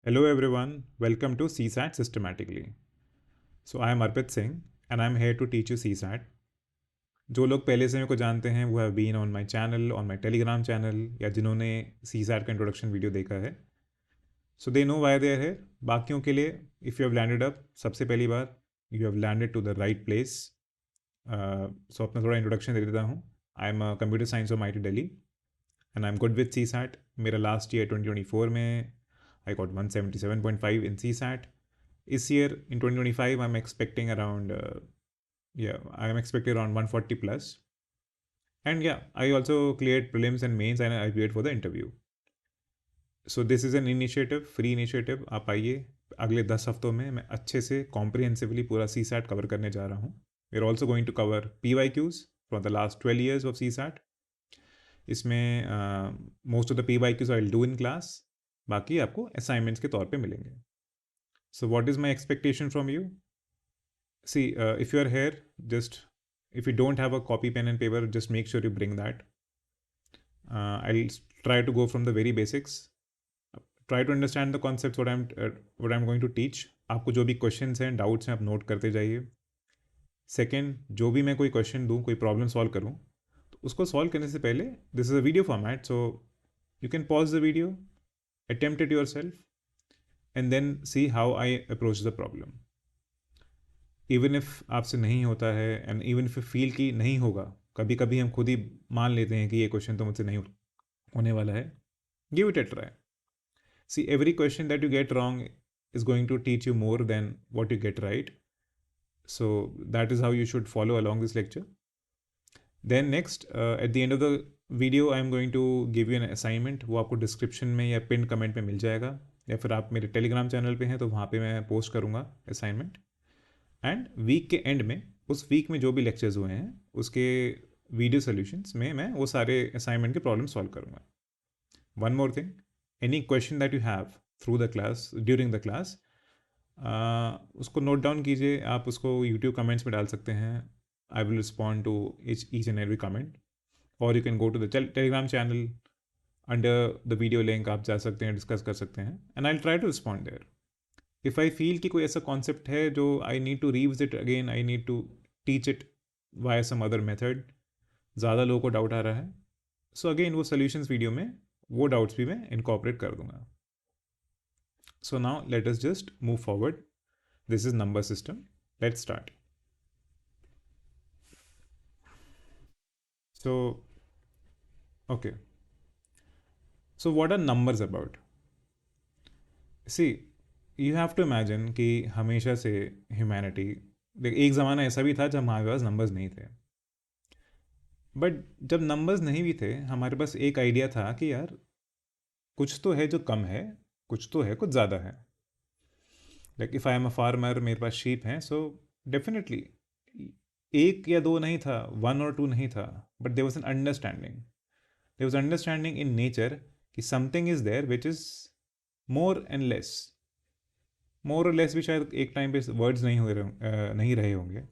Hello everyone, welcome to CSAT Systematically. So I am Arpit Singh and I am here to teach you CSAT. जो लोग पहले से मेरे को जानते हैं वो have been on my channel, on my Telegram channel या जिन्होंने CSAT का इंट्रोडक्शन वीडियो देखा है, so they know why they are here. बाकियों के लिए if you have landed up, सबसे पहली बार you have landed to the right place. So अपना थोड़ा इंट्रोडक्शन दे देता हूँ. I am computer science of IIT Delhi and I am good with CSAT. मेरा लास्ट ईयर 2024 में I got 177.5 in CSAT. This year in 2025, I'm expecting around, I'm expecting around 140 plus. And yeah, I also cleared prelims and mains and I appeared for the interview. So this is an initiative, free initiative. आप आइए, अगले 10 हफ्तों में मैं अच्छे से comprehensively पूरा CSAT cover करने जा रहा हूँ. We are also going to cover PYQs from the last 12 years of CSAT. इसमें most of the PYQs I will do in class, बाकी आपको असाइनमेंट्स के तौर पे मिलेंगे. So what is my expectation from you? See, if you are here, just if you don't have a copy, pen and paper, just make sure you bring that. I'll try to go from the very basics. Try to understand the concepts what I'm going to teach. आपको जो भी questions हैं, doubts हैं, आप note करते जाइए. Second, जो भी मैं कोई question दूँ, कोई problem solve करूँ, तो उसको solve करने से पहले, this is a video format, so you can pause the video, attempt it yourself, and then see how I approach the problem. Even if आपसे नहीं होता है एंड इवन इफ फील कि नहीं होगा, कभी कभी हम खुद ही मान लेते हैं कि ये क्वेश्चन तो मुझसे नहीं होने वाला है. Give it a try. See every question that you get wrong is going to teach you more than what you get right. So that is how you should follow along this lecture. Then next at the end of the video I am going to give you an assignment. वो आपको description में या pin comment में मिल जाएगा, या फिर आप मेरे टेलीग्राम चैनल पे हैं तो वहाँ पे मैं पोस्ट करूँगा असाइनमेंट. एंड वीक के एंड में, उस वीक में जो भी लेक्चर्स हुए हैं उसके वीडियो सोल्यूशंस में मैं वो सारे असाइनमेंट के प्रॉब्लम सॉल्व करूँगा. One more thing, any question that you have through the class, during the class, उसको नोट डाउन कीजिए. आप उसको यूट्यूब कमेंट्स में डाल सकते हैं. I will respond to each and every comment. और you can go to the Telegram channel, under the video link आप जा सकते हैं, डिस्कस कर सकते हैं, and I will try to respond there. If I feel कि कोई ऐसा कॉन्सेप्ट है जो I need to revisit again, I need to teach it via some other method, ज़्यादा लोगों को डाउट आ रहा है, सो अगेन वो सोल्यूशंस वीडियो में वो डाउट्स भी मैं इनकॉर्पोरेट कर दूंगा. So now let us just move forward. This is number system. Let's start. So okay, so what are numbers about? See, you have to imagine कि हमेशा से ह्यूमैनिटी, देख एक ज़माना ऐसा भी था जब हमारे पास नंबर्स नहीं थे. बट जब नंबर्स नहीं भी थे, हमारे पास एक आइडिया था कि यार कुछ तो है जो कम है, कुछ तो है कुछ ज़्यादा है. Like if I am a farmer, मेरे पास शीप हैं, सो डेफिनेटली एक या दो नहीं था, वन और टू नहीं था, but there was an understanding. There was understanding in nature कि something is there which is more and less. More और लेस भी शायद एक टाइम पे वर्ड्स नहीं रहे होंगे.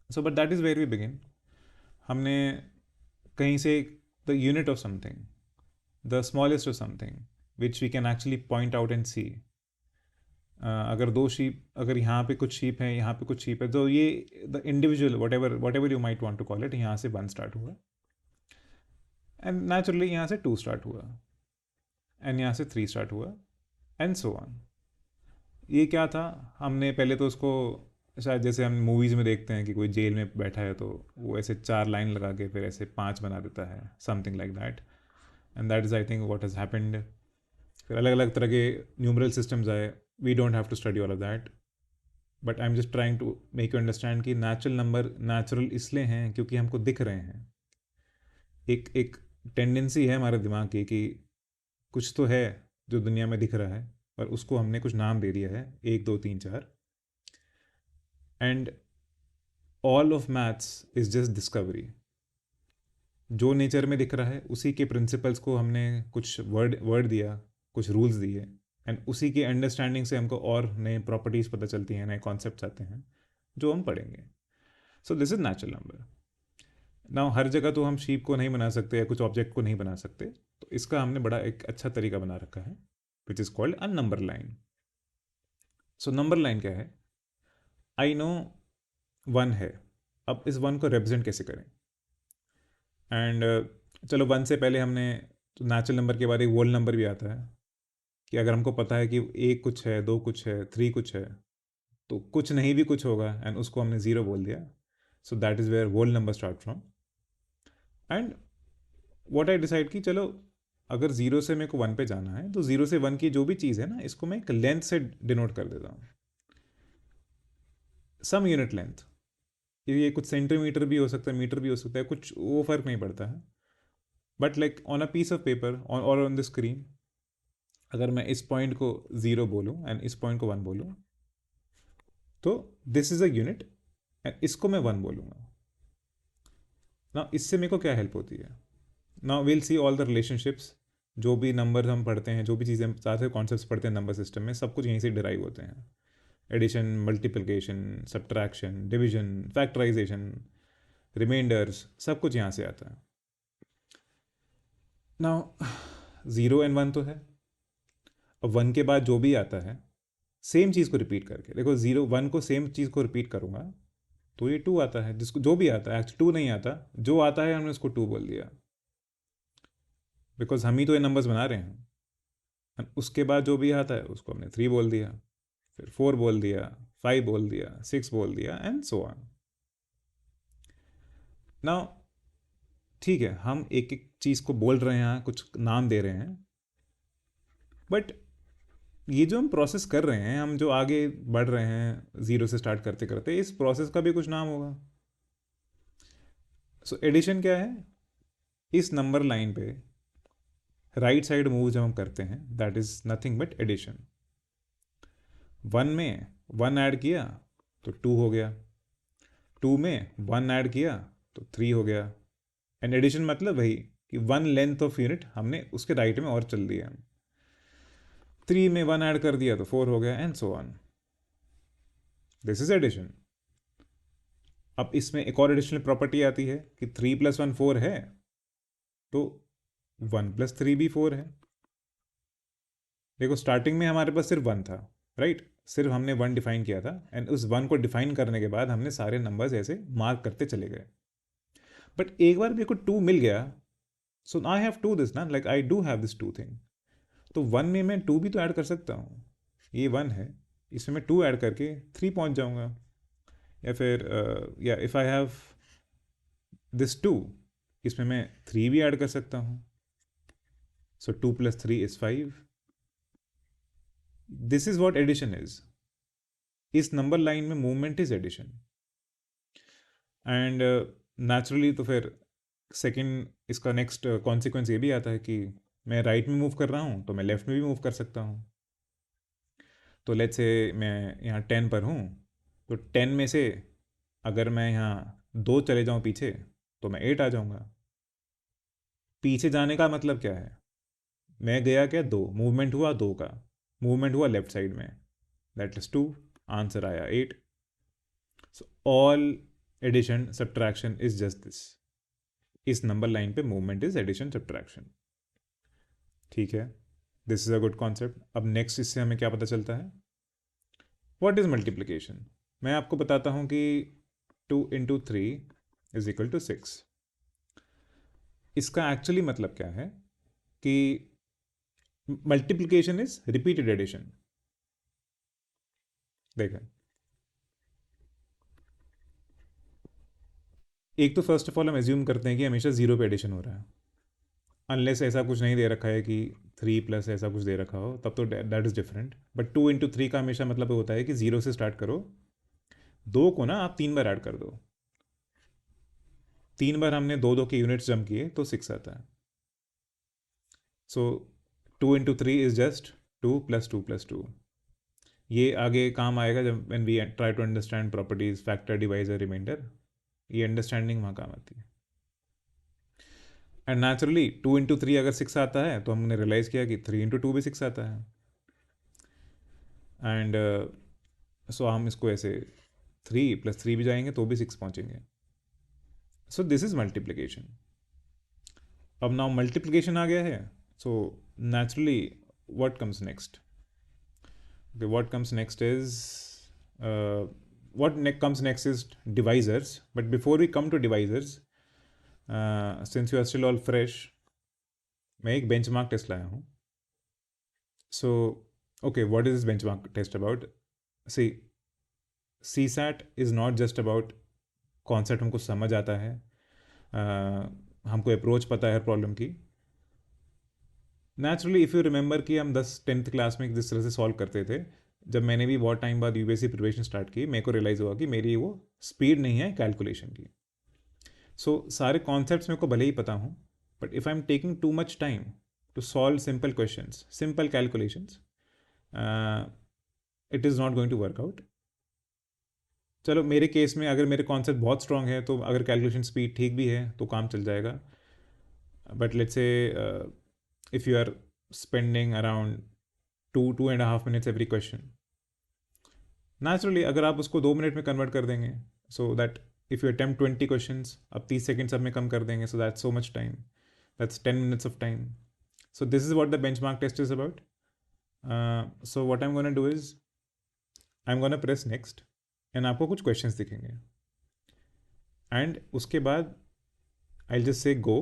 So but that is where we begin. हमने कहीं से the unit of something, the smallest of something which we can actually point out and see. अगर दो शीप, अगर यहाँ पे कुछ शीप हैं, यहाँ पे कुछ शीप है, तो ये the individual whatever you might want to call it, यहाँ से वन स्टार्ट हुआ एंड नेचुरली यहाँ से टू स्टार्ट हुआ एंड यहाँ से थ्री स्टार्ट हुआ एंड सो ऑन. ये क्या था, हमने पहले तो उसको शायद जैसे हम मूवीज़ में देखते हैं कि कोई जेल में बैठा है तो वो ऐसे चार लाइन लगा के फिर ऐसे पांच बना देता है, something like that. And that is I think what has happened. फिर अलग अलग तरह के न्यूमरल सिस्टम्स आए. We don't have to study all of that, but I am just trying to make you understand कि नेचुरल नंबर नेचुरल इसलिए हैं क्योंकि हमको दिख रहे हैं. एक एक टेंडेंसी है हमारे दिमाग की कि कुछ तो है जो दुनिया में दिख रहा है और उसको हमने कुछ नाम दे दिया है, एक दो तीन चार. And all of maths is just discovery. जो नेचर में दिख रहा है उसी के प्रिंसिपल्स को हमने कुछ वर्ड दिया, कुछ रूल्स दिए, एंड उसी के अंडरस्टैंडिंग से हमको और नए प्रॉपर्टीज़ पता चलती हैं, नए कॉन्सेप्ट्स आते हैं जो हम पढ़ेंगे. So this is natural number. Now हर जगह तो हम शीप को नहीं बना सकते या कुछ ऑब्जेक्ट को नहीं बना सकते, तो इसका हमने बड़ा एक अच्छा तरीका बना रखा है. Which is called a number line. So number line क्या है? आई नो 1 है. अब इस 1 को रिप्रेजेंट कैसे करें? एंड चलो 1 से पहले हमने तो नेचुरल नंबर के बाद एक वोल नंबर भी आता है कि अगर हमको पता है कि एक कुछ है, दो कुछ है, थ्री कुछ है, तो कुछ नहीं भी कुछ होगा एंड उसको हमने ज़ीरो बोल दिया. So that is where whole number start from. And what I decide कि चलो अगर ज़ीरो से मेरे को 1 पे जाना है तो ज़ीरो से 1 की जो भी चीज़ है ना, इसको मैं एक लेंथ से डिनोट कर देता हूँ. सम यूनिट लेंथ. ये कुछ सेंटीमीटर भी हो सकता है, मीटर भी हो सकता है, कुछ वो फ़र्क नहीं पड़ता है. But like on a piece of paper और ऑन द स्क्रीन, अगर मैं इस पॉइंट को ज़ीरो बोलूँ एंड इस पॉइंट को 1 बोलूँ, तो this is a unit and इसको मैं 1 बोलूँगा ना. इससे मेरे को क्या हेल्प होती है? Now will see all the relationships. जो भी नंबर हम पढ़ते हैं, जो भी चीज़ें हम सारे कॉन्सेप्ट्स पढ़ते हैं नंबर सिस्टम में, सब कुछ यहीं से डिराइव होते हैं. Addition, multiplication, subtraction, division, factorisation, remainders, सब कुछ यहाँ से आता है. नाउ ज़ीरो एंड 1 तो है. अब 1 के बाद जो भी आता है सेम चीज़ को रिपीट करके देखो. ज़ीरो 1 को सेम चीज़ को रिपीट करूँगा तो ये 2 आता है. जिसको जो भी आता है, एक्चुअली 2 नहीं आता, जो आता है हमने उसको 2 बोल दिया बिकॉज हम ही तो ये नंबर्स बना रहे हैं. And उसके बाद जो भी आता है उसको हमने 3 बोल दिया, फिर 4 बोल दिया, 5 बोल दिया, 6 बोल दिया एंड सो ऑन. नाउ ठीक है, हम एक एक चीज़ को बोल रहे हैं, कुछ नाम दे रहे हैं, बट ये जो हम प्रोसेस कर रहे हैं, हम जो आगे बढ़ रहे हैं ज़ीरो से स्टार्ट करते करते, इस प्रोसेस का भी कुछ नाम होगा. सो एडिशन क्या है? इस नंबर लाइन पे राइट साइड मूव जब हम करते हैं, that is nothing but addition. 1 में 1 ऐड किया तो 2 हो गया, 2 में 1 ऐड किया तो 3 हो गया. एंड एडिशन मतलब वही कि 1 लेंथ ऑफ यूनिट हमने उसके राइट में और चल दिया. 3 में 1 ऐड कर दिया तो 4 हो गया and so on. This is addition. अब इसमें एक और एडिशनल प्रॉपर्टी आती है कि 3 + 1 4 है, तो 1 + 3 भी 4 है. देखो स्टार्टिंग में हमारे पास सिर्फ 1 था, राइट? सिर्फ हमने 1 डिफाइन किया था एंड उस 1 को डिफाइन करने के बाद हमने सारे नंबर्स ऐसे मार्क करते चले गए. बट एक बार मेरे को 2 मिल गया, सो आई हैव टू दिस ना, like I do have this 2 thing. तो 1 में मैं 2 भी तो ऐड कर सकता हूँ. ये 1 है, इसमें मैं 2 ऐड करके 3 पहुँच जाऊँगा. या फिर या इफ़ आई हैव दिस 2, इसमें मैं 3 भी ऐड कर सकता हूँ. So 2 + 3 is 5. This is what addition is. इस नंबर लाइन में movement is addition. And naturally तो फिर सेकेंड इसका नेक्स्ट कॉन्सिक्वेंस ये भी आता है कि मैं राइट में मूव कर रहा हूँ तो मैं लेफ़्ट में भी मूव कर सकता हूँ. तो लेट्स से मैं यहाँ 10 पर हूँ, तो 10 में से अगर मैं यहाँ 2 चले जाऊँ पीछे तो मैं 8 आ जाऊँगा. पीछे जाने का मतलब क्या है? मैं गया क्या? 2. मूवमेंट हुआ 2 का. मूवमेंट हुआ लेफ्ट साइड में, दैट इज़ 2. आंसर आया 8. So all addition subtraction is just this. इस नंबर लाइन पे मूवमेंट इज एडिशन सब्ट्रैक्शन. ठीक है, this is a good concept. अब नेक्स्ट इससे हमें क्या पता चलता है? What is multiplication? मैं आपको बताता हूँ कि 2 × 3 = 6. इसका एक्चुअली मतलब क्या है कि मल्टीप्लिकेशन इज रिपीटेड एडिशन. देखें, एक तो फर्स्ट ऑफ ऑल हम एज्यूम करते हैं कि हमेशा ज़ीरो पे एडिशन हो रहा है, अनलेस ऐसा कुछ नहीं दे रखा है कि 3 + ऐसा कुछ दे रखा हो, तब तो दैट इज़ डिफरेंट. बट 2 × 3 का हमेशा मतलब होता है कि ज़ीरो से स्टार्ट करो, 2 को ना आप 3 बार ऐड कर दो. 3 बार हमने 2 के यूनिट्स जम किए तो 6 आता है. सो 2 × 3 इज़ जस्ट 2 + 2 + 2. ये आगे काम आएगा जब when we try to understand properties, factor, divisor, remainder. ये अंडरस्टैंडिंग वहाँ काम आती है. एंड नेचुरली 2 × 3 अगर 6 आता है तो हमने रियलाइज़ किया कि 3 × 2 भी 6 आता है. एंड सो हम इसको ऐसे 3 + 3 भी जाएंगे तो भी 6 पहुँचेंगे. So this is multiplication. अब नाउ मल्टीप्लिकेशन आ गया है, so naturally what comes next? Okay, what comes next is comes next is divisors. But before we come to divisors, since you are still all fresh, मैं एक benchmark test लाया हूँ. So, okay, what is this benchmark test about? See, CSAT is not just about concept हमको समझ आता है, हमको approach पता है हर प्रॉब्लम की. नेचुरली इफ़ यू रिमेंबर कि हम 10th क्लास में जिस तरह से सॉल्व करते थे, जब मैंने भी बहुत टाइम बाद यूपीएससी प्रिपरेशन स्टार्ट की, मेरे को रियलाइज़ हुआ कि मेरी वो स्पीड नहीं है कैलकुलेशन की. सो सारे कॉन्सेप्ट्स मेरे को भले ही पता हूँ, but if I am taking too much time to solve simple questions, simple calculations, it is not going to work out. चलो मेरे केस में अगर मेरे कॉन्सेप्ट बहुत स्ट्रॉन्ग है तो अगर कैलकुलेशन स्पीड ठीक भी है तो काम चल जाएगा. But let's say if you are spending around 2.5 minutes every question, naturally अगर आप उसको 2 मिनट में कन्वर्ट कर देंगे, so that if you attempt 20 questions, अब 30 सेकेंड्स अब में कम कर देंगे, so that's so much time, that's 10 minutes of time. So this is what the benchmark test is about. So what I'm going to do is I'm going to press next and आपको कुछ questions दिखेंगे, and उसके बाद I'll just say go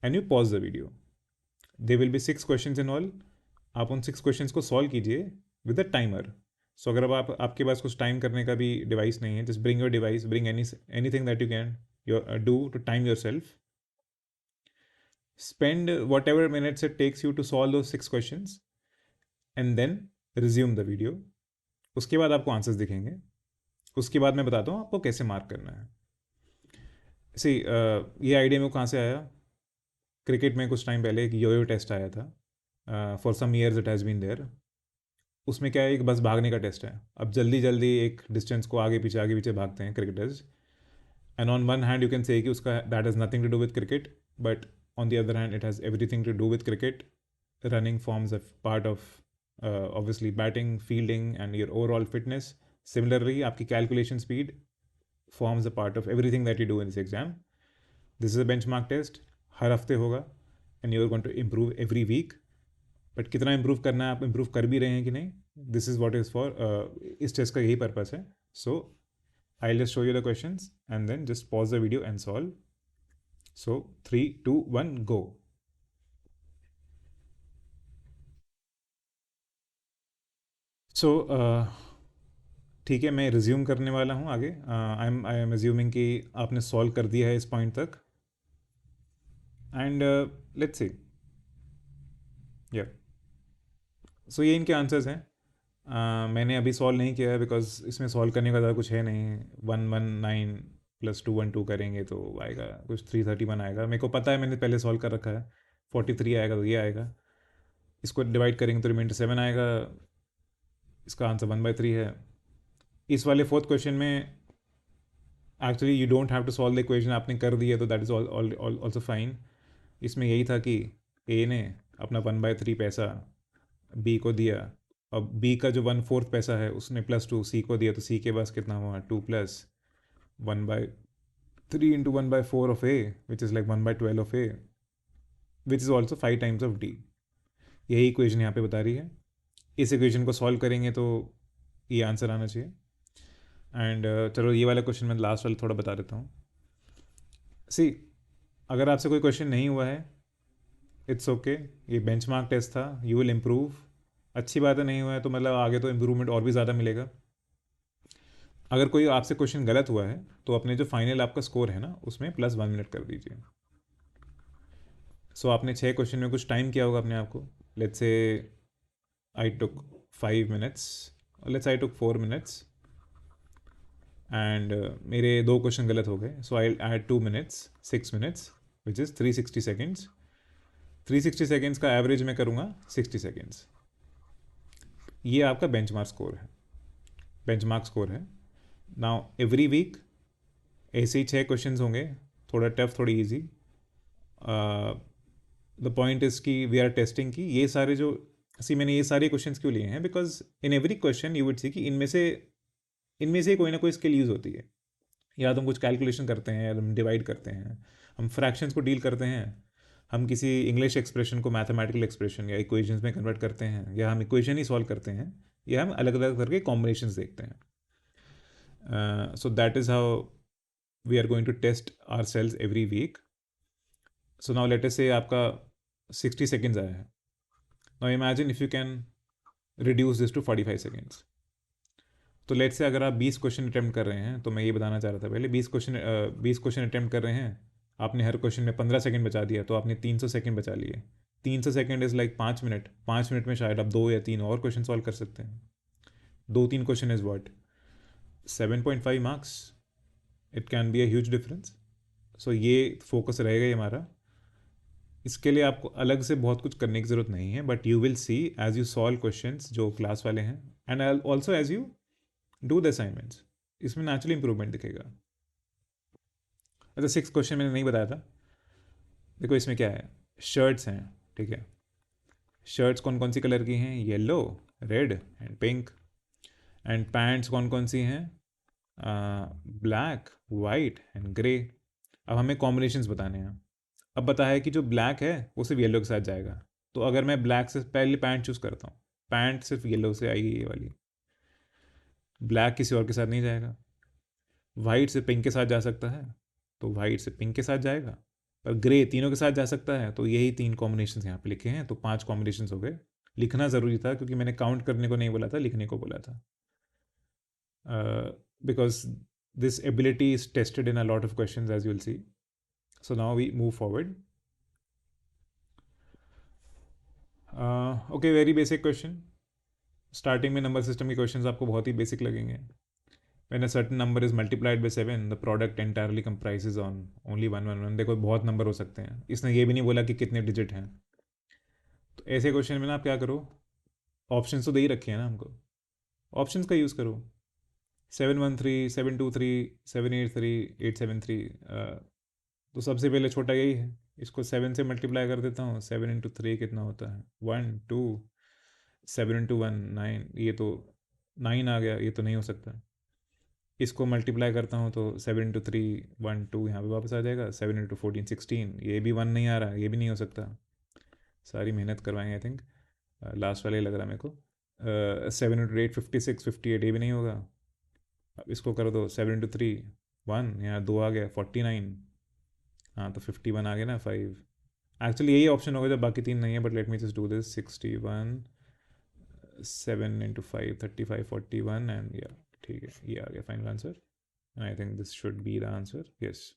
and you pause the video. There will be 6 questions in all. आप उन 6 questions को solve कीजिए with a timer. सो अगर अब आपके पास कुछ टाइम करने का भी डिवाइस नहीं है, just bring your device, bring anything that you can do to time yourself. Spend whatever minutes it takes you to solve दो 6 questions and then resume the video. उसके बाद आपको answers दिखेंगे. उसके बाद मैं बताता हूँ आपको कैसे मार्क करना है. सी ये आइडिया में कहाँ से आया? क्रिकेट में कुछ टाइम पहले एक योयो टेस्ट आया था. For some years it has been there. उसमें क्या है, एक बस भागने का टेस्ट है. अब जल्दी जल्दी एक डिस्टेंस को आगे पीछे भागते हैं cricketers. And on one hand you can say कि उसका that has nothing to do with cricket, but on the other hand it has everything to do with cricket. Running forms a part of obviously batting, fielding and your overall fitness. Similarly आपकी calculation speed forms a part of everything that you do in this exam. This is a benchmark test. हर हफ्ते होगा and you are going to improve every week. But कितना improve करना है, आप improve कर भी रहे हैं कि नहीं, this is what is for. इस टेस्ट का यही पर्पस है. So I just show you the questions and then just pause the video and solve. So 3, 2, 1 go. So ठीक है, मैं रिज्यूम करने वाला हूँ आगे. आई एम एज्यूमिंग कि आपने सॉल्व कर दिया है इस पॉइंट तक. And let's see. या सो ये इनके आंसर्स हैं. मैंने अभी सॉल्व नहीं किया है बिकॉज इसमें सॉल्व करने का ज़्यादा कुछ है नहीं. 119 + 212 करेंगे तो आएगा कुछ 331 आएगा. मेरे को पता है, मैंने पहले सॉल्व कर रखा है. 43 आएगा तो ये आएगा. इसको डिवाइड करेंगे तो रिमाइंडर 7 आएगा. इसका आंसर 1/3 है. इस वाले 4th क्वेश्चन में actually you don't have to solve the equation. आपने कर दी है तो दैट इज़ ऑल्सो फाइन. इसमें यही था कि ए ने अपना 1/3 पैसा बी को दिया. अब बी का जो 1/4 पैसा है उसने +2 सी को दिया, तो सी के पास कितना हुआ 2 + 1/3 × 1/4 of A, which is like 1/12 of A, which is also 5 times of D. यही इक्वेशन यहाँ पे बता रही है. इस इक्वेशन को सॉल्व करेंगे तो ये आंसर आना चाहिए. एंड चलो ये वाला क्वेश्चन मैं लास्ट वाला थोड़ा बता देता हूँ. सी, अगर आपसे कोई क्वेश्चन नहीं हुआ है, इट्स ओके. ये बेंचमार्क टेस्ट था. You will improve. अच्छी बात है, नहीं हुआ है तो मतलब आगे तो इम्प्रूवमेंट और भी ज़्यादा मिलेगा. अगर कोई आपसे क्वेश्चन गलत हुआ है तो अपने जो फाइनल आपका स्कोर है ना, उसमें +1 मिनट कर दीजिए. सो आपने 6 क्वेश्चन में कुछ टाइम किया होगा अपने आप को. Let's say I took 5 minutes, let's I took 4 minutes, and मेरे 2 क्वेश्चन गलत हो गए. सो I add 2 minutes, 6 minutes, which is 360 seconds. 360 seconds का एवरेज मैं करूँगा 60 सेकेंड्स. ये आपका बेंचमार्क स्कोर है. नाउ एवरी वीक ऐसे ही 6 क्वेश्चंस होंगे, थोड़ा टफ थोड़ी इजी. द पॉइंट इज़ कि वी आर टेस्टिंग कि ये सारे जो मैंने ये सारे क्वेश्चंस क्यों लिए हैं, because in every question you would see कि इनमें से कोई ना कोई स्किल यूज़ होती है. या तो हम कुछ कैलकुलेशन करते हैं, या हम डिवाइड करते हैं, हम फ्रैक्शंस को डील करते हैं, हम किसी इंग्लिश एक्सप्रेशन को मैथमेटिकल एक्सप्रेशन या इक्वेशंस में कन्वर्ट करते हैं, या हम इक्वेशन ही सॉल्व करते हैं, या हम अलग अलग करके कॉम्बिनेशंस देखते हैं. So that is how we are going to test ourselves every week. So now let us say आपका 60 सेकेंड्स आया है. Now imagine if you can reduce this to 45 seconds. तो लेट से अगर आप 20 question attempt कर रहे हैं, तो मैं ये बताना चाह रहा था पहले, 20 क्वेश्चन अटैम्प्ट कर रहे हैं, आपने हर क्वेश्चन में 15 सेकंड बचा दिया, तो आपने 300 सेकंड बचा लिए. 300 second is like 5 minute. 5 minute में शायद आप 2 या 3 और क्वेश्चन सॉल्व कर सकते हैं. 2-3 question is what, 7.5 marks. It can be a huge difference. So ये फोकस रहेगा ये हमारा. इसके लिए आपको अलग से बहुत कुछ करने की ज़रूरत नहीं है, but you will see as you solve questions जो क्लास वाले हैं, and also as you do the assignments, इसमें नेचुरली इंप्रूवमेंट दिखेगा. अच्छा, 6 क्वेश्चन मैंने नहीं बताया था. देखो इसमें क्या है, शर्ट्स हैं, ठीक है. शर्ट्स कौन कौन सी कलर की हैं, yellow, red and pink. And pants कौन कौन सी हैं, ब्लैक, वाइट एंड ग्रे. अब हमें कॉम्बिनेशंस बताने हैं. अब बताया है कि जो ब्लैक है वो सिर्फ येलो के साथ जाएगा. तो अगर मैं ब्लैक से पहले पैंट चूज़ करता हूँ, पैंट सिर्फ येलो से आएगी ये वाली, ब्लैक किसी और के साथ नहीं जाएगा. वाइट से पिंक के साथ जा सकता है, तो वाइट से पिंक के साथ जाएगा. पर ग्रे तीनों के साथ जा सकता है, तो यही 3 कॉम्बिनेशन यहाँ पे लिखे हैं. तो 5 कॉम्बिनेशन हो गए. लिखना ज़रूरी था क्योंकि मैंने काउंट करने को नहीं बोला था, लिखने को बोला था. Because this ability is tested in a lot of question as you will see. So now we move forward. Okay, very basic question. Starting में नंबर सिस्टम के क्वेश्चंस आपको बहुत ही बेसिक लगेंगे. When a certain number is multiplied by 7, the product entirely comprises on only 111. देखो बहुत number हो सकते हैं, इसने ये भी नहीं बोला कि कितने डिजिट हैं. तो ऐसे क्वेश्चन में ना आप क्या करो, ऑप्शन तो दे ही रखे हैं ना हमको, ऑप्शंस का यूज़ करो. 713, 723, 783, 873. तो सबसे पहले छोटा यही है, इसको 7 से मल्टीप्लाई कर देता हूँ. 7 × 3 कितना होता है, 1 2. 7 × 1 9. ये तो 9 आ गया, ये तो नहीं हो सकता. इसको मल्टीप्लाई करता हूँ तो 7 × 3 1 2 यहाँ पे वापस आ जाएगा. 7 × 14 16. ये भी 1 नहीं आ रहा, ये भी नहीं हो सकता. सारी मेहनत करवाएंगे आई थिंक, लास्ट वाले लग रहा मेरे को. 7 × 8 56 58. ये भी नहीं होगा. अब इसको कर दो 7 × 3 1, यहाँ 2 आ गया 49. हाँ तो 51 आ गया ना 5. एक्चुअली यही ऑप्शन होगा जब बाकी 3 नहीं है, but let me just do this. 61 7 × 5 35 41 and या ठीक है, ये आ गया final answer. And I think this should be the answer. Yes.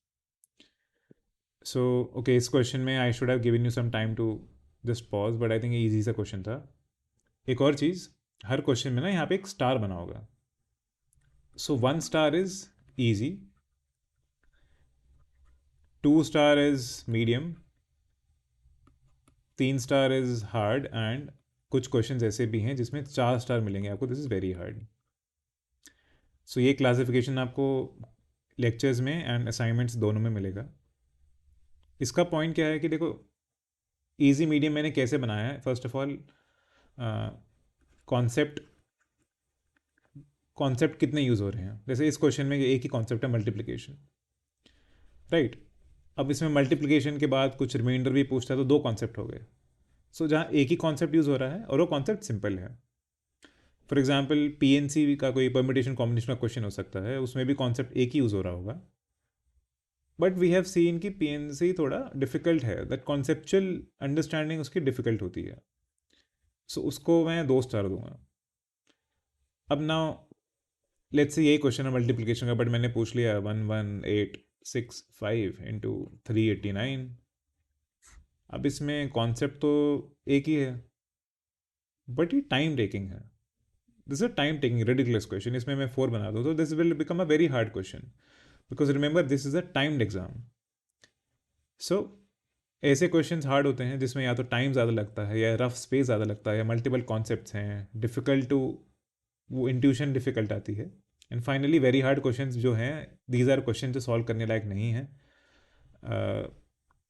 So, okay, इस क्वेश्चन में I should have given you some time to just pause, but I think ये easy सा क्वेश्चन था. एक और चीज़, हर क्वेश्चन में ना यहाँ पे एक स्टार बना होगा. So 1 star is easy, 2 star is medium, 3 star is hard, and कुछ क्वेश्चन ऐसे भी हैं जिसमें 4 स्टार मिलेंगे आपको. This is very hard. So ये क्लासिफिकेशन आपको लेक्चर्स में एंड असाइनमेंट्स दोनों में मिलेगा. इसका पॉइंट क्या है कि देखो, इजी मीडियम मैंने कैसे बनाया है. फर्स्ट ऑफ ऑल, कॉन्सेप्ट कितने यूज़ हो रहे हैं. जैसे इस क्वेश्चन में एक ही कॉन्सेप्ट है, मल्टीप्लिकेशन, राइट. अब इसमें मल्टीप्लिकेशन के बाद कुछ रिमाइंडर भी पूछता है, तो 2 कॉन्सेप्ट हो गए. सो जहाँ एक ही कॉन्सेप्ट यूज़ हो रहा है और वो कॉन्सेप्ट सिंपल है. फॉर एग्जाम्पल PNC का कोई परमिटेशन कॉम्बिनेशन का क्वेश्चन हो सकता है, उसमें भी कॉन्सेप्ट एक ही यूज़ हो रहा होगा. बट वी हैव सीन कि PNC थोड़ा डिफ़िकल्ट है, दैट कॉन्सेप्चुअल अंडरस्टैंडिंग उसकी डिफ़िकल्ट होती है. सो उसको मैं 2 स्टार दूंगा. अब नाउ लेट्स से यही क्वेश्चन है मल्टीप्लिकेशन का, बट मैंने पूछ लिया 11865 × 389. अब इसमें कॉन्सेप्ट तो एक ही है, बट ये टाइम टेकिंग है. This is a time taking ridiculous question. इसमें मैं 4 बना दूँ तो this will become a very hard question, because remember this is a timed exam. So ऐसे क्वेश्चंस हार्ड होते हैं जिसमें या तो टाइम ज़्यादा लगता है, या रफ स्पेस ज़्यादा लगता है, या मल्टीपल कॉन्सेप्ट्स हैं, डिफ़िकल्ट टू, वो इंट्यूशन डिफ़िकल्ट आती है. And finally very hard questions जो हैं, दीज आर क्वेश्चन जो सॉल्व करने लायक नहीं हैं.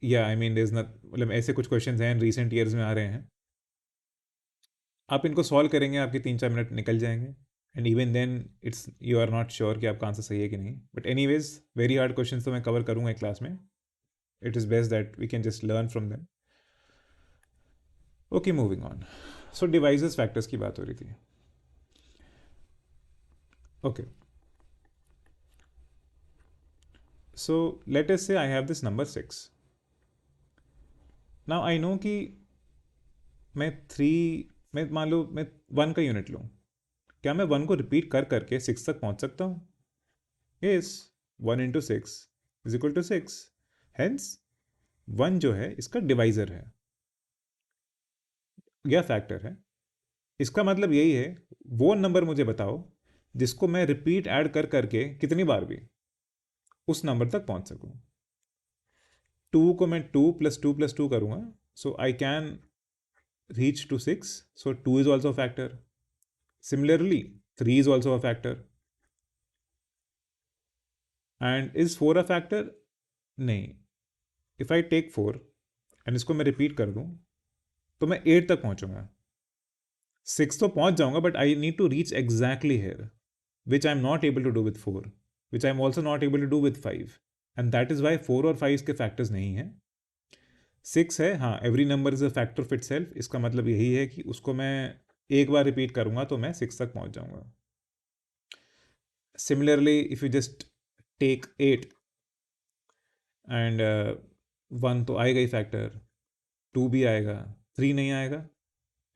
या आई मीन देयर नॉट, मतलब ऐसे कुछ क्वेश्चंस हैं रिसेंट ईयर्स में आ रहे हैं, आप इनको सॉल्व करेंगे आपके 3-4 मिनट निकल जाएंगे. And even then it's, you are not sure कि आपका आंसर सही है कि नहीं. But anyways very hard question तो मैं कवर करूँगा एक क्लास में. It is best that we can just learn from them. Okay, moving on. So devices factors की बात हो रही थी. ओके, सो लेट अस से I have this number 6. Now I know कि मैं थ्री मैं मान लो मैं 1 का यूनिट लूँ. क्या मैं 1 को रिपीट कर करके 6 तक पहुँच सकता हूँ? Yes. 1 into 6 is equal to 6. Hence 1 जो है इसका डिवाइज़र है या फैक्टर है. इसका मतलब यही है, वो नंबर मुझे बताओ जिसको मैं रिपीट ऐड कर करके कितनी बार भी उस नंबर तक पहुंच सकूं. 2 को मैं 2 + 2 + 2 करूंगा, so I can reach to 6. So 2 is also factor. Similarly 3 is also a factor. And is 4 a factor? नहीं. इफ आई टेक 4 एंड इसको मैं रिपीट कर दूं तो मैं 8 तक पहुंचूंगा. 6 तो पहुंच जाऊंगा, but I need to reach exactly here, which I'm not able to do with 4, which I'm also not able to do with 5. And that is why 4 और 5 के फैक्टर्स नहीं हैं. 6 है, हाँ, every number is a factor of it self. इसका मतलब यही है कि उसको मैं एक बार रिपीट करूंगा तो मैं 6 तक पहुंच जाऊंगा. Similarly if you just take 8 and 1 तो आएगा ही फैक्टर, 2 भी आएगा, 3 नहीं आएगा.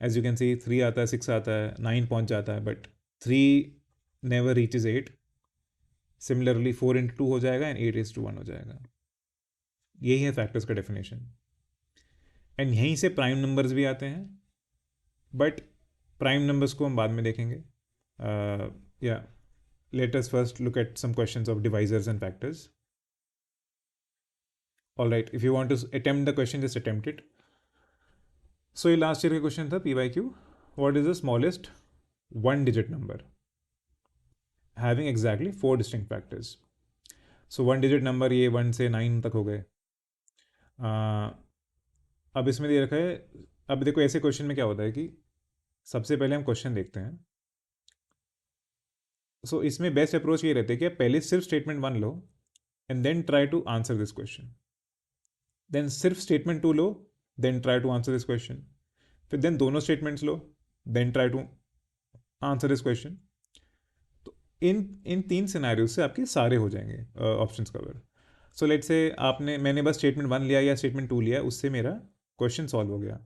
एज यू कैन सी 3 आता है, 6 आता है, 9 पहुंच जाता है, but 3 never reaches 8. Similarly 4 into 2 हो जाएगा एंड 8 is to 1 हो जाएगा. यही है फैक्टर्स का डेफिनेशन. एंड यहीं से प्राइम नंबर्स भी आते हैं, बट प्राइम नंबर्स को हम बाद में देखेंगे. या let us first look at some questions of divisors and factors. All right, if you want to attempt the question just attempt it. So ये लास्ट ईयर का क्वेश्चन था PYQ. What is the smallest 1 digit number having exactly 4 distinct factors. So 1 digit number ये 1 से 9 तक हो गए. अब इसमें दे रखा है. अब देखो ऐसे क्वेश्चन में क्या होता है कि सबसे पहले हम क्वेश्चन देखते हैं. सो इसमें बेस्ट अप्रोच ये रहता है कि आप पहले सिर्फ स्टेटमेंट 1 लो and then try to answer this question. Then सिर्फ स्टेटमेंट 2 लो, then try to answer this question. फिर देन दोनों स्टेटमेंट्स लो, then try to answer this question. तो इन इन 3 सिनेरियो से आपके सारे हो जाएंगे ऑप्शंस कवर. सो लेट से मैंने बस स्टेटमेंट 1 लिया या स्टेटमेंट 2 लिया, उससे मेरा क्वेश्चन सॉल्व हो गया.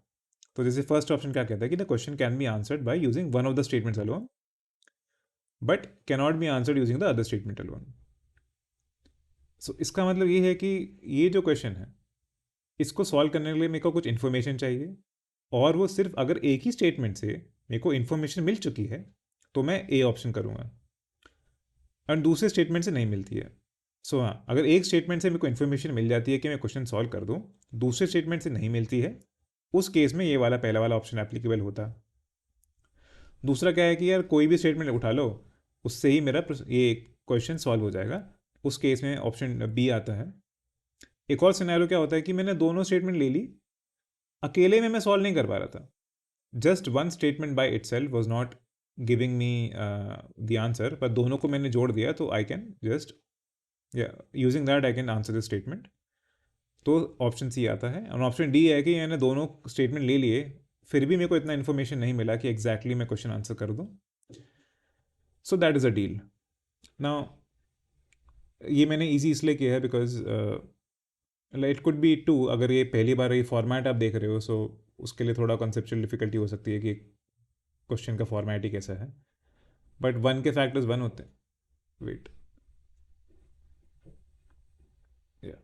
तो जैसे फर्स्ट ऑप्शन क्या कहता है कि the question can be answered by using one of the statements alone but cannot be answered using the other statement alone. So इसका मतलब ये है कि ये जो क्वेश्चन है इसको सॉल्व करने के लिए मेरे को कुछ इन्फॉर्मेशन चाहिए, और वो सिर्फ अगर एक ही स्टेटमेंट से मेरे को इन्फॉर्मेशन मिल चुकी है तो मैं ए ऑप्शन करूँगा, और दूसरे स्टेटमेंट से नहीं मिलती है. सो हाँ, अगर एक स्टेटमेंट से मेरे को इन्फॉर्मेशन मिल जाती है कि मैं क्वेश्चन सॉल्व कर दूँ, दूसरे स्टेटमेंट से नहीं मिलती है, उस केस में ये वाला पहला वाला ऑप्शन एप्लीकेबल होता. दूसरा क्या है कि यार कोई भी स्टेटमेंट उठा लो, उससे ही मेरा ये क्वेश्चन सॉल्व हो जाएगा, उस केस में ऑप्शन बी आता है. एक और सिनेरियो क्या होता है कि मैंने दोनों स्टेटमेंट ले ली, अकेले में मैं सॉल्व नहीं कर पा रहा था. Just one statement by itself was not giving me the answer, पर दोनों को मैंने जोड़ दिया तो I can just using that I can answer the statement. तो ऑप्शन सी आता है. और ऑप्शन डी है कि मैंने दोनों स्टेटमेंट ले लिए, फिर भी मेरे को इतना इन्फॉर्मेशन नहीं मिला कि एग्जैक्टली मैं क्वेश्चन आंसर कर दूँ. So that is a deal. Now ये मैंने ईजी इसलिए किया है because it could be too, अगर ये पहली बार ये फॉर्मेट आप देख रहे हो, सो उसके लिए थोड़ा कॉन्सेप्चुअल डिफिकल्टी हो सकती है कि क्वेश्चन का फॉर्मेट ही कैसा है. बट 1 के फैक्टर्स 1 होते हैं. वेट, या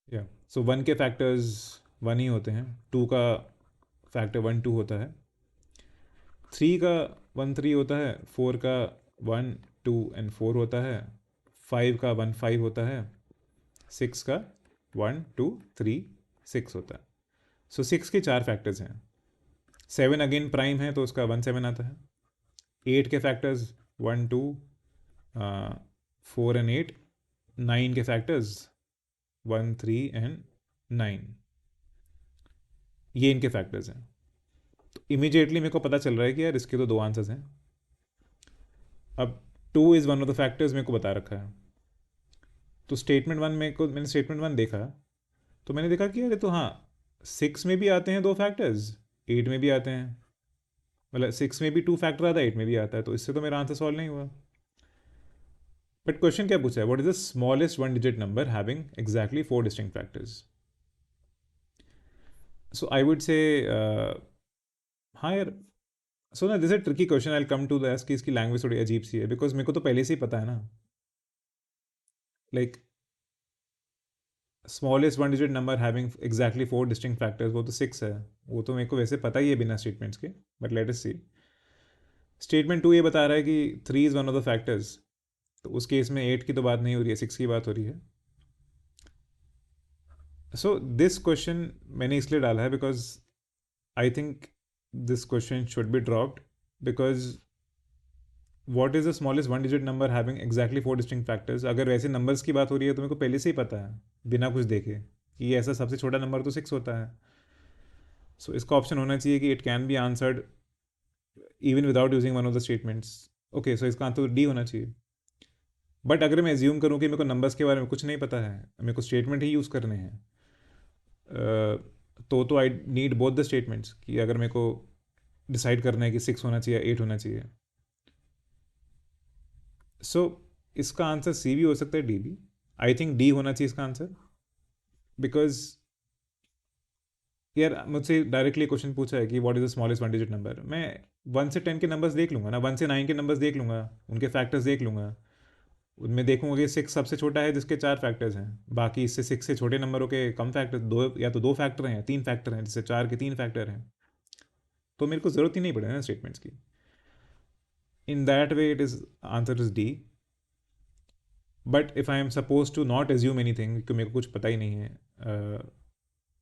या सो 1 के फैक्टर्स 1 ही होते हैं. 2 का फैक्टर 1 2 होता है. 3 का 1 3 होता है. 4 का 1 2 एंड 4 होता है. 5 का 1 5 होता है. 6 का 1 2 3 6 होता है. सो 6 के 4 फैक्टर्स हैं. 7 अगेन प्राइम है तो उसका 1 7 आता है. 8 के फैक्टर्स 1 2 4 एंड 8. 9 के फैक्टर्स 1 3 एंड 9. ये इनके फैक्टर्स हैं. तो इमीडिएटली मेरे को पता चल रहा है कि यार इसके तो 2 आंसर्स हैं. अब 2 is one of the factors मेरे को बता रखा है. तो स्टेटमेंट 1 मैंने स्टेटमेंट 1 देखा, तो मैंने देखा कि अरे तो हाँ, 6 में भी आते हैं 2 फैक्टर्स, 8 में भी आते हैं, मतलब 6 में भी 2 फैक्टर आता है, 8 में भी आता है, तो इससे तो मेरा आंसर सॉल्व नहीं हुआ। बट क्वेश्चन क्या पूछा है, what is the smallest one digit number having exactly 4 distinct factors. So I would say हाँ यार, सो ना this is tricky question, I come to this कि इसकी लैंग्वेज थोड़ी अजीब सी है, बिकॉज मेरे को तो पहले से ही पता है ना, like smallest one digit number having exactly 4 distinct factors, वो तो 6 है, वो तो मेरे को वैसे पता ही है बिना स्टेटमेंट्स के। But let us see, statement 2 ये बता रहा है कि 3 is one of the factors, तो उस केस में 8 की तो बात नहीं हो रही है, 6 की बात हो रही है। सो दिस क्वेश्चन मैंने इसलिए डाला है because I think this question should be dropped, because what is the smallest one digit number having exactly 4 distinct factors, अगर वैसे नंबर्स की बात हो रही है तो मेरे को पहले से ही पता है बिना कुछ देखे कि ऐसा सबसे छोटा नंबर तो 6 होता है। सो इसका ऑप्शन होना चाहिए कि it can be answered even without using one of the statements. Okay, so इसका आंसर डी होना चाहिए। बट अगर मैं एज्यूम करूँ कि मेरे को नंबर्स के बारे में कुछ नहीं पता है, मेरे को स्टेटमेंट ही यूज़ करने हैं, तो I need both the statements, कि अगर मेरे को डिसाइड करना है कि 6 होना चाहिए, 8 होना चाहिए। सो इसका आंसर सी भी हो सकता है, डी भी। आई थिंक डी होना चाहिए इसका आंसर, बिकॉज यार मुझसे डायरेक्टली क्वेश्चन पूछा है कि what is the smallest one digit number, मैं 1 से 10 के नंबर्स देख लूँगा ना, 1 से 9 के नंबर्स देख लूँगा, उनके फैक्टर्स देख लूँगा, उनमें देखूंगा कि 6 सबसे छोटा है जिसके 4 फैक्टर्स हैं, बाकी इससे 6 से छोटे नंबरों के कम फैक्टर, दो या तो 2 फैक्टर हैं या 3 फैक्टर हैं, जिससे 4 के 3 फैक्टर हैं, तो मेरे को ज़रूरत ही नहीं पड़े ना स्टेटमेंट्स की। In that way it is, answer is D. But if I am suppose to not assume any thing मेरे को कुछ पता ही नहीं है,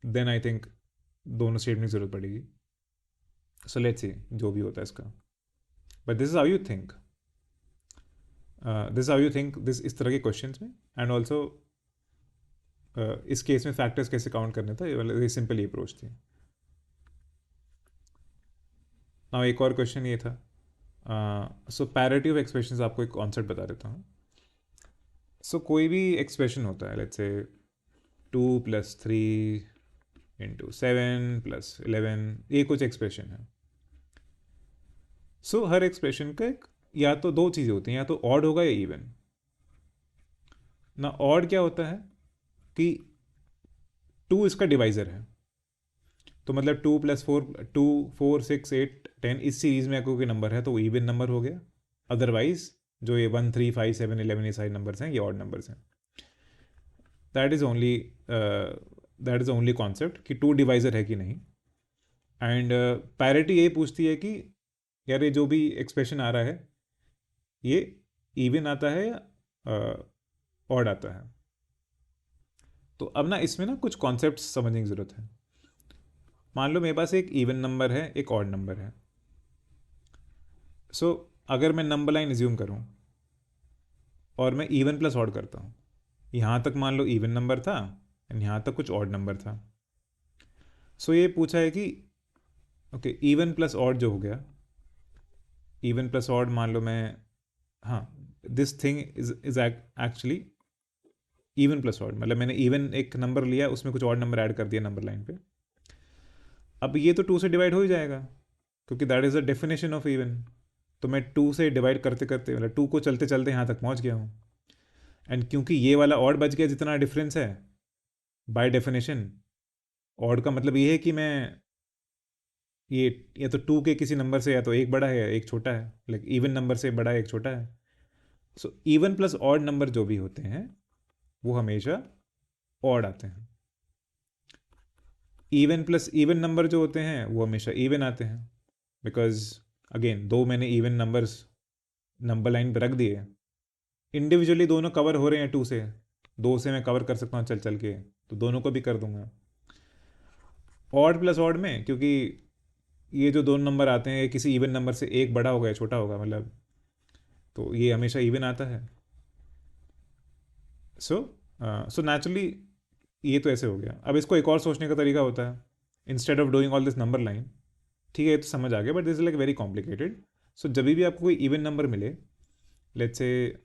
देन आई थिंक दोनों स्टेटमेंट की ज़रूरत पड़ेगी। सो लेट्स सी जो भी होता है इसका, but this is how you think, this how you think this इस तरह के क्वेश्चन में। एंड ऑल्सो इस केस में फैक्टर्स कैसे काउंट करने था, ये सिंपल ही अप्रोच थी। ना एक और क्वेश्चन ये था, सो पैरिटी ऑफ एक्सप्रेशंस, आपको एक कॉन्सेप्ट बता देता हूँ। सो कोई भी एक्सप्रेशन होता है, लेट्स से 2+3 इंटू 7+11, ये कुछ एक्सप्रेशन है। सो हर एक्सप्रेशन का एक या तो दो चीज़ें होती हैं, या तो ऑड होगा या इवन ना। ऑड क्या होता है कि 2 इसका डिवाइज़र है, तो मतलब 2+4, 2, 4, 6, 8, 10 इस सीरीज़ में कोई नंबर है तो वो इवन नंबर हो गया। अदरवाइज जो ये 1, 3, 5, 7, 11 ये सारे नंबर्स हैं, ये ऑड नंबर्स हैं। That is only that is only concept कि 2 डिवाइज़र है कि नहीं। एंड पैरिटी यही पूछती है कि यार ये जो भी एक्सप्रेशन आ रहा है ये इवन आता है या ऑड आता है। तो अब ना इसमें ना कुछ कॉन्सेप्ट समझने की ज़रूरत है। मान लो मेरे पास एक इवन नंबर है, एक ऑड नंबर है। सो अगर मैं नंबर लाइन एज्यूम करूं और मैं इवन प्लस ऑड करता हूं, यहाँ तक मान लो इवन नंबर था एंड यहाँ तक कुछ ऑड नंबर था। सो ये पूछा है कि ओके, इवन प्लस ऑड जो हो गया, इवन प्लस ऑड मान लो मैं, हाँ, this thing is actually even plus odd, मतलब मैंने इवन एक नंबर लिया, उसमें कुछ ऑड नंबर ऐड कर दिया नंबर लाइन पे। अब ये तो 2 से डिवाइड हो ही जाएगा, क्योंकि that is the definition of even. तो मैं 2 से डिवाइड करते करते, मतलब 2 को चलते चलते यहाँ तक पहुँच गया हूँ। एंड क्योंकि ये वाला ऑड बच गया, जितना डिफरेंस है बाय डेफिनेशन, ऑड का मतलब ये है कि मैं ये या तो 2 के किसी नंबर से या तो एक बड़ा है या एक छोटा है, लाइक इवन नंबर से बड़ा है एक छोटा है। So even plus odd number जो भी होते हैं वो हमेशा ऑड आते हैं। इवन प्लस इवन नंबर जो होते हैं वो हमेशा इवन आते हैं, बिकॉज अगेन दो मैंने इवन नंबर्स नंबर लाइन पर रख दिए, इंडिविजुअली दोनों कवर हो रहे हैं 2 से, 2 से मैं कवर कर सकता हूँ चल चल के, तो दोनों को भी कर दूंगा। ऑड प्लस ऑड में क्योंकि ये जो दोनों नंबर आते हैं किसी इवन नंबर से एक बड़ा होगा या छोटा होगा, मतलब तो ये हमेशा इवन आता है। सो सो नेचुरली ये तो ऐसे हो गया। अब इसको एक और सोचने का तरीका होता है, instead of doing all this number line, ठीक है ये तो समझ आ गया, but this is like very complicated. So जब भी आपको कोई इवन नंबर मिले, लेट्स से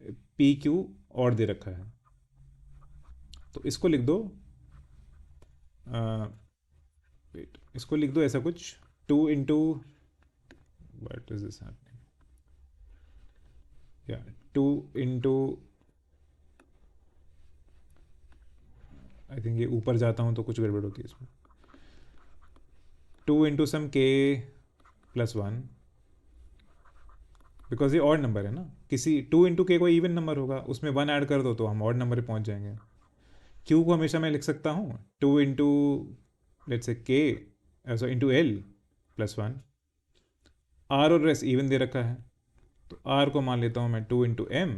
पी क्यू और दे रखा है, तो इसको लिख दो, वेट, इसको लिख दो ऐसा कुछ, 2 into, what is this happening, yeah, 2 into, I think ये ऊपर जाता हूँ तो कुछ गड़बड़ होती है इसमें, 2 into some k+1, बिकॉज ये ऑड नंबर है ना, किसी 2 into k कोई इवन नंबर होगा, उसमें 1 ऐड कर दो तो हम ऑड नंबर पे पहुँच जाएंगे। क्यू को हमेशा मैं लिख सकता हूँ 2 into, लेट्स से k, ऐसा into l+1। आर और एस इवन दे रखा है, तो आर को मान लेता हूँ मैं 2 into m,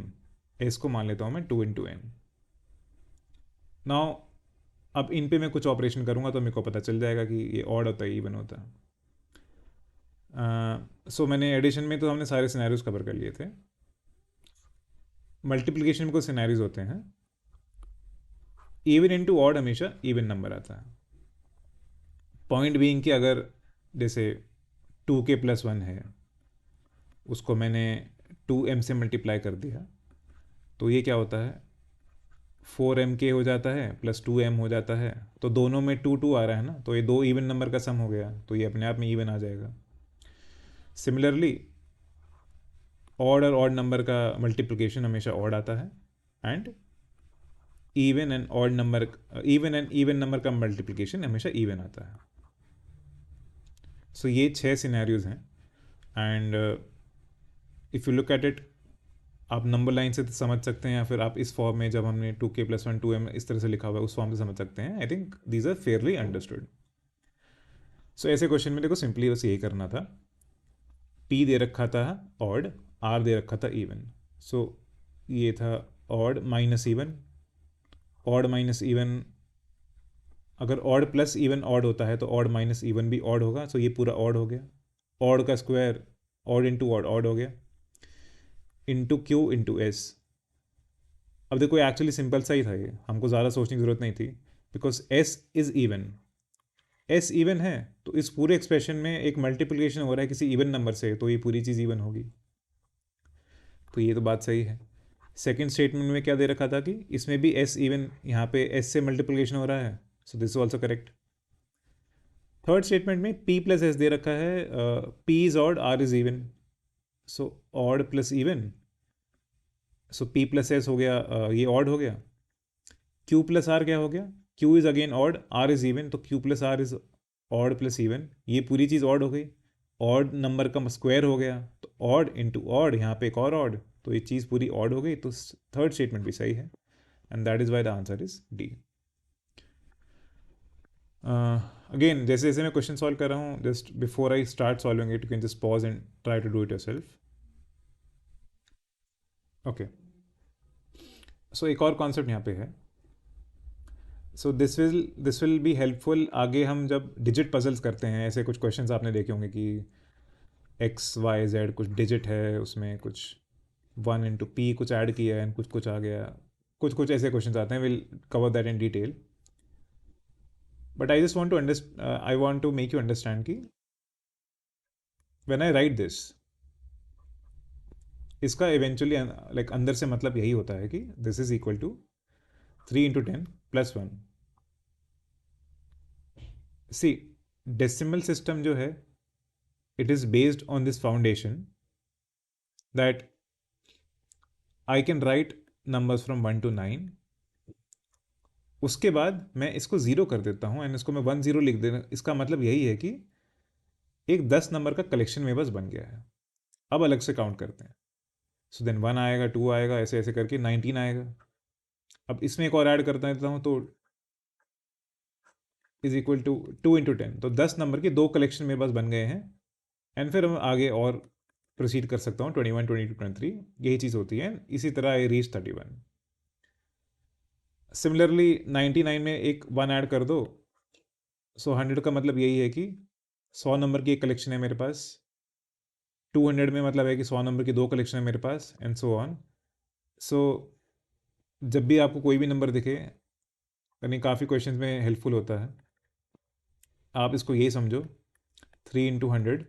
एस को मान लेता हूँ मैं 2 into n। नाउ अब इन पे मैं कुछ ऑपरेशन करूँगा तो मेरे को पता चल जाएगा कि ये ऑड होता है इवन होता है। सो मैंने एडिशन में तो हमने सारे सिनेरियोज कवर कर लिए थे। मल्टीप्लिकेशन में कुछ सिनेरियोज होते हैं, इवन इंटू ऑड हमेशा इवन नंबर आता है। पॉइंट बीइंग कि अगर जैसे 2k+1 है, उसको मैंने 2m से मल्टीप्लाई कर दिया, तो ये क्या होता है, 4mk हो जाता है प्लस 2m हो जाता है, तो दोनों में 2 आ रहा है ना, तो ये दो इवन नंबर का सम हो गया, तो ये अपने आप में इवन आ जाएगा। सिमिलरली ऑड और ऑड नंबर का मल्टीप्लिकेशन हमेशा ऑड आता है, and even and odd number, even number का मल्टीप्लिकेशन हमेशा इवन आता है। सो ये 6 सिनेरियोज हैं, and if you look at it, आप नंबर लाइन से समझ सकते हैं, या फिर आप इस फॉर्म में जब हमने 2k+1 2m इस तरह से लिखा हुआ है उस फॉर्म से समझ सकते हैं। I think these are fairly understood. So ऐसे क्वेश्चन में देखो सिंपली बस यही करना था, p दे रखा था ऑड, r दे रखा था इवन। सो ये था odd minus even, odd minus even, अगर ऑड प्लस इवन ऑड होता है तो ऑड माइनस इवन भी ऑड होगा, सो ये पूरा ऑड हो गया। ऑड का square, odd into odd, odd हो गया, इंटू क्यू इंटू एस। अब देखो एक्चुअली सिंपल सा ही था ये, हमको ज़्यादा सोचने की ज़रूरत नहीं थी, because S is even, S even है, तो इस पूरे एक्सप्रेशन में एक मल्टीप्लिकेशन हो रहा है किसी इवन नंबर से, तो ये पूरी चीज़ इवन होगी। तो ये तो बात सही है। सेकेंड स्टेटमेंट में क्या दे रखा था कि इसमें भी एस इवन, यहाँ पे एस से मल्टीप्लिकेशन हो रहा है, so this is also correct. Third statement में p प्लस एस दे रखा है, p is odd, r is even, so odd plus even, so p plus S हो गया, ये ऑड हो गया। q प्लस आर क्या हो गया, q is again odd, r is even, तो q plus R is odd plus even, ये पूरी चीज़ ऑड हो गई। ऑड नंबर का स्क्वायर हो गया, तो ऑड इंटू ऑड, यहाँ पे एक और ऑड, तो ये चीज़ पूरी ऑड हो गई, तो थर्ड स्टेटमेंट भी सही है, and that is why the answer is D. Again जैसे जैसे मैं क्वेश्चन सॉल्व कर रहा हूँ, just before I start solving it, you can just pause and try to do it yourself. Okay, so एक और कॉन्सेप्ट यहाँ पे है, so this will be helpful आगे हम जब डिजिट पजल्स करते हैं। ऐसे कुछ क्वेश्चंस आपने देखे होंगे कि एक्स वाई जेड कुछ डिजिट है, उसमें कुछ 1 into p कुछ ऐड किया है, कुछ कुछ आ गया, कुछ कुछ ऐसे क्वेश्चंस आते हैं। Will cover that in detail, but I just want to make you understand कि व्हेन आई राइट दिस, इसका इवेंचुअली लाइक अंदर से मतलब यही होता है कि this is equal to 3 into 10 + 1। See, decimal system जो है, it is based on this foundation that I can write numbers from 1 to 9, उसके बाद मैं इसको ज़ीरो कर देता हूँ एंड इसको मैं 1 0 लिख देना। इसका मतलब यही है कि एक 10 नंबर का कलेक्शन मेरे पास बन गया है। अब अलग से काउंट करते हैं, सो देन 1 आएगा, 2 आएगा, ऐसे ऐसे करके 19 आएगा। अब इसमें एक और ऐड करता देता हूँ, तो इज इक्वल टू 2 into 10, तो 10 नंबर के दो कलेक्शन मेरे पास बन गए हैं, एंड फिर मैं आगे और प्रोसीड कर सकता हूँ 21 22 23, यही चीज़ होती है। इसी तरह आई रीच 31। सिमिलरली 99 में एक 1 ऐड कर दो, सो 100 का मतलब यही है कि 100 नंबर की एक कलेक्शन है मेरे पास, 200 में मतलब है कि 100 नंबर की दो कलेक्शन है मेरे पास, एंड सो ऑन। सो जब भी आपको कोई भी नंबर दिखे, यानी काफ़ी क्वेश्चन में हेल्पफुल होता है, आप इसको यही समझो 3 into 100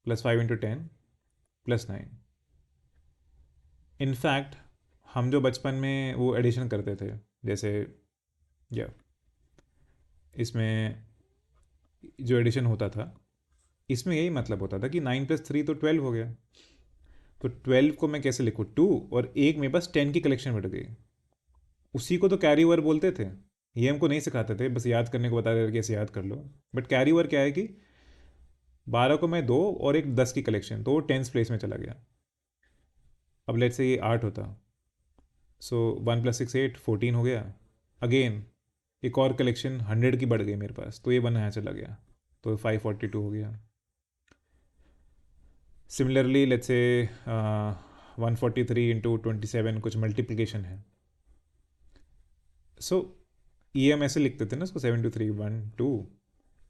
+ 5 into 10 + 9। इनफैक्ट हम जो बचपन में वो एडिशन करते थे, जैसे या इसमें जो एडिशन होता था, इसमें यही मतलब होता था कि 9 + 3 तो 12 हो गया। तो 12 को मैं कैसे लिखूँ, 2 और एक मेरे पास 10 की कलेक्शन बढ़ गई। उसी को तो कैरी ओवर बोलते थे। ये हमको नहीं सिखाते थे, बस याद करने को बताते थे कि ऐसे याद कर लो। बट कैरी ओवर क्या है कि 12 को मैं 2 और एक 10 की कलेक्शन, तो वो 10th प्लेस में चला गया। अब लेट से ये 8 होता, सो 1 + 6 8, 14 हो गया। अगेन एक और कलेक्शन 100 की बढ़ गई मेरे पास, तो ये 1 यहाँ चला गया, तो 542 हो गया। सिमिलरली लेट्स से 143 इंटू 27 कुछ मल्टीप्लिकेशन है। सो ये हम ऐसे लिखते थे ना उसको, 7 × 3 1 2,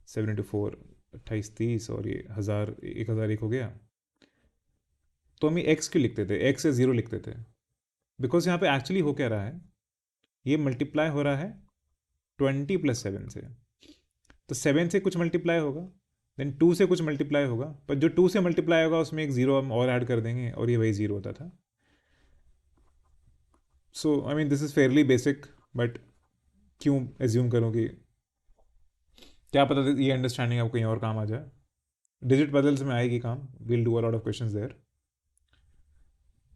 7 × 4 28 30, और ये 1000 1001 हो गया। तो हम ये एक्स क्यों लिखते थे, एक्स से ज़ीरो लिखते थे? बिकॉज यहाँ पे एक्चुअली हो क्या रहा है, ये मल्टीप्लाई हो रहा है 20 + 7 से। तो 7 से कुछ मल्टीप्लाई होगा, देन 2 से कुछ मल्टीप्लाई होगा, पर जो 2 से मल्टीप्लाई होगा उसमें एक ज़ीरो हम और ऐड कर देंगे, और ये वही ज़ीरो होता था। So I mean this is fairly basic, but क्यों एज्यूम करूँ कि क्या पता ये अंडरस्टैंडिंग आपको कहीं और काम आ जाए। डिजिट बदल्स में आएगी काम, will do a lot of questions there.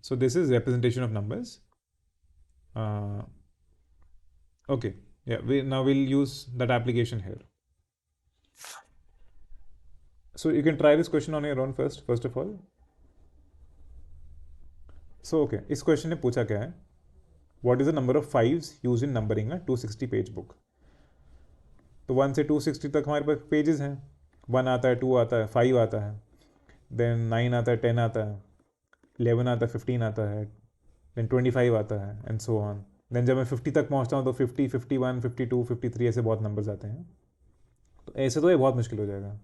So this is representation of numbers. Okay, yeah, now we'll use that application here. So you can try this question on your own first of all. So okay, इस question ने पूछा क्या है, what is the number of fives used in numbering a 260 page book? तो 1 से 260 तक हमारे पास pages हैं। 1 आता है, 2 आता है, 5 आता है, देन 9 आता है, 10 आता है, 11 आता है, 15 आता है, देन 25 आता है, एंड सो ऑन। देन जब मैं 50 तक पहुंचता हूँ तो 50, 51, 52, 53 ऐसे बहुत नंबर्स आते हैं। तो ऐसे तो ये बहुत मुश्किल हो जाएगा।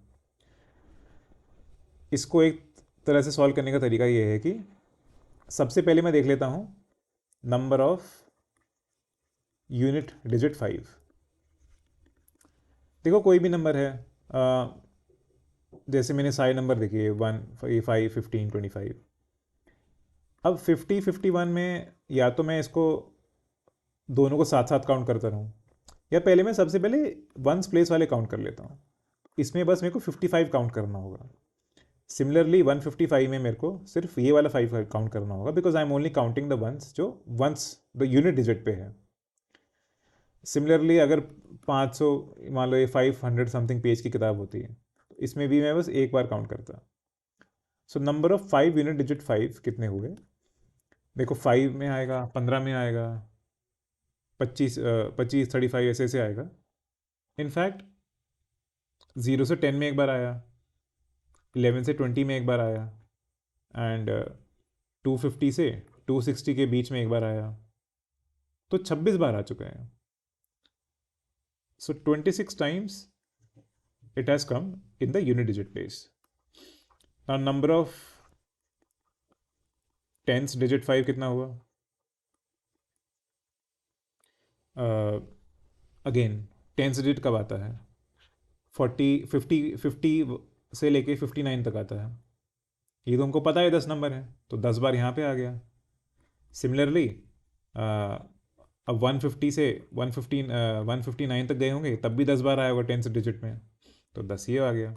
इसको एक तरह से सॉल्व करने का तरीका ये है कि सबसे पहले मैं देख लेता हूँ नंबर ऑफ यूनिट डिजिट 5। देखो कोई भी नंबर है, जैसे मैंने सारे नंबर देखे 1 5 15 25। अब 50 51 में या तो मैं इसको दोनों को साथ साथ काउंट करता रहूँ, या पहले मैं सबसे पहले वंस प्लेस वाले काउंट कर लेता हूँ। इसमें बस मेरे को 55 काउंट करना होगा। सिमिलरली 155 में मेरे को सिर्फ ये वाला 5 काउंट करना होगा, because I am only counting the ones जो वंस द यूनिट डिजिट पे है। सिमिलरली अगर 500 मान लो ये 500 समथिंग पेज की किताब होती है, तो इसमें भी मैं बस एक बार काउंट करता। So number of 5 unit digit 5 कितने हुए? देखो 5 में आएगा, 15 में आएगा, 25 35 ऐसे ऐसे आएगा। इनफैक्ट 0 से 10 में एक बार आया, 11 से 20 में एक बार आया, एंड 250 से 260 के बीच में एक बार आया। तो 26 बार आ चुका है। सो 26 times it has come in the unit digit place. Now number of tens digit 5 कितना हुआ? अगेन टेंस डिजिट कब आता है? 50 से लेके 59 तक आता है। ये तो हमको पता है 10 नंबर है, तो 10 बार यहाँ पे आ गया। सिमिलरली अब 150 से 159 तक गए होंगे, तब भी 10 बार आया होगा टेंस डिजिट में, तो 10 ये आ गया।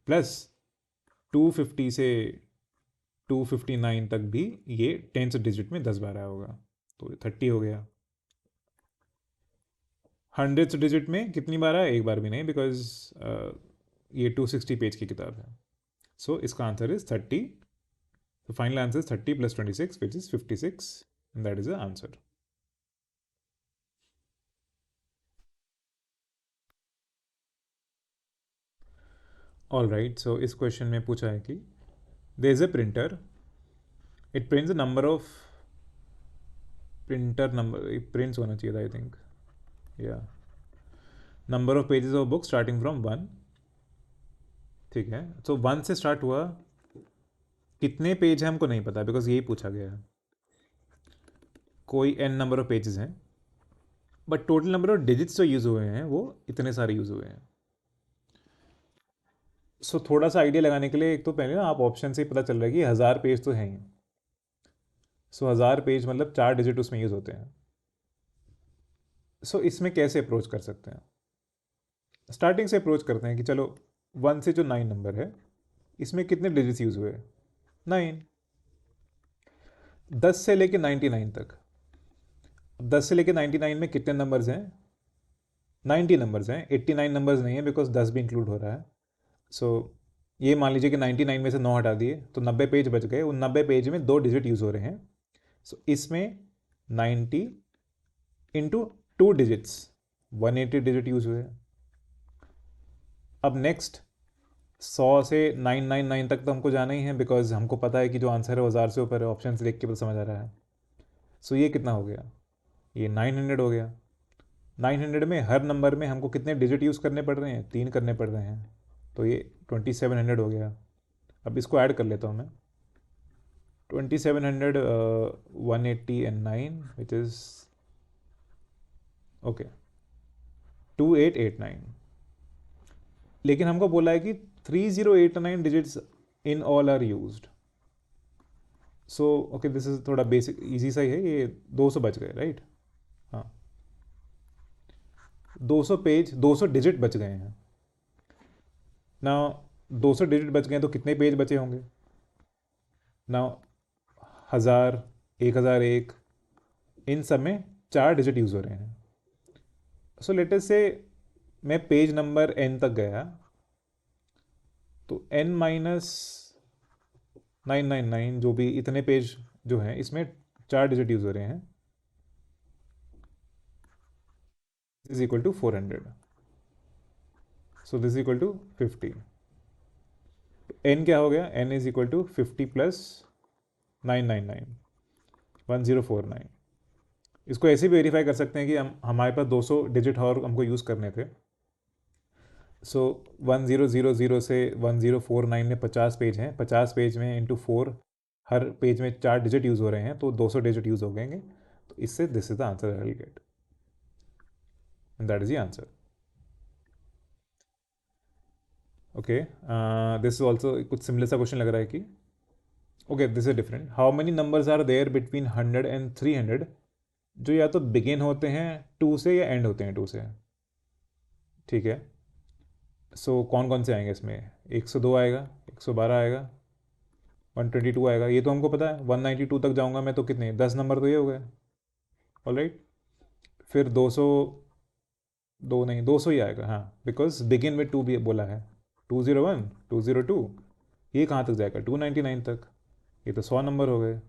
प्लस 250 से 259 तक भी ये टेंस डिजिट में 10 बार आया होगा, तो 30 हो गया। हंड्रेड्स डिजिट में कितनी बार आया? एक बार भी नहीं, बिकॉज ये 260 पेज की किताब है। सो इसका आंसर इज 30। तो final answer is 30 + 26 which is 56, and that is the answer. All right, so इस क्वेश्चन में पूछा है कि there is a printer, it prints a number of printer number, prints होना चाहिए था आई थिंक, या number of pages of book starting from 1। ठीक है, तो 1 से स्टार्ट हुआ, कितने पेज है हमको नहीं पता, बिकॉज यही पूछा गया है। कोई n नंबर ऑफ पेजेस हैं, but total number of digits जो यूज़ हुए हैं वो इतने सारे यूज़ हुए हैं। सो थोड़ा सा आइडिया लगाने के लिए, एक तो पहले ना आप ऑप्शन से ही पता चल रहा है कि 1000 पेज तो हैं ही। सो 1000 पेज मतलब 4 डिजिट उसमें यूज़ होते हैं। सो इसमें कैसे अप्रोच कर सकते हैं? स्टार्टिंग से अप्रोच करते हैं कि चलो 1 से जो 9 नंबर है इसमें कितने डिजिट्स यूज़ हुए? 9। 10 से लेके 99 तक, 10 से लेके 99 में कितने नंबर्स हैं? 90 नंबर्स हैं, 89 नंबर्स नहीं है बिकॉज 10 भी इंक्लूड हो रहा है। सो ये मान लीजिए कि 99 में से 9 हटा दिए तो 90 पेज बच गए। उन 90 पेज में 2 डिजिट यूज़ हो रहे हैं। सो इसमें 90 इंटू 2 डिजिट्स 180 डिजिट यूज़ हुए। अब नेक्स्ट 100 से 999 तक तो हमको जाना ही है बिकॉज हमको पता है कि जो आंसर है वो 1000 से ऊपर है, ऑप्शन देख के समझ आ रहा है। सो ये कितना हो गया? ये 900 हो गया। 900 में हर नंबर में हमको कितने डिजिट यूज़ करने पड़ रहे हैं? 3 करने पड़ रहे हैं। तो ये 2700 हो गया। अब इसको ऐड कर लेता हूँ मैं। 2700 180 एंड 9 विच इज़ ओके 2889। लेकिन हमको बोला है कि 3089 digits in all are used. So okay this is थोड़ा बेसिक इजी सा ही है। ये 200 बच गए, राइट? हाँ, 200 पेज 200 डिजिट बच गए हैं ना। 200 डिजिट बच गए तो कितने पेज बचे होंगे ना? 1000, 1001, इन सब में 4 डिजिट यूज़ हो रहे हैं। सो लेटेस्ट से मैं पेज नंबर n तक गया तो n माइनस 999 जो भी इतने पेज जो हैं इसमें 4 डिजिट यूज़ हो रहे हैं is equal to 400। So this equal to 50। n क्या हो गया? n is equal to 50 plus 999 1049। इसको ऐसे भी वेरीफाई कर सकते हैं कि हम हमारे पास 200 डिजिट और हमको यूज़ करने थे। सो 1000 से 1049 में 50 पेज हैं, 50 पेज में इंटू 4, हर पेज में 4 डिजिट यूज़ हो रहे हैं तो 200 डिजिट यूज़ हो गए। तो इससे this is the answer I will get, and that is the answer. Okay, this is also कुछ सिमिलर सा क्वेश्चन लग रहा है कि okay this is different. How many numbers are there between 100 and 300 जो या तो बिगिन होते हैं 2 से या एंड होते हैं 2 से? ठीक है। सो कौन कौन से आएंगे इसमें? 102 आएगा, 112 आएगा, 122 आएगा। ये तो हमको पता है। 192 तक जाऊंगा मैं तो कितने 10 नंबर तो ये हो गए। ऑलराइट, फिर 200, दो नहीं 200 ही आएगा। हाँ, बिकॉज बिगिन में 2 भी बोला है। 201, 202, ये कहाँ तक जाएगा? 299 तक। ये तो 100 नंबर हो गए।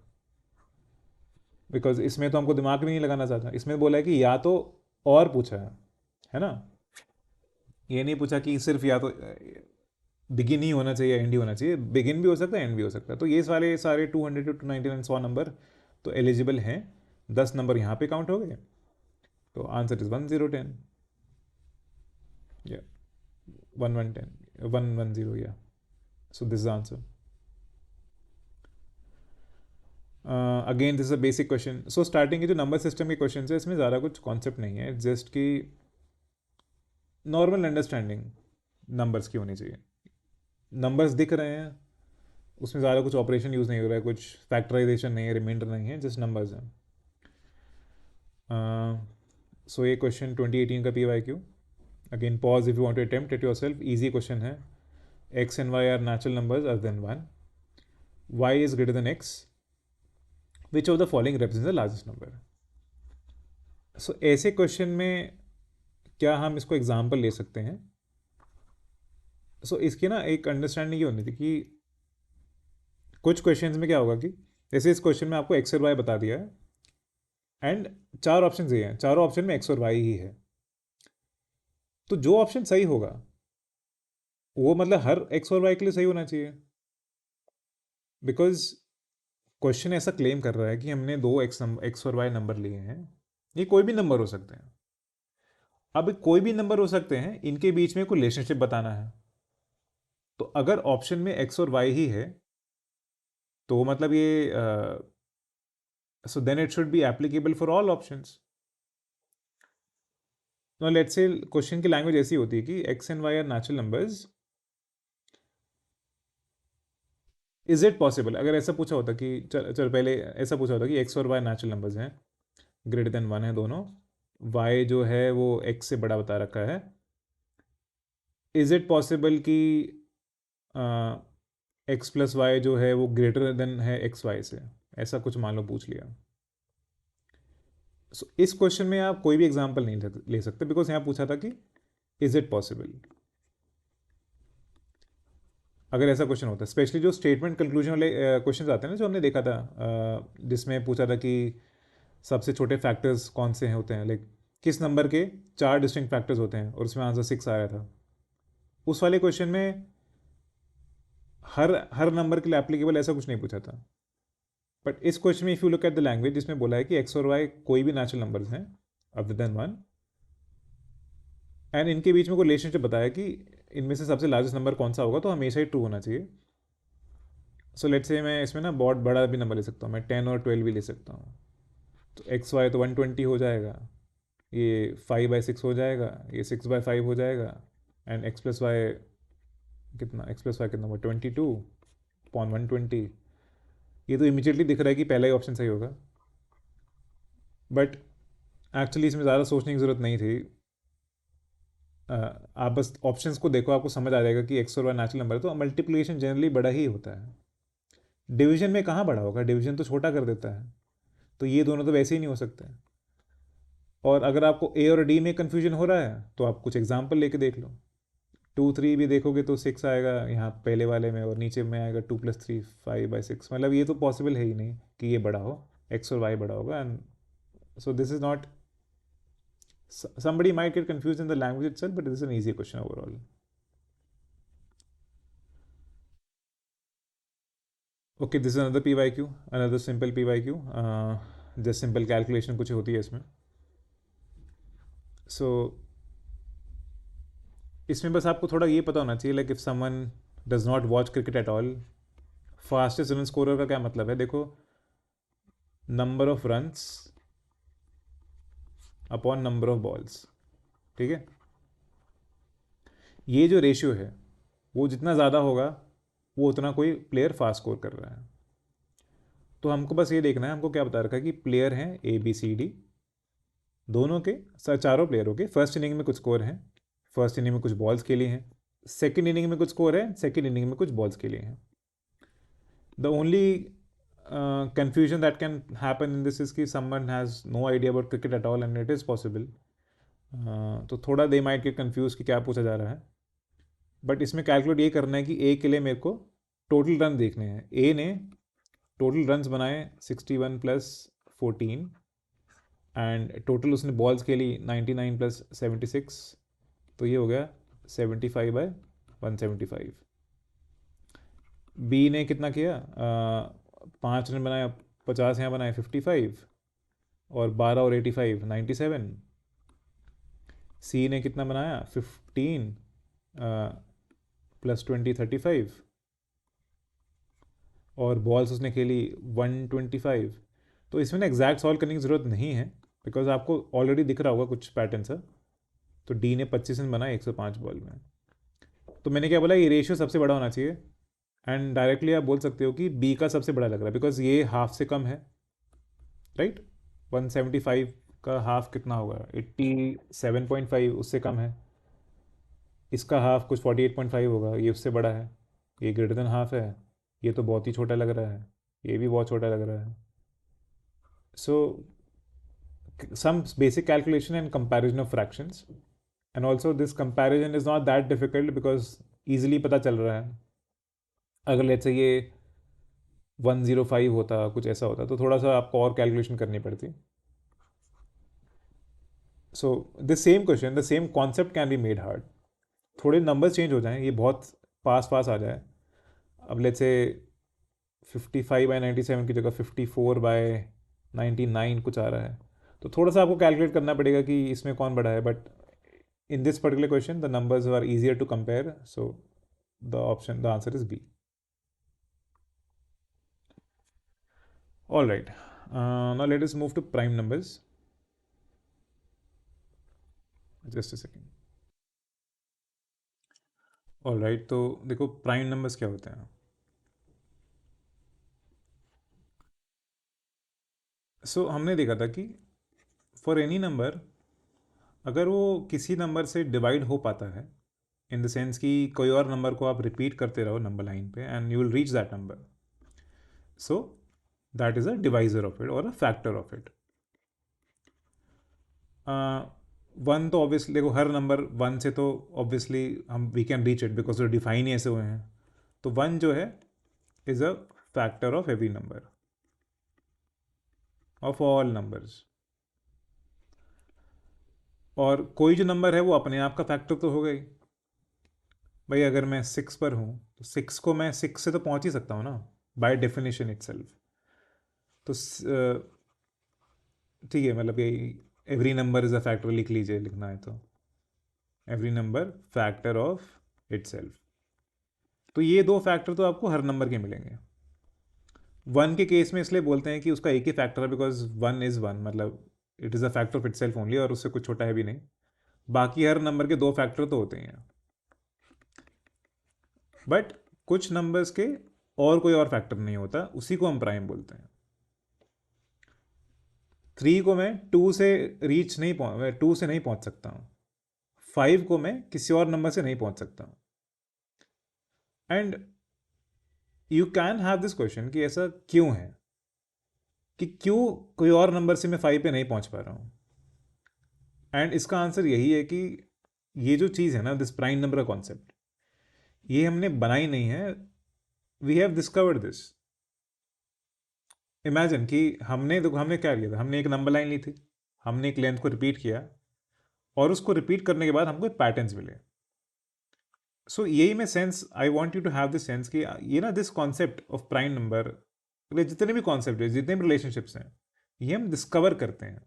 बिकॉज इसमें तो हमको दिमाग भी नहीं लगाना चाहता। इसमें बोला है कि या तो और पूछा है ना? ये नहीं पूछा कि सिर्फ या तो बिगिन ही होना चाहिए एंड ही होना चाहिए। बिगिन भी हो सकता है एंड भी हो सकता है। तो ये सारे 200 टू 299 100 नंबर तो एलिजिबल हैं। 10 नंबर यहाँ पे काउंट हो गए। तो आंसर इज 1010 या 1110 110 या। सो this is answer. Again this is a basic question. So starting के जो नंबर सिस्टम के क्वेश्चन है इसमें ज़्यादा कुछ कॉन्सेप्ट नहीं है, जस्ट कि नॉर्मल अंडरस्टैंडिंग नंबर्स की होनी चाहिए। नंबर्स दिख रहे हैं, उसमें ज़्यादा कुछ ऑपरेशन यूज़ नहीं हो रहा है, कुछ फैक्टराइजेशन नहीं है, रिमाइंडर नहीं है, जस्ट नंबर्स हैं। सो ये क्वेश्चन 2018 का PYQ। Again pause if you want to attempt it yourself. Easy question है। x and y are natural numbers other than 1, y is greater than x, which of the following represents the largest number. So ऐसे question में क्या हम इसको example ले सकते हैं? सो इसकी ना एक अंडरस्टैंडिंग ये होनी थी कि कुछ क्वेश्चंस में क्या होगा कि जैसे इस क्वेश्चन में आपको x और y बता दिया है एंड 4 ऑप्शन ये हैं, चारों ऑप्शन में x और y ही है। तो जो ऑप्शन सही होगा वो मतलब हर x और y के लिए सही होना चाहिए। बिकॉज क्वेश्चन ऐसा क्लेम कर रहा है कि हमने दो x और y नंबर लिए हैं। ये कोई भी नंबर हो सकते हैं। अब कोई भी नंबर हो सकते हैं, इनके बीच में कोई रिलेशनशिप बताना है। तो अगर ऑप्शन में x और y ही है तो मतलब ये so then it should be applicable for all options. No let's say question की लैंग्वेज ऐसी होती है कि x and y are natural numbers. Is it possible, अगर ऐसा पूछा होता कि चल चल पहले ऐसा पूछा होता कि x और y नेचुरल नंबर्स हैं, ग्रेटर देन 1 है दोनों, y जो है वो x से बड़ा बता रखा है, इज़ इट पॉसिबल कि एक्स प्लस वाई जो है वो ग्रेटर देन है एक्स वाई से, ऐसा कुछ मान लो पूछ लिया। सो इस क्वेश्चन में आप कोई भी एग्जांपल नहीं ले सकते, बिकॉज यहाँ पूछा था कि इज़ इट पॉसिबल। अगर ऐसा क्वेश्चन होता है, स्पेशली जो स्टेटमेंट कंक्लूजन वाले क्वेश्चन आते हैं ना, जो हमने देखा था, जिसमें पूछा था कि सबसे छोटे फैक्टर्स कौन से हैं होते हैं, लाइक किस नंबर के 4 डिस्टिंक्ट फैक्टर्स होते हैं, और उसमें आंसर 6 आया था। उस वाले क्वेश्चन में हर नंबर के लिए एप्लीकेबल ऐसा कुछ नहीं पूछा था। बट इस क्वेश्चन में if you look at the language, जिसमें बोला है कि एक्स और वाई कोई भी नेचुरल नंबर्स हैं अदर देन वन, एंड इनके बीच में कोई रिलेशनशिप बताया कि इनमें से सबसे लार्जेस्ट नंबर कौन सा होगा, तो हमेशा ही ट्रू होना चाहिए। सो लेट्स से मैं इसमें ना बहुत बड़ा भी नंबर ले सकता हूँ, मैं 10 और 12 भी ले सकता हूँ। तो एक्स वाई तो 120 हो जाएगा, ये 5/6 हो जाएगा, ये 6/5 हो जाएगा, एंड एक्स प्लस वाई कितना, एक्स प्लस वाई कितना हुआ, 22/120। ये तो इमीडिएटली दिख रहा है कि पहला ही ऑप्शन सही होगा, बट एक्चुअली इसमें ज़्यादा सोचने की ज़रूरत नहीं थी। आप बस ऑप्शंस को देखो, आपको समझ आ जाएगा कि एक्स और वाई नेचुरल नंबर है, तो मल्टीप्लिकेशन जनरली बड़ा ही होता है। डिवीजन में कहाँ बड़ा होगा, डिवीजन तो छोटा कर देता है, तो ये दोनों तो वैसे ही नहीं हो सकते। और अगर आपको ए और डी में कन्फ्यूजन हो रहा है, तो आप कुछ एग्जाम्पल लेके देख लो। 2 3 भी देखोगे तो 6 आएगा यहाँ पहले वाले में, और नीचे में आएगा 2 + 3 5/6। मतलब ये तो पॉसिबल है ही नहीं कि ये बड़ा हो, एक्स और वाई बड़ा होगा। And so this is not, somebody might get confused in the language itself, but this is an easy question overall. Okay, this is another PYQ, another simple PYQ. Just simple calculation कुछ होती है इसमें. So इसमें बस आपको थोड़ा ये पता होना चाहिए, like if someone does not watch cricket at all, fastest run scorer का क्या मतलब है, देखो, number of runs upon number of balls, ठीक है। ये जो रेशियो है वो जितना ज़्यादा होगा, वो उतना कोई प्लेयर फास्ट स्कोर कर रहा है। तो हमको बस ये देखना है, हमको क्या बता रखा है कि प्लेयर हैं ABCD, दोनों के चारों प्लेयरों के फर्स्ट इनिंग में कुछ स्कोर हैं, फर्स्ट इनिंग में कुछ बॉल्स के लिए हैं, सेकेंड इनिंग में कुछ स्कोर है, सेकेंड इनिंग में कुछ बॉल्स के लिए हैं। The only confusion that can happen in this is कि someone has no idea about cricket at all and it is possible. तो थोड़ा they might get confused कि क्या पूछा जा रहा है, बट इसमें कैलकुलेट ये करना है कि ए के लिए मेरे को टोटल रन देखने हैं। ए ने टोटल रन्स बनाए 61 + 14, एंड टोटल उसने बॉल्स के लिए 99 + 76, तो ये हो गया 75/175। बी ने कितना किया, 5 रन बनाया, 50 यहाँ बनाए 55, और 12 और 85 97। सी ने कितना बनाया 15 + 20 35, और बॉल्स उसने खेली 125। तो इसमें ना एग्जैक्ट सॉल्व करने की ज़रूरत नहीं है, बिकॉज आपको ऑलरेडी दिख रहा होगा कुछ पैटर्न सा। तो डी ने 25 रन बनाए 105 बॉल में। तो मैंने क्या बोला, ये रेशियो सबसे बड़ा होना चाहिए, एंड डायरेक्टली आप बोल सकते हो कि बी का सबसे बड़ा लग रहा है, बिकॉज ये हाफ से कम है, राइट। 175 का हाफ कितना होगा, 87.5, उससे कम है। इसका हाफ कुछ 48.5 होगा, ये उससे बड़ा है, ये ग्रेटर देन हाफ है। ये तो बहुत ही छोटा लग रहा है, ये भी बहुत छोटा लग रहा है। सो some basic calculation and comparison of fractions, and also this comparison is not that difficult because easily पता चल रहा है। अगर लेट्स से ये 105 होता, कुछ ऐसा होता, तो थोड़ा सा आपको और कैलकुलेशन करनी पड़ती। So the same question, the same concept can be made hard. थोड़े नंबर्स चेंज हो जाएं, ये बहुत पास पास आ जाए। अब लेट्स से 55/97 की जगह 54/99 कुछ आ रहा है, तो थोड़ा सा आपको कैलकुलेट करना पड़ेगा कि इसमें कौन बड़ा है। But in this particular question the numbers are easier to compare, so the answer is B. All right, now let us move to prime numbers. Just a second. All right, तो देखो prime numbers क्या होते हैं। हमने देखा था कि for any number, अगर वो किसी नंबर से डिवाइड हो पाता है, इन द सेंस कि कोई और नंबर को आप रिपीट करते रहो नंबर लाइन पे and you will reach that number. So that is a divisor of it और a factor of it. One तो ऑब्वियसली देखो, हर नंबर वन से तो ऑब्वियसली हम we can reach it because वो डिफाइन ही ऐसे हुए हैं. तो वन जो है is a factor of every number, of all numbers. और कोई जो नंबर है वो अपने आप का फैक्टर तो हो गई. भाई अगर मैं 6 पर हूँ तो 6 को मैं 6 से तो पहुँच ही सकता हूँ ना, बाय डेफिनेशन इटसेल्फ. तो ठीक है, मतलब यही every number is a factor लिख लीजिए, लिखना है तो every number factor of itself. तो ये दो फैक्टर तो आपको हर नंबर के मिलेंगे. वन के केस में इसलिए बोलते हैं कि उसका एक ही फैक्टर है बिकॉज वन इज़ वन, मतलब it is a factor of itself only, और उससे कुछ छोटा है भी नहीं. बाकी हर नंबर के दो फैक्टर तो होते ही हैं. बट कुछ नंबर्स के और कोई और फैक्टर नहीं होता, उसी को हम प्राइम बोलते हैं. 3 को मैं 2 से रीच नहीं पहुँच 2 से नहीं पहुँच सकता हूँ. 5 को मैं किसी और नंबर से नहीं पहुँच सकता हूँ. And you can have this question कि ऐसा क्यों है, कि क्यों कोई और नंबर से मैं 5 पे नहीं पहुँच पा रहा हूँ. एंड इसका आंसर यही है कि ये जो चीज़ है ना, दिस प्राइम नंबर का कॉन्सेप्ट, ये हमने बनाई नहीं है, we have discovered this. Imagine कि हमने देखो हमने क्या किया था, हमने एक नंबर लाइन ली थी, हमने एक लेंथ को रिपीट किया, और उसको रिपीट करने के बाद हमको पैटर्न्स मिले. सो यही मैं sense, I want you to have this sense कि ये ना this concept of prime number, जितने भी कॉन्सेप्ट है, जितने भी रिलेशनशिप्स हैं, ये हम डिस्कवर करते हैं.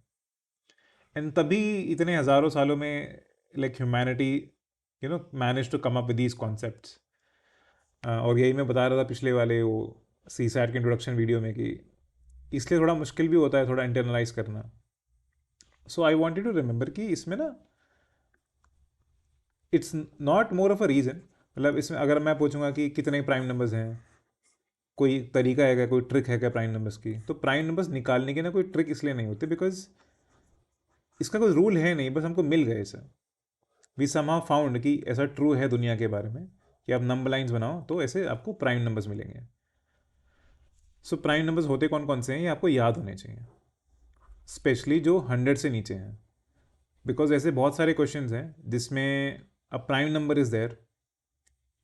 एंड तभी इतने हज़ारों सालों में like humanity manage to come up with these concepts. और यही मैं बता रहा था पिछले वाले वो सी सैट के इंट्रोडक्शन वीडियो में कि इसलिए थोड़ा मुश्किल भी होता है थोड़ा इंटरनलाइज करना. सो आई वॉन्टेड टू रिमेंबर कि इसमें ना it's not more of a reason. मतलब इसमें अगर मैं पूछूंगा कि कितने प्राइम नंबर्स हैं, कोई तरीका है क्या, कोई ट्रिक है क्या प्राइम नंबर्स की, तो प्राइम नंबर्स निकालने की ना कोई ट्रिक इसलिए नहीं होती बिकॉज इसका कोई रूल है नहीं, बस हमको मिल गए ऐसा. वी समहाउ फाउंड कि ऐसा ट्रू है दुनिया के बारे में कि आप नंबर लाइन्स बनाओ तो ऐसे आपको प्राइम नंबर्स मिलेंगे. सो प्राइम नंबर्स होते कौन कौन से हैं ये आपको याद होने चाहिए, स्पेशली जो 100 से नीचे हैं. बिकॉज ऐसे बहुत सारे क्वेश्चंस हैं जिसमें a prime number is there,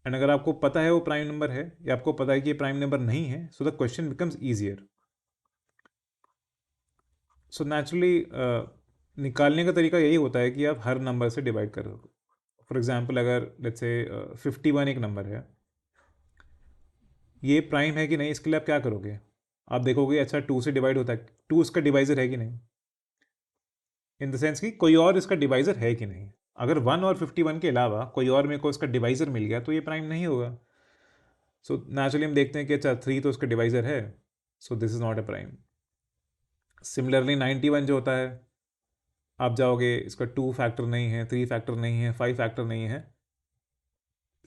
and अगर आपको पता है वो प्राइम नंबर है या आपको पता है कि ये प्राइम नंबर नहीं है, so the question becomes easier. So naturally निकालने का तरीका यही होता है कि आप हर नंबर से डिवाइड करो. फॉर एग्जाम्पल अगर लेट्स से 51 एक नंबर है, ये प्राइम है कि नहीं, इसके लिए आप क्या करोगे, आप देखोगे अच्छा 2 से डिवाइड होता है, 2 इसका डिवाइज़र है कि नहीं, इन द सेंस कि कोई और इसका डिवाइज़र है कि नहीं. अगर 1 और 51 के अलावा कोई और मेरे को इसका डिवाइज़र मिल गया तो ये प्राइम नहीं होगा. सो नेचुरली हम देखते हैं कि अच्छा 3 तो इसका डिवाइज़र है, so this is not a prime. Similarly 91 जो होता है, आप जाओगे इसका 2 फैक्टर नहीं है, 3 फैक्टर नहीं है, 5 फैक्टर नहीं है,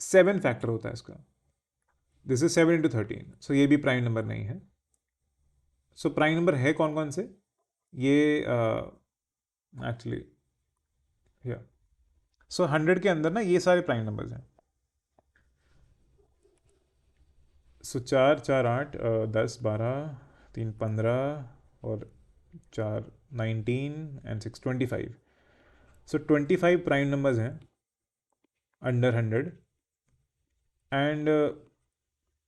7 फैक्टर होता है इसका. दिस इज 7 into 13, सो ये भी प्राइम नंबर नहीं है. सो प्राइम नंबर है कौन कौन से, ये एक्चुअली या सो 100 के अंदर ना ये सारे प्राइम नंबर्स हैं. सो 4 4 8 10 12 3 15 और 4 19 एंड 6 25. सो 25 प्राइम नंबर्स हैं अंडर 100. एंड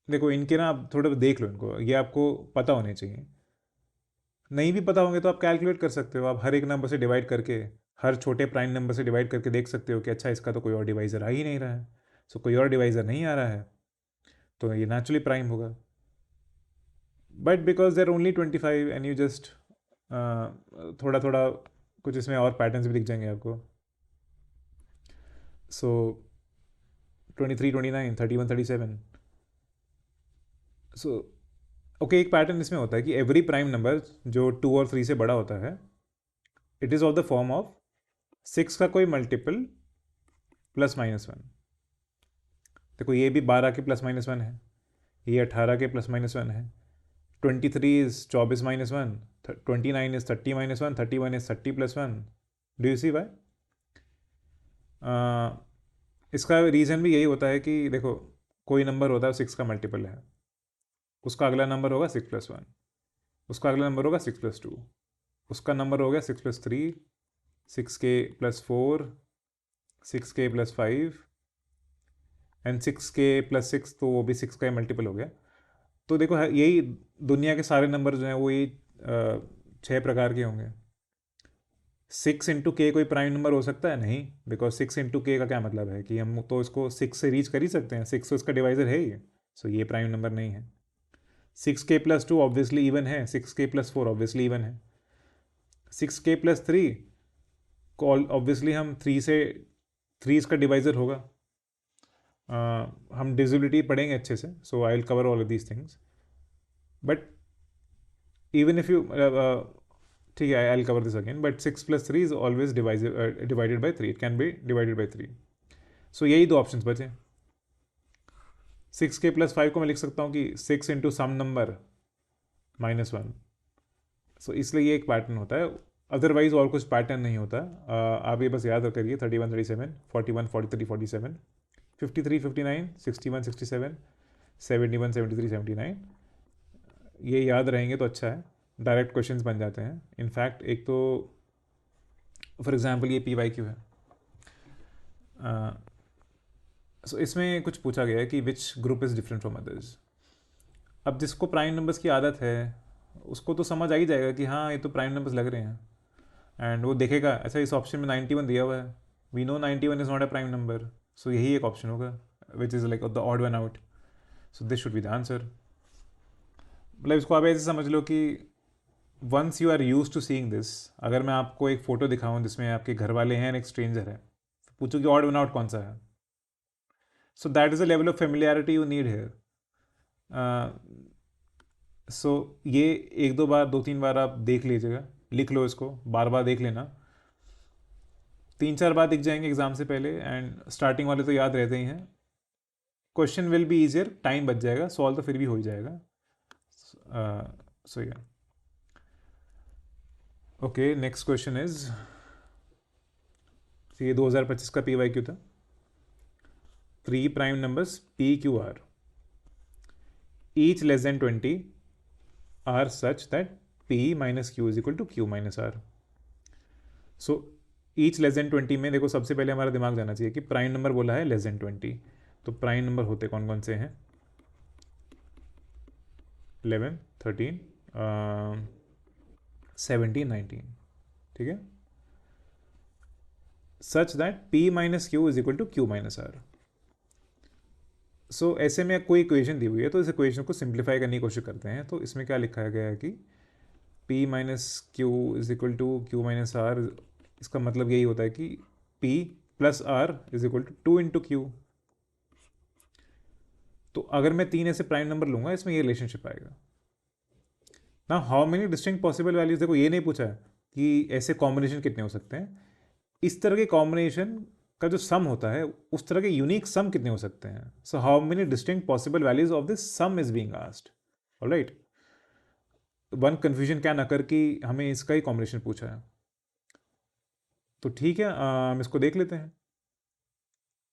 देखो इनके ना आप थोड़ा देख लो इनको, ये आपको पता होने चाहिए. नहीं भी पता होंगे तो आप कैलकुलेट कर सकते हो, आप हर एक नंबर से डिवाइड करके, हर छोटे प्राइम नंबर से डिवाइड करके देख सकते हो कि अच्छा इसका तो कोई और डिवाइज़र आ ही नहीं रहा है. सो कोई और डिवाइज़र नहीं आ रहा है तो ये नेचुरली प्राइम होगा. But because there only 25 and you just थोड़ा थोड़ा कुछ इसमें और पैटर्न्स भी दिख जाएंगे आपको. सो 23 29 31 37. सो ओके, एक पैटर्न इसमें होता है कि एवरी प्राइम नंबर जो 2 और 3 से बड़ा होता है, it is of the form of 6 का कोई मल्टीपल +-1. देखो ये भी 12 के +-1 है, ये 18 के +-1 है, 23 इज़ 24-1, 29 इज़ 30-1, 31 इज़ 30 +1. Do you see why? इसका रीज़न भी यही होता है कि देखो, कोई नंबर होता है 6 का मल्टीपल है, उसका अगला नंबर होगा 6+1, उसका अगला नंबर होगा 6+2, उसका नंबर हो गया 6+3, 6k+4, 6k+5 एंड 6k+6, तो वो भी 6 का मल्टीपल हो गया। तो देखो यही दुनिया के सारे नंबर जो हैं वो यही 6 प्रकार के होंगे। 6 × k कोई प्राइम नंबर हो सकता है? नहीं, बिकॉज 6 × k का क्या मतलब है कि हम तो इसको 6 से रीच कर ही सकते हैं, 6 तो इसका डिवाइजर है ही, सो ये प्राइम नंबर नहीं है। 6k+2 ऑब्वियसली इवन है, 6k+4 ऑब्वियसली इवन है, 6k+3 को ऑब्वियसली हम 3 इसका डिवाइजर होगा। हम डिविजिबिलिटी पढ़ेंगे अच्छे से, so I will cover all of these things, but even if you ठीक है, I will cover this again, but 6+3 is always divided by 3, it can be divided by 3। So यही दो ऑप्शंस बचे। 6k+5 को मैं लिख सकता हूँ कि 6 × सम नंबर -1, सो इसलिए ये एक पैटर्न होता है, अदरवाइज और कुछ पैटर्न नहीं होता। आप ये बस याद करिए 31, 37, 41, 43, 47, 53, 59, 61, 67, 71, 73, 79, ये याद रहेंगे तो अच्छा है, डायरेक्ट क्वेश्चंस बन जाते हैं। इनफैक्ट एक तो फॉर एग्जांपल ये PYQ है, सो इसमें कुछ पूछा गया है कि which group is different from others. अब जिसको प्राइम नंबर्स की आदत है उसको तो समझ आ ही जाएगा कि हाँ ये तो प्राइम नंबर्स लग रहे हैं, एंड वो देखेगा अच्छा इस ऑप्शन में 91 दिया हुआ है, we know 91 is not a prime number, so यही एक ऑप्शन होगा which is like the odd one out, so this should be the answer. मतलब इसको आप ऐसे समझ लो कि once you are use to seeing this, अगर मैं आपको एक फ़ोटो दिखाऊं जिसमें आपके घर वाले हैं एंड एक स्ट्रेंजर है, तो पूछो कि ऑड वन आउट कौन सा है, so that is a level of familiarity you need here. So ये 1-2 बार 2-3 बार आप देख लीजिएगा, लिख लो इसको, बार बार देख लेना, 3-4 बार दिख जाएंगे एग्ज़ाम से पहले, एंड स्टार्टिंग वाले तो याद रहते ही हैं, question will be easier, time बच जाएगा, सॉल्व तो फिर भी हो ही जाएगा। सो या ओके, नेक्स्ट क्वेश्चन इज, ये 2025 का PYQ था। 3 prime numbers PQR each less than 20 are such that P minus Q is equal to Q minus R. So each less than 20 में देखो सबसे पहले हमारा दिमाग जाना चाहिए कि प्राइम नंबर बोला है लेस देन 20, तो प्राइम नंबर होते कौन कौन से हैं? 11, 13, 17, 19, ठीक है, such that P minus Q is equal to Q minus R। So ऐसे में कोई इक्वेशन दी हुई है तो इस इक्वेशन को सिंप्लीफाई करने की कोशिश करते हैं, तो इसमें क्या लिखा गया है कि P minus Q is equal to Q minus R, इसका मतलब यही होता है कि P plus R is equal to 2 × Q। तो अगर मैं 3 ऐसे प्राइम नंबर लूँगा इसमें ये रिलेशनशिप आएगा ना। How many distinct possible values, देखो ये नहीं पूछा है कि ऐसे कॉम्बिनेशन कितने हो सकते हैं, इस तरह के कॉम्बिनेशन का जो सम होता है उस तरह के यूनिक सम कितने हो सकते हैं। So how many distinct possible values of this some is being asked, alright. One confusion क्या ना कर कि हमें इसका ही कॉम्बिनेशन पूछा है, तो ठीक है, हम इसको देख लेते हैं।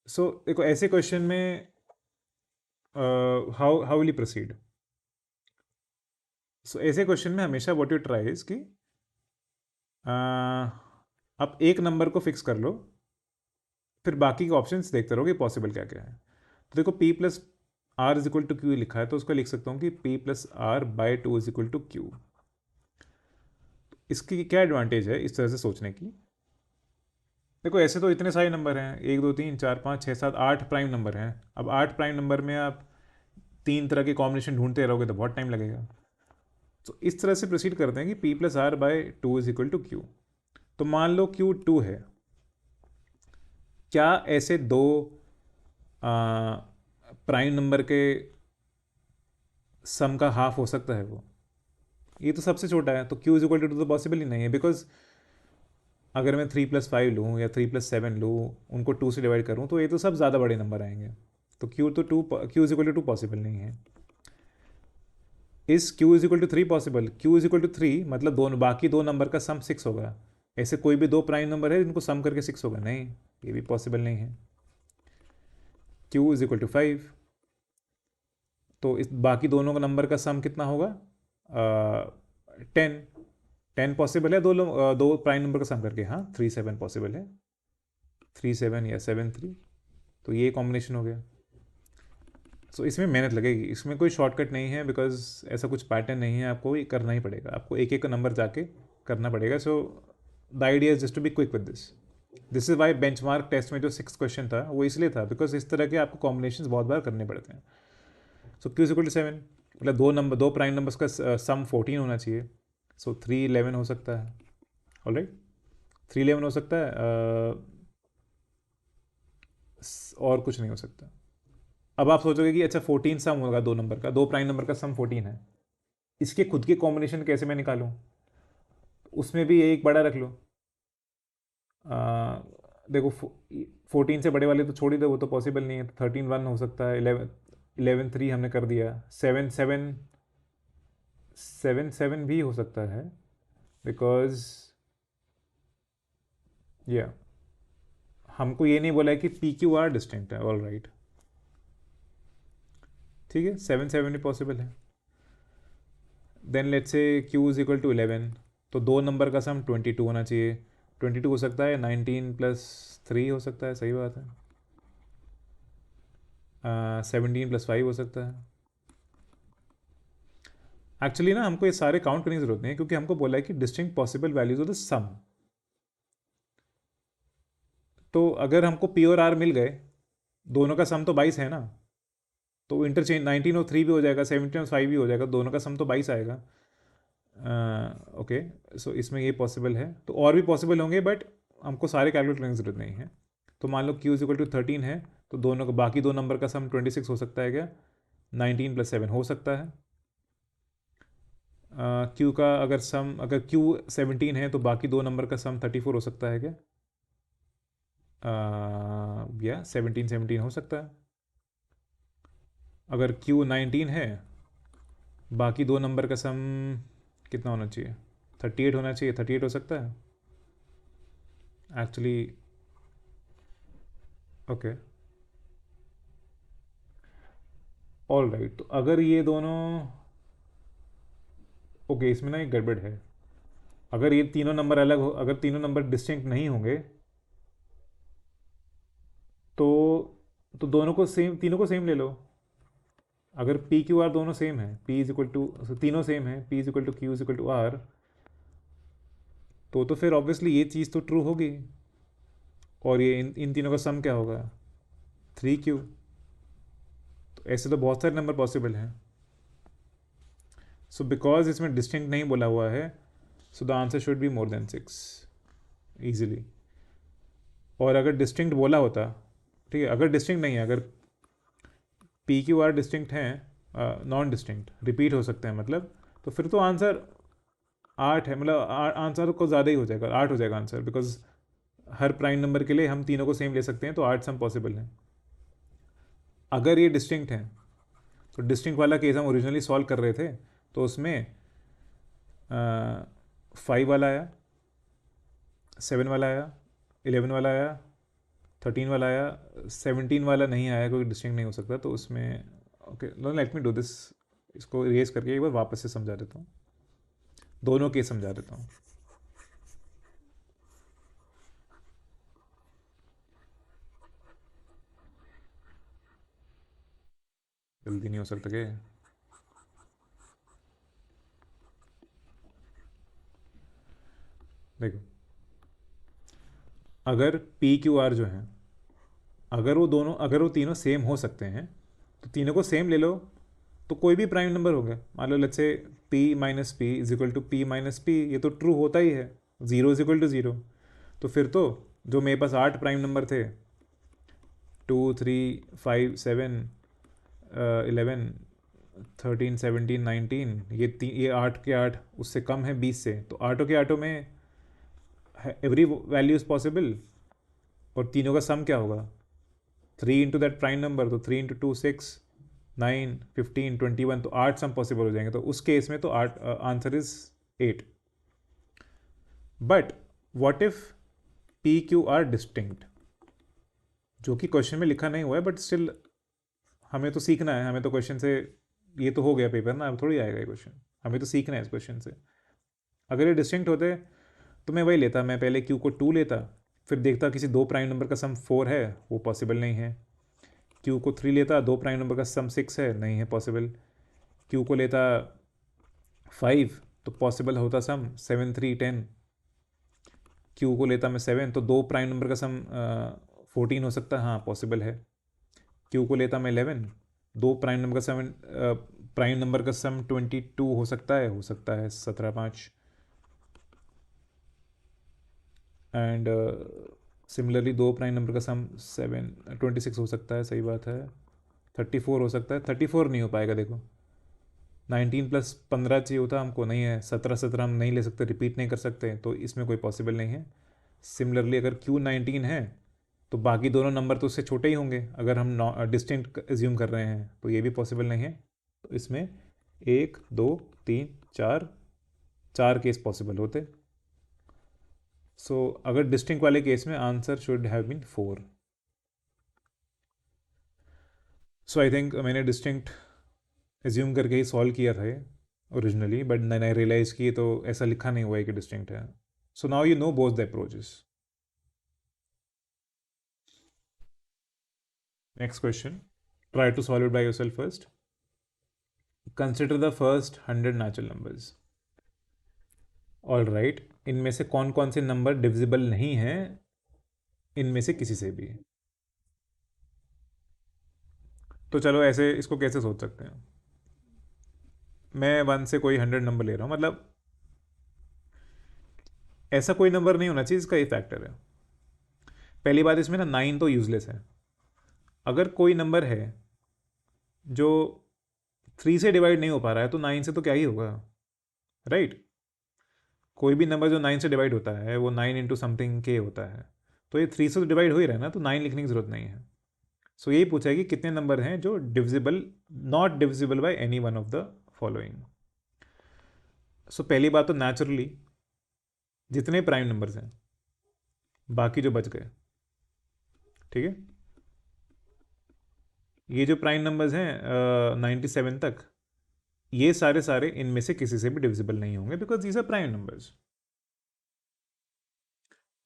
सो देखो ऐसे क्वेश्चन में how how will you proceed. So ऐसे क्वेश्चन में हमेशा व्हाट यू ट्राई इज कि आप एक नंबर को फिक्स कर लो, फिर बाकी के ऑप्शंस देखते रहो कि पॉसिबल क्या क्या है। तो देखो P plus R is equal to Q लिखा है, तो उसको लिख सकता हूँ कि P plus R by 2 is equal to Q। इसकी क्या एडवांटेज है इस तरह से सोचने की? देखो ऐसे तो इतने सारे नंबर हैं, 1 2 3 4 5 6 7 8 प्राइम नंबर हैं। अब 8 प्राइम नंबर में आप 3 तरह के कॉम्बिनेशन ढूंढते रहोगे तो बहुत टाइम लगेगा। तो इस तरह से प्रोसीड करते हैं कि P plus R by 2 is equal to Q। तो मान लो Q 2 है, क्या ऐसे दो प्राइम नंबर के सम का हाफ हो सकता है? वो ये तो सबसे छोटा है, तो Q इज इक्वल टू 2 तो पॉसिबल ही नहीं है, बिकॉज अगर मैं 3+5 लूँ या 3+7 लूँ, उनको 2 से डिवाइड करूँ तो ये तो सब ज़्यादा बड़े नंबर आएंगे, तो Q is equal to 2 possible नहीं है। इस Q is equal to 3 possible? Q is equal to 3 मतलब दोनों बाकी दो नंबर का सम 6 होगा। ऐसे कोई भी दो प्राइम नंबर है जिनको सम करके 6 होगा? नहीं, ये भी पॉसिबल नहीं है। Q is equal to 5। तो इस बाकी दोनों का नंबर का सम कितना होगा? 10। 10 पॉसिबल है दो प्राइम नंबर का सम करके? हाँ, 3 7 पॉसिबल है, 3 7 या 7 3। तो ये कॉम्बिनेशन हो गया। सो इसमें मेहनत लगेगी, इसमें कोई शॉर्टकट नहीं है, बिकॉज ऐसा कुछ पैटर्न नहीं है, आपको ये करना ही पड़ेगा, आपको एक एक नंबर जाके करना पड़ेगा। So the idea is just to be quick with this is why benchmark test में जो 6 क्वेश्चन था वो इसलिए था, बिकॉज इस तरह के आपको कॉम्बिनेशन बहुत बार करने पड़ते हैं। सो Q इक्वल टू 7, मतलब दो प्राइम नंबर्स का सम 14 होना चाहिए। सो 3 11 हो सकता है। ऑलराइट, 3 11 हो सकता है, और कुछ नहीं हो सकता। अब आप सोचोगे कि अच्छा 14 सम होगा दो नंबर का, दो प्राइम नंबर का सम 14 है, इसके खुद के कॉम्बिनेशन कैसे मैं निकालूं? उसमें भी एक बड़ा रख लो। देखो 14 से बड़े वाले तो छोड़ ही दो, वो तो पॉसिबल नहीं है। तो 13 1 हो सकता है, 11 3 हमने कर दिया, 7 7 7 7 भी हो सकता है, बिकॉज या हमको ये नहीं बोला है कि पी क्यू आर डिस्टिंक्ट है। ऑल राइट, ठीक है, 7 7 भी पॉसिबल है। Then let's say Q is equal to 11, तो दो नंबर का सम 22 होना चाहिए। 22 हो सकता है, 19 प्लस 3 हो सकता है, सही बात है। 17 प्लस 5 हो सकता है। एक्चुअली ना हमको ये सारे काउंट करने की जरूरत नहीं है, क्योंकि हमको बोला है कि distinct possible values of the sum. तो अगर हमको P और R मिल गए, दोनों का सम तो 22 है ना, तो इंटरचेंज 19 और 3 भी हो जाएगा, 17 और 5 भी हो जाएगा, दोनों का सम तो 22 आएगा। ओके, सो इसमें ये पॉसिबल है, तो और भी पॉसिबल होंगे, बट हमको सारे कैलकुलेट करने की जरूरत नहीं है। तो मान लो Q इज इक्वल टू 13 है, तो दोनों का बाकी दो नंबर का सम 26 हो सकता है क्या? 19 प्लस 7 हो सकता है। Q का अगर Q 17 है, तो बाकी दो नंबर का सम 34 हो सकता है क्या? या 17 17 हो सकता है। अगर Q 19 है, बाकी दो नंबर का सम कितना होना चाहिए? 38 होना चाहिए, 38 हो सकता है एक्चुअली। ओके, ऑल राइट, तो अगर ये दोनों, ओके, इसमें ना एक गड़बड़ है। अगर ये तीनों नंबर अलग हो, अगर तीनों नंबर डिस्टिंक्ट नहीं होंगे, तो दोनों को सेम, तीनों को सेम ले लो। अगर पी क्यू आर दोनों सेम है, पी इज इक्वल टू, तीनों सेम है, P is equal to Q is equal to R, तो फिर ऑब्वियसली ये चीज़ तो ट्रू होगी। और ये इन तीनों का सम क्या होगा? 3Q। तो ऐसे तो बहुत सारे नंबर पॉसिबल हैं। सो बिकॉज इसमें डिस्टिंक्ट नहीं बोला हुआ है, सो the answer should be more than 6 easily. और अगर डिस्टिंक्ट बोला होता, ठीक है, अगर डिस्टिंक्ट नहीं है, अगर पी क्यू आर डिस्टिंक्ट हैं, नॉन डिस्टिंक्ट रिपीट हो सकते हैं मतलब, तो फिर तो आंसर 8 है, मतलब आंसर को ज़्यादा ही हो जाएगा, 8 हो जाएगा answer, because her prime number के लिए हम तीनों को सेम ले सकते हैं, तो 8 सम पॉसिबल हैं। अगर ये डिस्टिंक्ट हैं, तो डिस्टिंक्ट वाला केस हम ओरिजिनली सॉल्व कर रहे थे, तो उसमें 5 वाला आया, 7 वाला आया, 11 वाला आया, 13 वाला आया, 17 वाला नहीं आया, कोई डिस्टिंक्ट नहीं हो सकता, तो उसमें okay, let me do this, इसको रेज करके एक बार वापस से समझा देता हूँ, दोनों केस समझा देता हूँ। जल्दी नहीं हो सकता क्या? देखो, अगर पी क्यू आर जो है, अगर वो तीनों सेम हो सकते हैं, तो तीनों को सेम ले लो, तो कोई भी प्राइम नंबर हो गया। मान लो let's say p minus P is equal to P minus P, ये तो ट्रू होता ही है, 0 इज इक्वल टू 0। तो फिर तो जो मेरे पास 8 प्राइम नंबर थे, 2 3 5 7 11 13 17 19, ये 8 के 8 उससे कम है 20 से, तो आठों के आठों में एवरी वैल्यू इज़ पॉसिबल। और तीनों का सम क्या होगा? 3 इंटू दैट प्राइम नंबर, तो 3 इंटू 2 6, 9 15 21, तो 8 सम पॉसिबल हो जाएंगे। तो उस केस में तो 8 answer is 8। But what if P Q R distinct, जो कि क्वेश्चन में लिखा नहीं हुआ है, बट स्टिल हमें तो सीखना है, हमें तो क्वेश्चन से, ये तो हो गया पेपर ना, अब थोड़ी आएगा ये क्वेश्चन, हमें तो सीखना है इस क्वेश्चन से। अगर ये डिस्टिंक्ट होते तो मैं वही लेता, मैं पहले क्यू को 2 लेता, फिर देखता किसी दो प्राइम नंबर का सम 4 है, वो पॉसिबल नहीं है। क्यू को 3 लेता, दो प्राइम नंबर का सम 6 है, नहीं है पॉसिबल। क्यू को लेता 5, तो पॉसिबल होता सम 7 3 10। क्यू को लेता मैं 7, तो दो प्राइम नंबर का सम 14 हो सकता है, हाँ पॉसिबल है। क्यू को लेता मैं 11, दो प्राइम नंबर का प्राइम नंबर का सम 22 हो सकता है 17 5। एंड सिमिलरली दो प्राइम नंबर का सम 26 हो सकता है, सही बात है। 34 हो सकता है, 34 नहीं हो पाएगा देखो, 19 प्लस 15 चाहिए होता हमको, नहीं है। 17 17 हम नहीं ले सकते, रिपीट नहीं कर सकते, तो इसमें कोई पॉसिबल नहीं है। सिमिलरली अगर क्यू 19 है तो बाकी दोनों नंबर तो उससे छोटे ही होंगे, अगर हम डिस्टिंक्ट एज्यूम कर रहे हैं, तो ये भी पॉसिबल नहीं है। तो इसमें 1 2 3 4, 4 केस पॉसिबल होते। सो अगर डिस्टिंक्ट वाले केस में answer should have been 4। So I think मैंने डिस्टिंक्ट एज्यूम करके ही सॉल्व किया था ये ओरिजिनली, बट मैंने रियलाइज़ की तो ऐसा लिखा नहीं हुआ है कि डिस्टिंक्ट है। So now you know both the approaches. Next question, try to solve it by yourself first. Consider the first 100 natural numbers. All right, इनमें से कौन कौन से नंबर डिविजिबल नहीं हैं इनमें से किसी से भी। तो चलो ऐसे इसको कैसे सोच सकते हैं, मैं 1 से कोई 100 नंबर ले रहा हूँ, मतलब ऐसा कोई नंबर नहीं होना चाहिए जिसका ये फैक्टर है। पहली बात, इसमें ना 9 तो यूजलेस है। अगर कोई नंबर है जो 3 से डिवाइड नहीं हो पा रहा है, तो 9 से तो क्या ही होगा, राइट। कोई भी नंबर जो 9 से डिवाइड होता है वो 9 इंटू समथिंग के होता है, तो ये 3 से तो डिवाइड हो ही रहा है ना, तो 9 लिखने की ज़रूरत नहीं है। सो यही पूछा है कि कितने नंबर हैं जो divisible, not divisible by any one of the following. So पहली बात तो नेचुरली जितने प्राइम नंबर्स हैं, बाकी जो बच गए, ठीक है, ये जो प्राइम नंबर्स हैं 97 तक, ये सारे सारे इनमें से किसी से भी डिविजिबल नहीं होंगे, because these are prime numbers.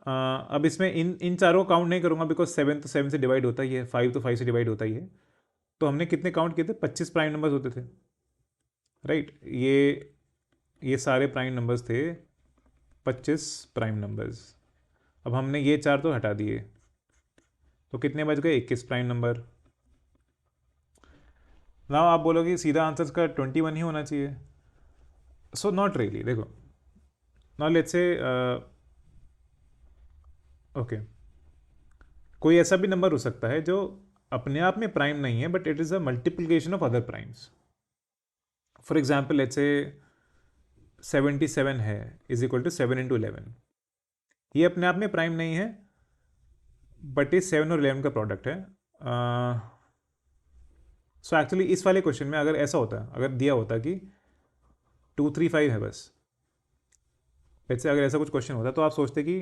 अब इसमें इन इन चारों काउंट नहीं करूंगा, बिकॉज 7 तो 7 से डिवाइड होता ही है, 5 तो 5 से डिवाइड होता ही है। तो हमने कितने काउंट किए थे, 25 प्राइम नंबर्स होते थे, राइट। ये सारे प्राइम नंबर्स थे 25 प्राइम नंबर्स। अब हमने ये चार तो हटा दिए, तो कितने बच गए, 21 प्राइम नंबर। ना आप बोलोगे सीधा आंसर का 21 ही होना चाहिए। सो नॉट रियली, देखो ना, लेट्स से ओके, कोई ऐसा भी नंबर हो सकता है जो अपने आप में प्राइम नहीं है, but it is a multiplication of other primes. For example let's say 77 है इज इक्वल टू 7 इंटू 11, ये अपने आप में प्राइम नहीं है, बट ये 7 और 11 का प्रोडक्ट है। सो एक्चुअली इस वाले क्वेश्चन में अगर ऐसा होता, अगर दिया होता कि 2 3 5 है बस, वैसे अगर ऐसा कुछ क्वेश्चन होता तो आप सोचते कि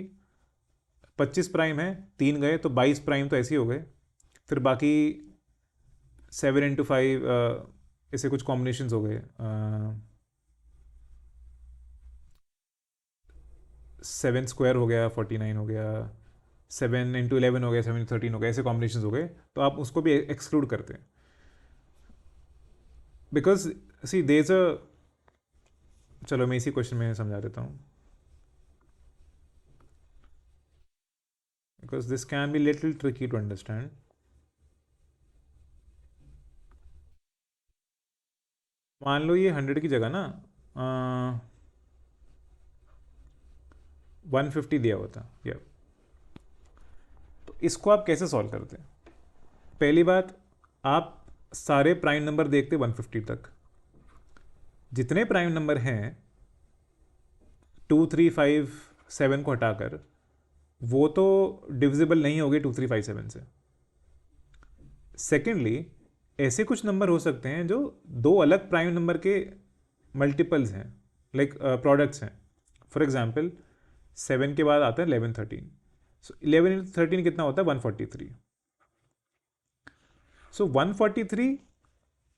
25 प्राइम है, 3 गए तो 22 प्राइम तो ऐसे ही हो गए, फिर बाकी 7 इंटू 5 ऐसे कुछ कॉम्बिनेशन हो गए, 7 स्क्वायर हो गया 49 हो गया, 7 इंटू 11 हो गया 7 इंटू 13 हो गया, ऐसे कॉम्बिनेशन हो गए, तो आप उसको भी एक्सक्लूड करते हैं। बिकॉज सी देज अ, चलो मैं इसी क्वेश्चन में समझा देता हूँ, because this can be little tricky to understand. मान लो ये 100 की जगह ना 150 दिया होता, या तो इसको आप कैसे सॉल्व करते हैं। पहली बात, आप सारे प्राइम नंबर देखते 150 तक, जितने प्राइम नंबर हैं 2 3 5 7 को हटाकर, वो तो डिविजिबल नहीं होगी 2 3 5 7 से। सेकेंडली, ऐसे कुछ नंबर हो सकते हैं जो दो अलग प्राइम नंबर के मल्टीपल्स हैं, लाइक प्रोडक्ट्स हैं। फॉर एग्जाम्पल 7 के बाद आता है 11 13, सो 11 इंटू 13 कितना होता है 143। सो 143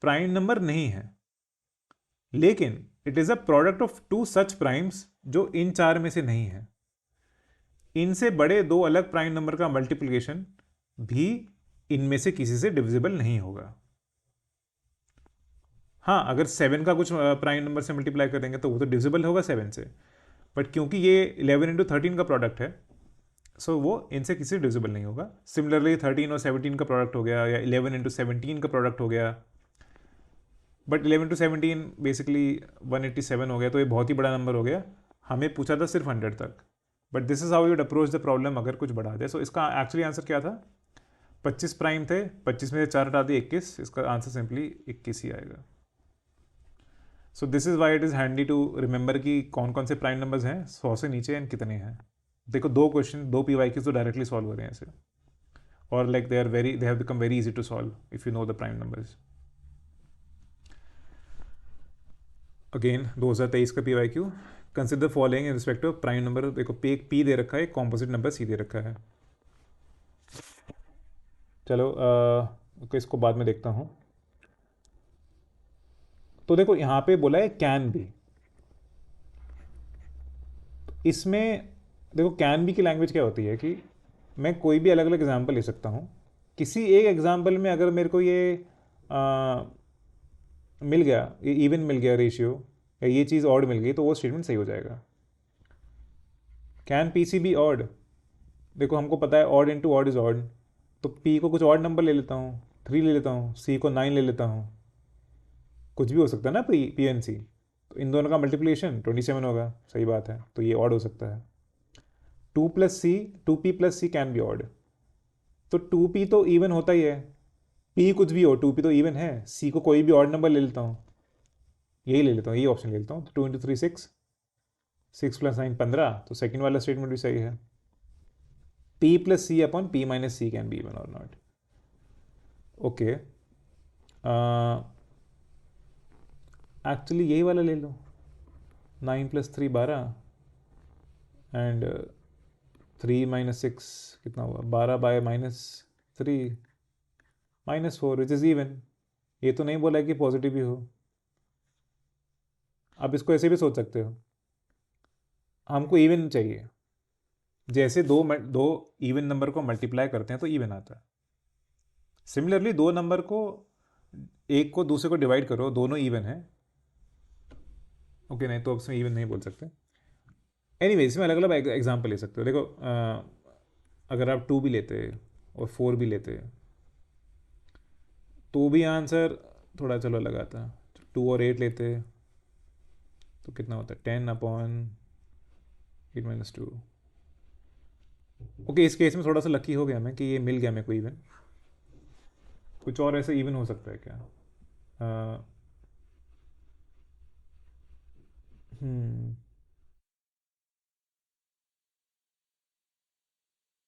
प्राइम नंबर नहीं है, लेकिन it is a product of two such primes जो इन चार में से नहीं है। इनसे बड़े दो अलग प्राइम नंबर का मल्टीप्लिकेशन भी इनमें से किसी से डिविजिबल नहीं होगा। हाँ, अगर 7 का कुछ प्राइम नंबर से मल्टीप्लाई करेंगे तो वो तो डिविजिबल होगा 7 से, बट क्योंकि ये 11 इंटू 13 का प्रोडक्ट है, सो वो इनसे किसी से डिविजिबल नहीं होगा। सिमिलरली 13 और 17 का प्रोडक्ट हो गया, या 11 इंटू 17 का प्रोडक्ट हो गया, बट 11 टू 17 बेसिकली 187 हो गया, तो ये बहुत ही बड़ा नंबर हो गया। हमें पूछा था सिर्फ 100 तक, but this is how you approach the problem अगर कुछ बढ़ा दे। सो इसका एक्चुअली आंसर क्या था, 25 प्राइम थे, 25 में से 4 हटा दिए 21, इसका आंसर सिंपली 21 ही आएगा। So this is why it is handy to remember कि कौन कौन से प्राइम नंबर्स हैं 100 से नीचे एंड कितने हैं। देखो दो क्वेश्चन, दो PYQs तो डायरेक्टली सॉल्व हो रहे हैं ऐसे, और like they have become very easy to solve if you know the prime numbers. Again 2023 का PYQ, consider following in respect of prime number. देखो एक P दे रखा है, एक कॉम्पोजिट नंबर C दे रखा है। चलो इसको बाद में देखता हूँ। तो देखो यहाँ पे बोला है कैन बी, इसमें देखो कैन बी की लैंग्वेज क्या होती है कि मैं कोई भी अलग अलग एग्जाम्पल ले सकता हूँ। किसी एक एग्जाम्पल में अगर मेरे को ये मिल गया, ये इवन मिल गया रेशियो, या ये चीज़ ऑड मिल गई, तो वो स्टेटमेंट सही हो जाएगा। कैन PC बी ऑड, देखो हमको पता है odd into odd is odd, तो P को कुछ ऑड नंबर ले लेता हूँ, 3 ले लेता हूँ, C को 9 ले लेता हूँ, कुछ भी हो सकता है ना P एंड C। तो इन दोनों का मल्टीप्लिकेशन 27 होगा, सही बात है, तो ये ऑड हो सकता है। 2P plus C can be odd, तो 2P तो इवन होता ही है, P कुछ भी हो 2P तो इवन है। C को कोई भी ऑड नंबर ले लेता हूँ, यही ले लेता हूँ, यही ऑप्शन ले लेता हूँ। 2 इंटू 3 6, 6 प्लस 9 15, तो सेकेंड वाला स्टेटमेंट भी सही है। P plus C upon P minus C can be even और नॉट। ओके, एक्चुअली यही वाला ले लो, 9 प्लस 3 12, एंड 3 माइनस 6 कितना हुआ, 12 बाय -3 -4 विच इज़ इवन। ये तो नहीं बोला है कि पॉजिटिव ही हो। आप इसको ऐसे भी सोच सकते हो, हमको इवन चाहिए, जैसे दो इवन नंबर को मल्टीप्लाई करते हैं तो इवन आता है। सिमिलरली दो नंबर को, एक को दूसरे को डिवाइड करो, दोनों इवन है। ओके नहीं तो उसमें इवन नहीं बोल सकते। एनीवे इसमें अलग अलग एग्जाम्पल ले सकते हो। देखो अगर आप 2 भी लेते और 4 भी लेते तो भी आंसर थोड़ा चलो अलग आता। 2 और 8 लेते तो कितना होता है, 10 अपॉन 8 माइनस 2। ओके, इस केस में थोड़ा सा लकी हो गया मैं कि ये मिल गया मेरे को इवन। कुछ और ऐसे इवन हो सकता है क्या?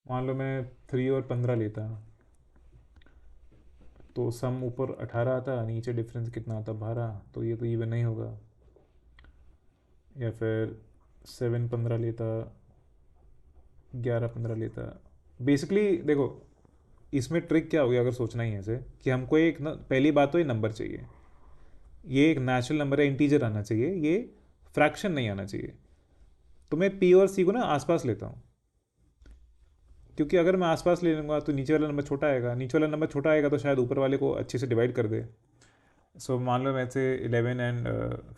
मान लो मैं 3 और 15 लेता, तो सम ऊपर 18 आता, नीचे डिफरेंस कितना आता 12, तो ये तो इवन नहीं होगा। या फिर 7 15 लेता, 11 15 लेता। बेसिकली देखो इसमें ट्रिक क्या होगी अगर सोचना ही है ऐसे, कि हमको एक ना, पहली बात तो ये नंबर चाहिए, ये एक नेचुरल नंबर है, इंटीजर आना चाहिए, ये फ्रैक्शन नहीं आना चाहिए। तो मैं P और C को ना आसपास लेता हूँ, क्योंकि अगर मैं आसपास ले लूँगा तो नीचे वाला नंबर छोटा आएगा, नीचे वाला नंबर छोटा आएगा तो शायद ऊपर वाले को अच्छे से डिवाइड कर दे। सो मान लो मैं से 11 एंड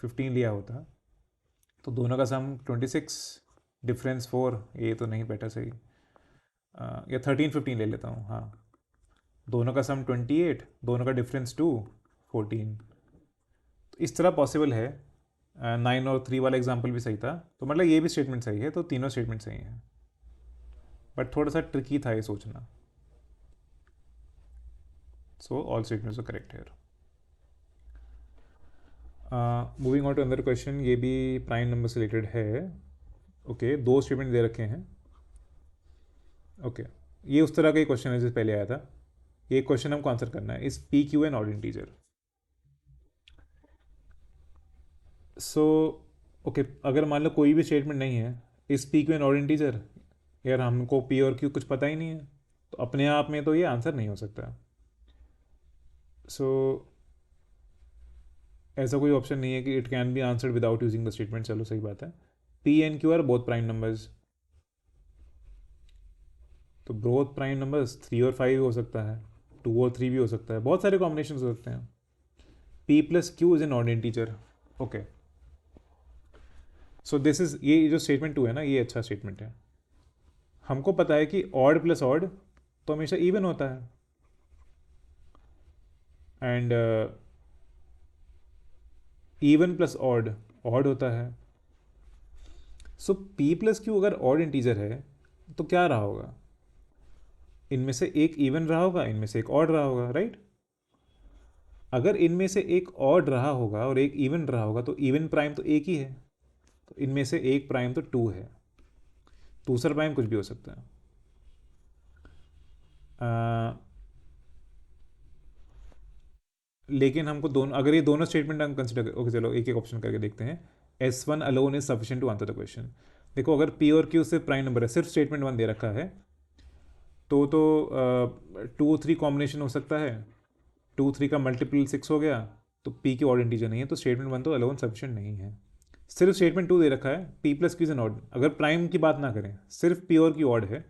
15 लिया होता, तो दोनों का सम 26, डिफरेंस 4, ये तो नहीं बैठा सही। या 13 15 ले लेता हूँ, हाँ, दोनों का सम 28, दोनों का डिफरेंस 2 14। तो इस तरह पॉसिबल है। 9 और 3 वाला एग्जाम्पल भी सही था, तो मतलब ये भी स्टेटमेंट सही है, तो तीनों स्टेटमेंट सही हैं, बट थोड़ा सा ट्रिकी था ये सोचना। So all statements are correct here. Moving on to another question, ये भी प्राइम नंबर से रिलेटेड है। ओके, दो स्टेटमेंट दे रखे हैं। ओके, ये उस तरह का ही क्वेश्चन है जैसे पहले आया था। ये क्वेश्चन हमको आंसर करना है, is PQ an odd integer. So okay, अगर मान लो कोई भी स्टेटमेंट नहीं है, is PQ an odd integer, यार हमको P और Q कुछ पता ही नहीं है, तो अपने आप में तो ये आंसर नहीं हो सकता। सो ऐसा कोई ऑप्शन नहीं है कि it can be answered without using the statement. चलो सही बात है, P and Q R both prime numbers, तो बोथ प्राइम नंबर्स 3 और 5 हो सकता है, 2 और 3 भी हो सकता है, बहुत सारे कॉम्बिनेशन हो सकते हैं। P plus Q is an odd integer. Okay, so this is, ये जो स्टेटमेंट 2 है ना, ये अच्छा स्टेटमेंट है। हमको पता है कि ऑड प्लस ऑड तो हमेशा इवन होता है, and even plus odd odd होता है। सो पी प्लस क्यू अगर ऑड इंटीजर है तो क्या रहा होगा, इनमें से एक इवन रहा होगा, इनमें से एक ऑड रहा होगा, राइट। अगर इनमें से एक ऑड रहा होगा और एक इवन रहा होगा तो इवन प्राइम तो एक ही है, तो इनमें से एक प्राइम तो 2 है, दूसरा प्राइम कुछ भी हो सकता है। लेकिन हमको दोनों, अगर ये दोनों स्टेटमेंट हम कंसिडर, ओके चलो एक एक ऑप्शन करके देखते हैं। S1 alone is sufficient to answer the question. देखो अगर P और Q सिर्फ प्राइम नंबर है, सिर्फ स्टेटमेंट 1 दे रखा है, तो 2 3 कॉम्बिनेशन हो सकता है, 2 3 का मल्टीपल 6 हो गया, तो P की ऑड इंटीजर नहीं है, तो स्टेटमेंट 1 तो अलोन सफिशिएंट नहीं है। सिर्फ स्टेटमेंट 2 दे रखा है, P plus Q is an odd, अगर प्राइम की बात ना करें, सिर्फ P और Q ऑड है,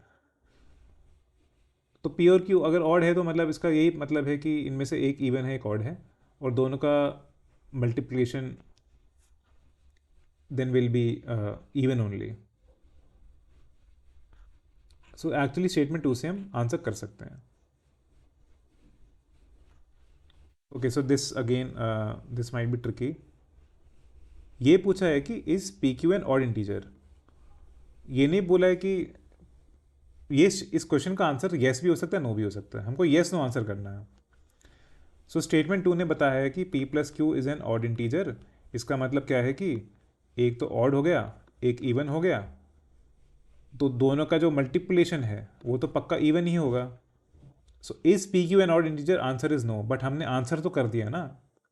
तो P और Q अगर ऑड है तो मतलब इसका यही मतलब है कि इनमें से एक इवन है, एक ऑड है, और दोनों का multiplication then will be even only. So actually statement 2 से हम आंसर कर सकते हैं। Okay, so this again this might be tricky. ये पूछा है कि is P Q an odd integer, ये नहीं बोला है कि ये, इस क्वेश्चन का आंसर येस भी हो सकता है, नो भी हो सकता है, हमको येस नो आंसर करना है। सो स्टेटमेंट 2 ने बताया है कि P plus Q is an odd integer. इसका मतलब क्या है कि एक तो ऑड हो गया, एक इवन हो गया, तो दोनों का जो मल्टीप्लिकेशन है वो तो पक्का इवन ही होगा। So is P Q an odd integer, answer is no, but हमने आंसर तो कर दिया ना।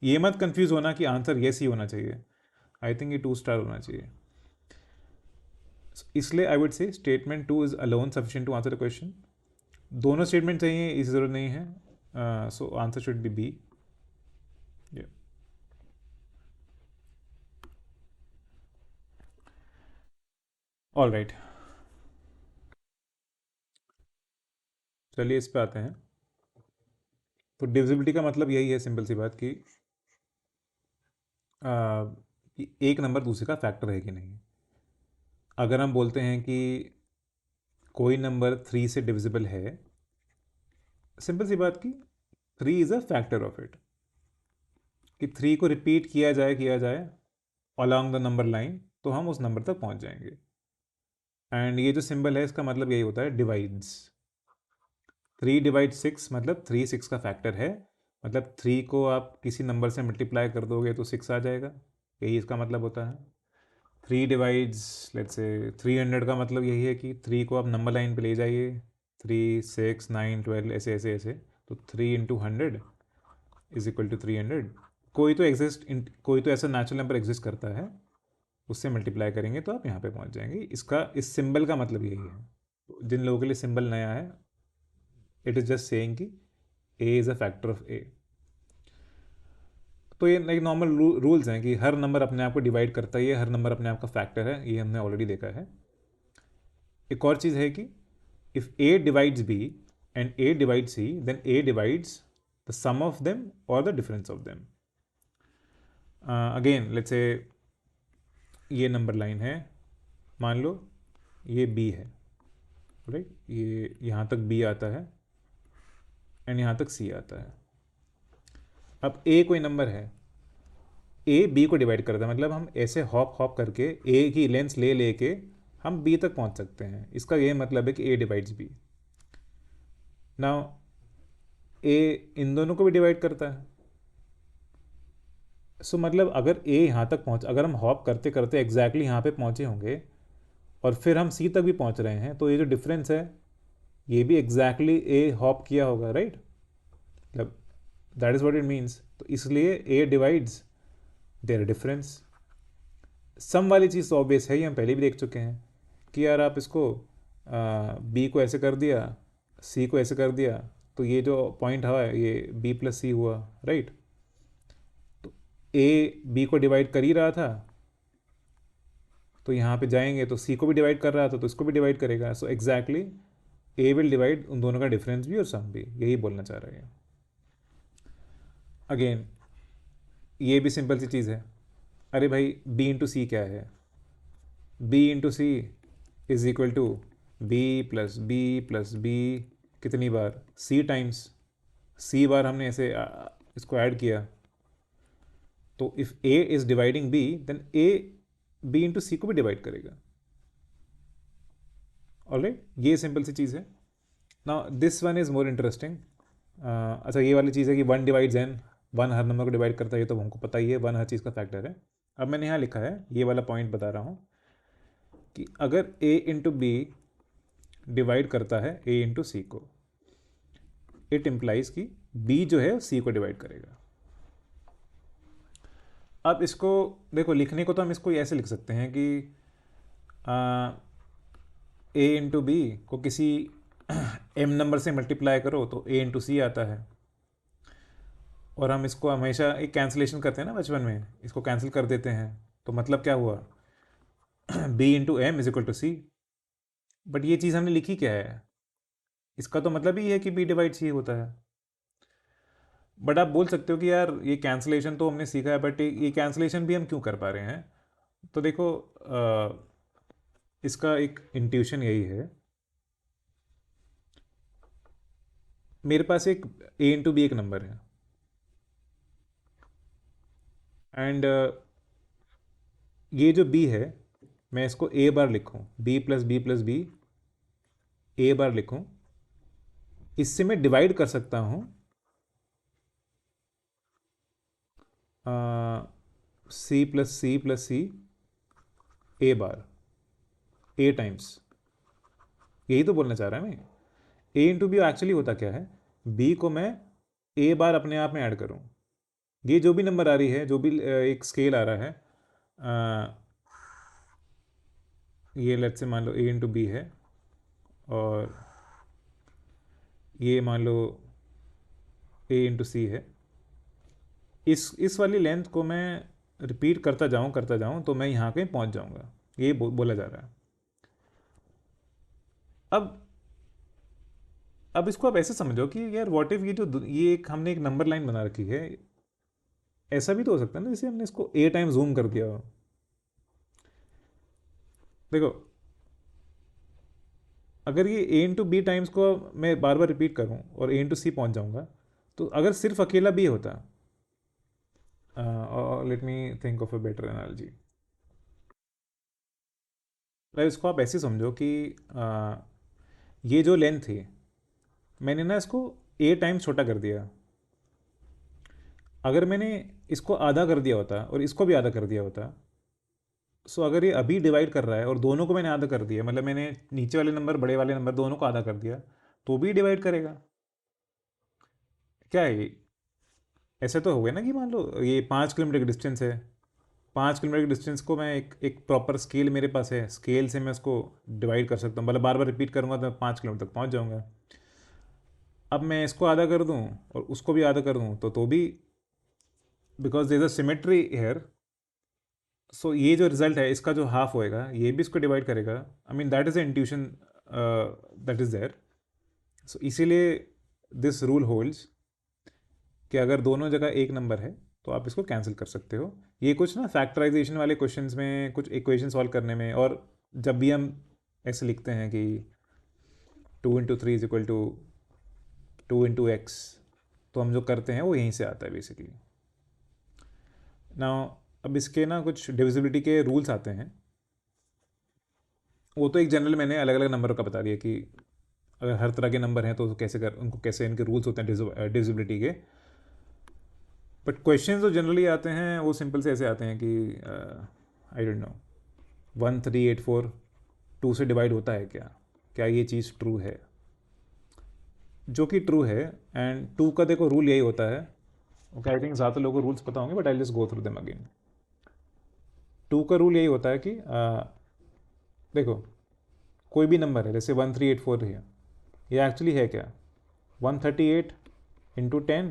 ये मत कंफ्यूज होना कि आंसर येस ही होना चाहिए, आई थिंक ये 2 स्टार होना चाहिए। So, इसलिए I would say statement 2 is alone sufficient to answer the question. दोनों स्टेटमेंट चाहिए, इस जरूरत नहीं है, so answer should be B. All right, चलिए इस पे आते हैं। तो डिविजिबिलिटी का मतलब यही है, सिंपल सी बात कि एक नंबर दूसरे का फैक्टर है कि नहीं। अगर हम बोलते हैं कि कोई नंबर 3 से डिविजिबल है, सिंपल सी बात की 3 is a factor of it, कि 3 को रिपीट किया जाए अलॉन्ग द नंबर लाइन, तो हम उस नंबर तक पहुंच जाएंगे। एंड ये जो सिंबल है इसका मतलब यही होता है, डिवाइड्स। 3 डिवाइड 6 मतलब 3 6 का फैक्टर है, मतलब 3 को आप किसी नंबर से मल्टीप्लाई कर दोगे तो 6 आ जाएगा, यही इसका मतलब होता है। 3 डिवाइड्स लेट्स से 300 का मतलब यही है कि 3 को आप नंबर लाइन पे ले जाइए, 3 6 9 12 ऐसे ऐसे ऐसे, तो 3 × 100 इज इक्वल टू 300। कोई तो ऐसा नेचुरल नंबर एग्जिस्ट करता है, उससे मल्टीप्लाई करेंगे तो आप यहाँ पे पहुँच जाएंगे। इसका, इस सिंबल का मतलब यही है। जिन लोगों के लिए सिंबल नया है, इट इज़ जस्ट सेइंग कि A is a factor of A. तो ये एक नॉर्मल रूल्स हैं कि हर नंबर अपने आप को डिवाइड करता ही है, हर नंबर अपने आप का फैक्टर है, ये हमने ऑलरेडी देखा है। एक और चीज़ है कि if a divides b and a divides c, then a divides the sum of them और the difference of them. Again let's say ये नंबर लाइन है, मान लो ये बी है, राइट, ये यहाँ तक बी आता है एंड यहाँ तक सी आता है। अब ए कोई नंबर है, ए बी को डिवाइड करता है, मतलब हम ऐसे हॉप हॉप करके ए की लेंथ ले लेके हम बी तक पहुँच सकते हैं। इसका ये मतलब है कि ए डिवाइड्स बी। नाउ ए इन दोनों को भी डिवाइड करता है, सो मतलब अगर ए यहाँ तक पहुँच, अगर हम हॉप करते करते एग्जैक्टली यहाँ पे पहुँचे होंगे और फिर हम सी तक भी पहुँच रहे हैं, तो ये जो डिफरेंस है ये भी एग्जैक्टली ए हॉप किया होगा, राइट, मतलब that is what it means. तो इसलिए ए डिवाइड्स देयर डिफरेंस। सम वाली चीज़ तो ऑब्वियस है ही, हम पहले भी देख चुके हैं कि यार आप इसको बी को ऐसे कर दिया, सी को ऐसे कर दिया, तो ये जो पॉइंट हुआ है ये बी प्लस सी हुआ, राइट। तो ए बी को डिवाइड कर ही रहा था, तो यहाँ पे जाएंगे तो सी को भी डिवाइड कर रहा था तो इसको भी डिवाइड करेगा। So exactly A will divide उन दोनों का डिफरेंस भी और सम भी, यही बोलना चाह रहा है। अगेन ये भी सिंपल सी चीज़ है। अरे भाई बी इंटू सी क्या है? B into C is equal to B plus B, कितनी बार? सी टाइम्स सी बार हमने ऐसे इसको ऐड किया। तो if a is dividing b then a b into c को भी डिवाइड करेगा। ऑलराइट, ये सिंपल सी चीज़ है। Now this one is more interesting. अच्छा, ये वाली चीज़ है कि वन डिवाइड्स एन, वन हर नंबर को डिवाइड करता है, ये तो हमको पता ही है, वन हर चीज़ का फैक्टर है। अब मैंने यहाँ लिखा है, ये वाला पॉइंट बता रहा हूँ कि अगर ए इंटू बी डिवाइड करता है ए इंटू सी को, इट इम्प्लाइज कि बी जो है सी को डिवाइड करेगा। अब इसको देखो, लिखने को तो हम इसको ऐसे लिख सकते हैं कि ए इंटू बी को किसी एम नंबर से मल्टीप्लाई करो तो ए इंटू सी आता है। और हम इसको हमेशा एक कैंसिलेशन करते हैं ना बचपन में, इसको कैंसिल कर देते हैं, तो मतलब क्या हुआ? B into M is equal to C. But ये चीज़ हमने लिखी क्या है? इसका तो मतलब ही है कि बी डिवाइड सी होता है। बट आप बोल सकते हो कि यार ये कैंसिलेशन तो हमने सीखा है, बट ये कैंसिलेशन भी हम क्यों कर पा रहे हैं? तो देखो, इसका एक इंट्यूशन यही है। मेरे पास एक ए इंटू बी एक नंबर है, एंड ये जो बी है मैं इसको ए बार लिखूं, बी प्लस बी ए बार लिखूं, इससे मैं डिवाइड कर सकता हूं सी प्लस सी ए बार, ए टाइम्स। यही तो बोलना चाह रहा है मैं। ए इंटू बी एक्चुअली होता क्या है? बी को मैं ए बार अपने आप में ऐड करूं, ये जो भी नंबर आ रही है, जो भी एक स्केल आ रहा है, ये लेट्स से मान लो ए इंटू बी है, और ये मान लो ए इंटू सी है। इस वाली लेंथ को मैं रिपीट करता जाऊं तो मैं यहाँ कहीं पहुँच जाऊँगा, ये बोला जा रहा है। अब इसको आप ऐसे समझो कि यार व्हाट इफ ये एक हमने एक नंबर लाइन बना रखी है, ऐसा भी तो हो सकता है ना जैसे हमने इसको ए टाइम जूम कर दिया हो। देखो, अगर ये ए इंटू बी टाइम्स को मैं बार बार रिपीट करूं और ए इंटू सी पहुँच जाऊँगा, तो अगर सिर्फ अकेला बी होता, let me think of a better analogy. इसको आप ऐसे समझो कि ये जो लेंथ थी, मैंने ना इसको ए टाइम्स छोटा कर दिया। अगर मैंने इसको आधा कर दिया होता और इसको भी आधा कर दिया होता, सो अगर ये अभी डिवाइड कर रहा है और दोनों को मैंने आधा कर दिया, मतलब मैंने नीचे वाले नंबर बड़े वाले नंबर दोनों को आधा कर दिया, तो भी डिवाइड करेगा। क्या है ये? ऐसे तो हो गया ना कि मान लो ये 5 किलोमीटर की डिस्टेंस है, 5 किलोमीटर की डिस्टेंस को मैं एक प्रॉपर स्केल मेरे पास है, स्केल से मैं उसको डिवाइड कर सकता हूँ, मतलब बार बार रिपीट करूँगा तो मैं 5 किलोमीटर तक पहुँच जाऊँगा। अब मैं इसको आधा कर दूँ और उसको भी आधा कर दूँ तो भी, because there is a symmetry here, so ये जो रिजल्ट है इसका जो हाफ होएगा ये भी इसको डिवाइड करेगा। I mean that is a intuition that is there. So इसीलिए दिस रूल होल्ड्स कि अगर दोनों जगह एक नंबर है तो आप इसको कैंसिल कर सकते हो। ये कुछ ना फैक्टराइजेशन वाले क्वेश्चंस में, कुछ इक्वेशन सॉल्व करने में, और जब भी हम ऐसे लिखते हैं कि 2 × 3 इज इक्वल टू 2 × x, तो हम जो करते हैं वो यहीं से आता है बेसिकली ना। अब इसके ना कुछ डिविजिबिलिटी के रूल्स आते हैं, वो तो एक जनरल मैंने अलग अलग नंबरों का बता दिया कि अगर हर तरह के नंबर हैं तो कैसे उनको कैसे इनके रूल्स होते हैं डिविजिबिलिटी के। बट क्वेश्चन जो जनरली आते हैं वो सिंपल से ऐसे आते हैं कि आई डोंट नो, 1384 2 से डिवाइड होता है क्या? क्या ये चीज़ ट्रू है? जो कि ट्रू है। एंड 2 का देखो रूल यही होता है, ओके, आई थिंक ज़्यादा लोगों को रूल्स पता होंगे but I just go through them again. 2 का रूल यही होता है कि देखो, कोई भी नंबर है जैसे 1384 है, ये एक्चुअली है क्या? 138 इंटू 10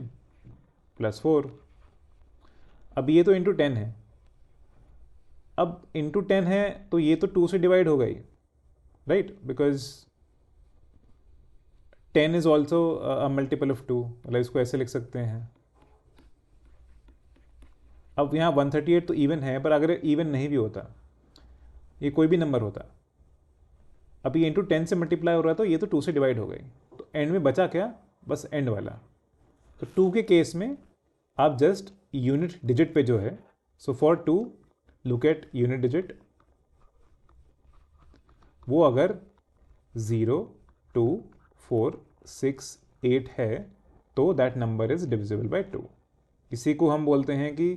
प्लस 4। अब ये तो इंटू 10 है, अब इंटू 10 है तो ये तो 2 से डिवाइड हो गई, right, because 10 is also a multiple of 2, मतलब इसको ऐसे लिख सकते हैं। अब यहाँ 138 तो इवन है, पर अगर इवन नहीं भी होता, ये कोई भी नंबर होता, अब ये इंटू 10 से मल्टीप्लाई हो रहा है तो ये तो 2 से डिवाइड हो गई, तो एंड में बचा क्या, बस एंड वाला। तो 2 के केस में आप जस्ट यूनिट डिजिट पे जो है, so for 2 look at unit digit, वो अगर 0 2 4 6 8 है तो that number is divisible by 2। इसी को हम बोलते हैं कि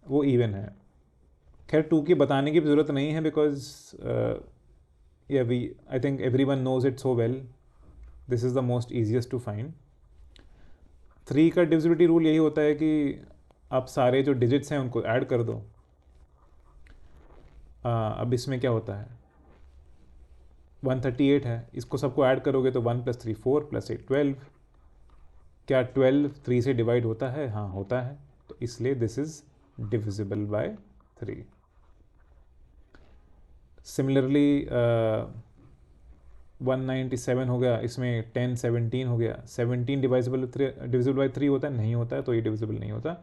वो इवन है। खैर 2 की बताने की ज़रूरत नहीं है, बिकॉज या we I think every one knows it so well, this is the most easiest to find. 3 का डिविजिबिलिटी रूल यही होता है कि आप सारे जो डिजिट्स हैं उनको ऐड कर दो। अब इसमें क्या होता है, 138 है, इसको सबको ऐड करोगे तो 1 + 3 4 + 8 12। क्या 12 3 से डिवाइड होता है? हाँ होता है, तो इसलिए this is divisible by 3। Similarly 197 हो गया, इसमें 10 17 हो गया, 17 डिविजिबल बाय 3 होता है? नहीं होता है, तो ये डिविजिबल नहीं होता।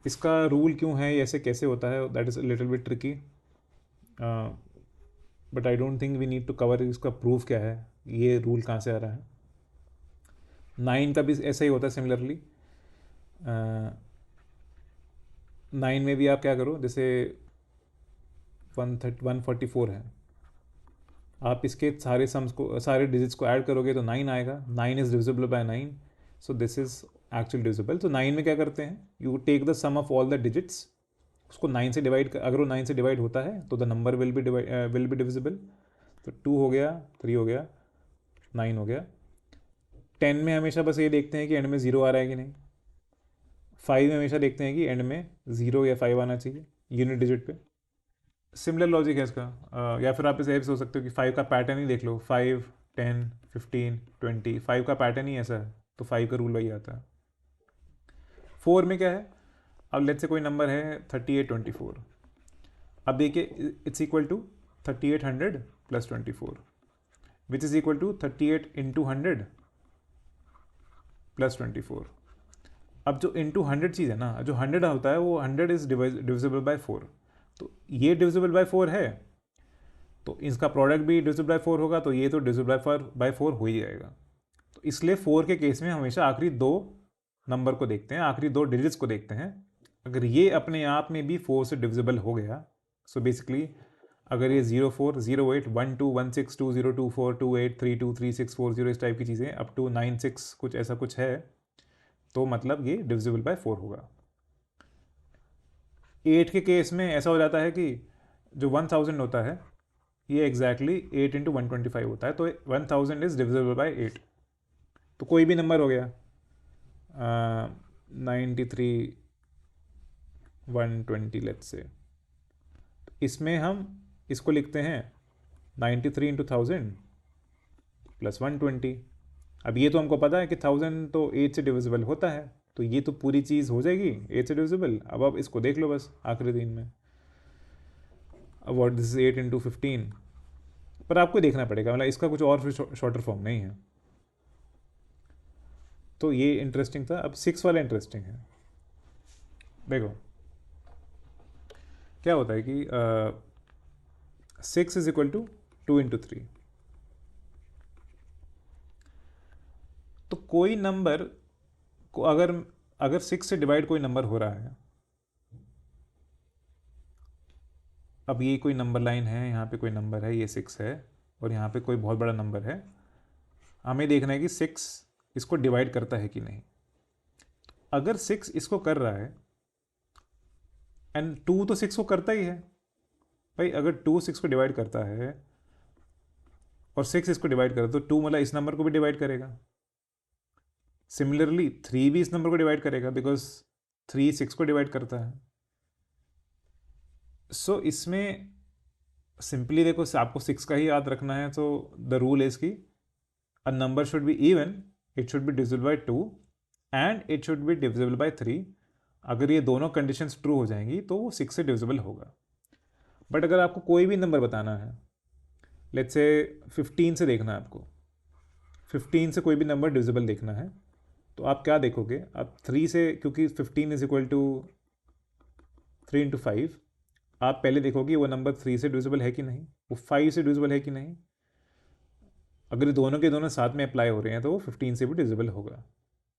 इसका रूल क्यों है, ऐसे कैसे होता है, that is little bit tricky, but I don't think we need to cover इसका प्रूफ क्या है, ये रूल कहाँ से आ रहा है। 9 का भी ऐसा ही होता है सिमिलरली। 9 में भी आप क्या करो, जैसे 144 है, आप इसके सारे सम्स को, सारे डिजिट्स को ऐड करोगे तो 9 आएगा। 9 is divisible by 9, so this is actual divisible. तो 9 में क्या करते हैं, you take the sum of all the digits, उसको 9 से डिवाइड, अगर वो 9 से डिवाइड होता है तो the number will be divisible. तो 2 हो गया, 3 हो गया, 9 हो गया। 10 में हमेशा बस ये देखते हैं कि एंड में 0 आ रहा है कि नहीं। 5 में हमेशा देखते हैं कि एंड में 0 या 5 आना चाहिए यूनिट डिजिट पे। सिमिलर लॉजिक है इसका। या फिर आप इसे सोच सकते हो कि 5 का पैटर्न ही देख लो, 5 10 15 20, 5 का पैटर्न ही ऐसा है, तो 5 का रूल वही आता है। 4 में क्या है, अब लेट्स से कोई नंबर है 3824, अब देखिए it's equal to 3800 + 24, which is equal to 38 × 100 + 24। अब जो इंटू 100 चीज़ है ना, जो 100 होता है वो 100 इज डिविजिबल बाय 4, तो ये डिविजिबल बाय 4 है, तो इसका प्रोडक्ट भी डिविजिबल बाय 4 होगा, तो ये तो डिविजिबल बाय 4 हो ही जाएगा। तो इसलिए 4 के केस में हमेशा आखिरी 2 नंबर को देखते हैं, आखिरी 2 डिजिट्स को देखते हैं। अगर ये अपने आप में भी 4 से डिविजिबल हो गया, सो बेसिकली अगर ये 04 08 12 16 20 24 28 32 36 40 इस टाइप की चीज़ें अप टू 96 कुछ ऐसा कुछ है, तो मतलब ये डिविजिबल बाय 4 होगा। 8 के केस में ऐसा हो जाता है कि जो 1000 होता है ये एग्जैक्टली 8 × 125 होता है, तो 1000 इज डिविजिबल बाय 8। तो कोई भी नंबर हो गया 93 120 लेट्स से, इसमें हम इसको लिखते हैं 93 × 1000 + 120। अब ये तो हमको पता है कि 1000 तो 8 से डिविजिबल होता है, तो ये तो पूरी चीज़ हो जाएगी 8 से डिविजिबल। अब आप इसको देख लो बस आखिरी दिन में, अब व्हाट दिस इज 8 × 15, पर आपको देखना पड़ेगा, मतलब इसका कुछ और शॉर्टर फॉर्म नहीं है। तो ये इंटरेस्टिंग था। अब 6 वाला इंटरेस्टिंग है। देखो क्या होता है कि 6 इज इक्वल टू 2 × 3। तो कोई नंबर को अगर 6 से डिवाइड कोई नंबर हो रहा है, अब ये कोई नंबर लाइन है, यहाँ पे कोई नंबर है, ये 6 है, और यहाँ पे कोई बहुत बड़ा नंबर है, हमें देखना है कि 6 इसको डिवाइड करता है कि नहीं। अगर 6 इसको कर रहा है एंड 2 तो 6 को करता ही है भाई, अगर 2 6 को डिवाइड करता है और 6 इसको डिवाइड करे तो 2 मतलब इस नंबर को भी डिवाइड करेगा। सिमिलरली 3 भी इस नंबर को डिवाइड करेगा, बिकॉज 3 6 को डिवाइड करता है। सो इसमें सिंपली देखो, आपको 6 का ही याद रखना है, तो द रूल इज कि a number should be even it should be divisible by 2 and it should be divisible by 3। अगर ये दोनों कंडीशंस ट्रू हो जाएंगी तो वो 6 से डिविजिबल होगा। बट अगर आपको कोई भी नंबर बताना है, लेट्स से 15 से देखना है आपको, 15 से कोई भी नंबर डिविजिबल देखना है, तो आप क्या देखोगे, आप 3 से, क्योंकि 15 इज इक्वल टू 3 इंटू 5, आप पहले देखोगे वो नंबर 3 से डिविजिबल है कि नहीं, वो 5 से डिविजिबल है कि नहीं। अगर दोनों के दोनों साथ में अप्लाई हो रहे हैं तो वो 15 से भी डिविजिबल होगा।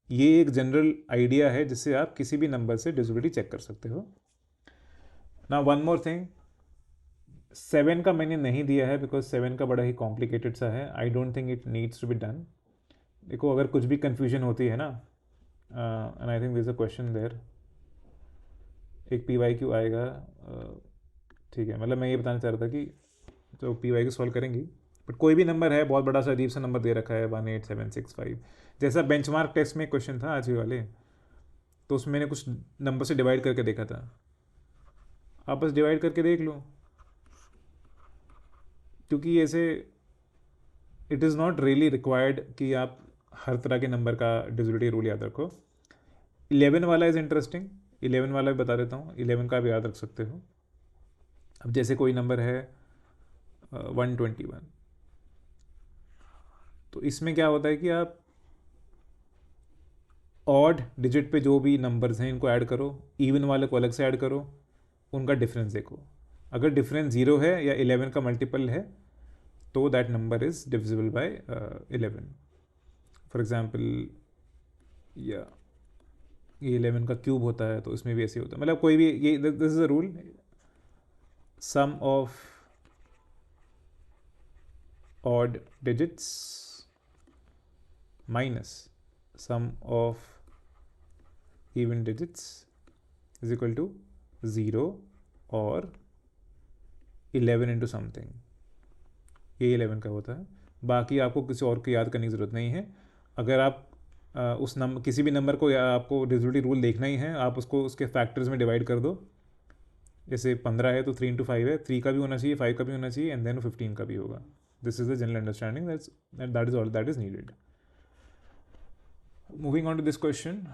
ये एक जनरल आइडिया है जिससे आप किसी भी नंबर से डिविजिबिलिटी चेक कर सकते हो। ना वन मोर थिंग, 7 का मैंने नहीं दिया है बिकॉज 7 का बड़ा ही कॉम्प्लिकेटेड सा है। I don't think it needs to be done. देखो अगर कुछ भी कन्फ्यूजन होती है ना, and I think this a question there, एक PYQ आएगा, ठीक है, मतलब मैं ये बताना चाह रहा था कि जो PYQ सॉल्व करेंगी, बट कोई भी नंबर है, बहुत बड़ा सा अजीब सा नंबर दे रखा है 18765, जैसा बेंचमार्क टेस्ट में क्वेश्चन था आज ही वाले, तो उसमें मैंने कुछ नंबर से डिवाइड करके देखा था। आप बस डिवाइड करके देख लो, क्योंकि ऐसे it is not really required कि आप हर तरह के नंबर का डिविजिबिलिटी रूल याद रखो। 11 वाला इज़ इंटरेस्टिंग, 11 वाला भी बता देता हूँ, 11 का भी याद रख सकते हो। अब जैसे कोई नंबर है 121, तो इसमें क्या होता है कि आप ऑड डिजिट पे जो भी नंबर्स हैं इनको ऐड करो, इवन वाले को अलग से ऐड करो, उनका डिफरेंस देखो। अगर डिफरेंस 0 है या 11 का मल्टीपल है तो that number is divisible by 11। For example, या ये 11 का क्यूब होता है तो इसमें भी ऐसे होता है, मतलब कोई भी, ये this is a rule, sum of odd digits minus sum of even digits is equal to 0 और 11 इंटू समथिंग, ये 11 का होता है। बाकी आपको किसी और को याद करने की ज़रूरत नहीं है। अगर आप उस नंबर, किसी भी नंबर को, या आपको डिविजिबिलिटी रूल देखना ही है, आप उसको उसके फैक्टर्स में डिवाइड कर दो। जैसे 15 है तो 3 इंटू 5 है, 3 का भी होना चाहिए, 5 का भी होना चाहिए, एंड देन 15 का भी होगा। This is the general understanding, that is all that is needed. Moving on to this question,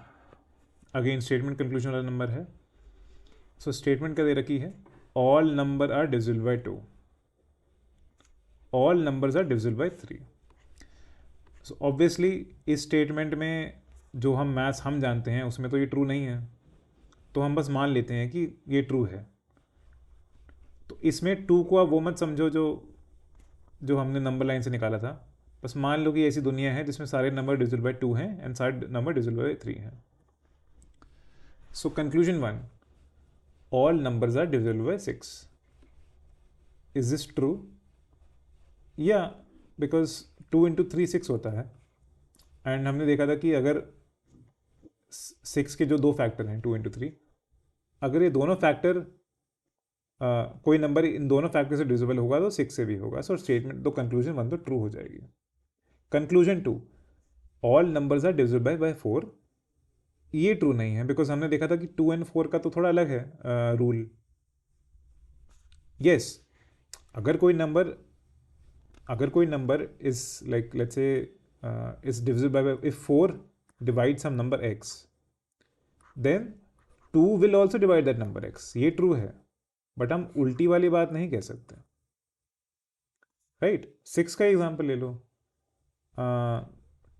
again statement conclusion वाला नंबर है। सो स्टेटमेंट क्या दे रखी है, all number are divisible by 2, all numbers are divisible by 3। So obviously इस statement में जो हम मैथ्स हम जानते हैं उसमें तो ये ट्रू नहीं है, तो हम बस मान लेते हैं कि ये ट्रू है। तो इसमें 2 को आप वो मत समझो जो जो हमने नंबर लाइन से निकाला था। बस मान लो कि ऐसी दुनिया है जिसमें सारे नंबर डिविजिबल बाय 2 हैं एंड सारे नंबर डिविजिबल बाय 3 हैं। So conclusion 1, all numbers are divisible by 6। Is this true? Yeah, because 2 into 3 6 होता है, एंड हमने देखा था कि अगर 6 के जो दो फैक्टर हैं 2 इंटू 3, अगर ये दोनों फैक्टर कोई नंबर इन दोनों फैक्टर से डिविजिबल होगा तो 6 से भी होगा। सो स्टेटमेंट तो कंक्लूजन 1 तो ट्रू हो जाएगी। Conclusion 2, all numbers are divisible by 4, ये ट्रू नहीं है, बिकॉज हमने देखा था कि 2 एंड 4 का तो थोड़ा अलग है रूल। यस, अगर कोई number is like let's say is divisible by, if 4 divide some number x, then 2 will also divide that number x, ये ट्रू है। बट हम उल्टी वाली बात नहीं कह सकते, राइट? 6 का एग्जाम्पल ले लो,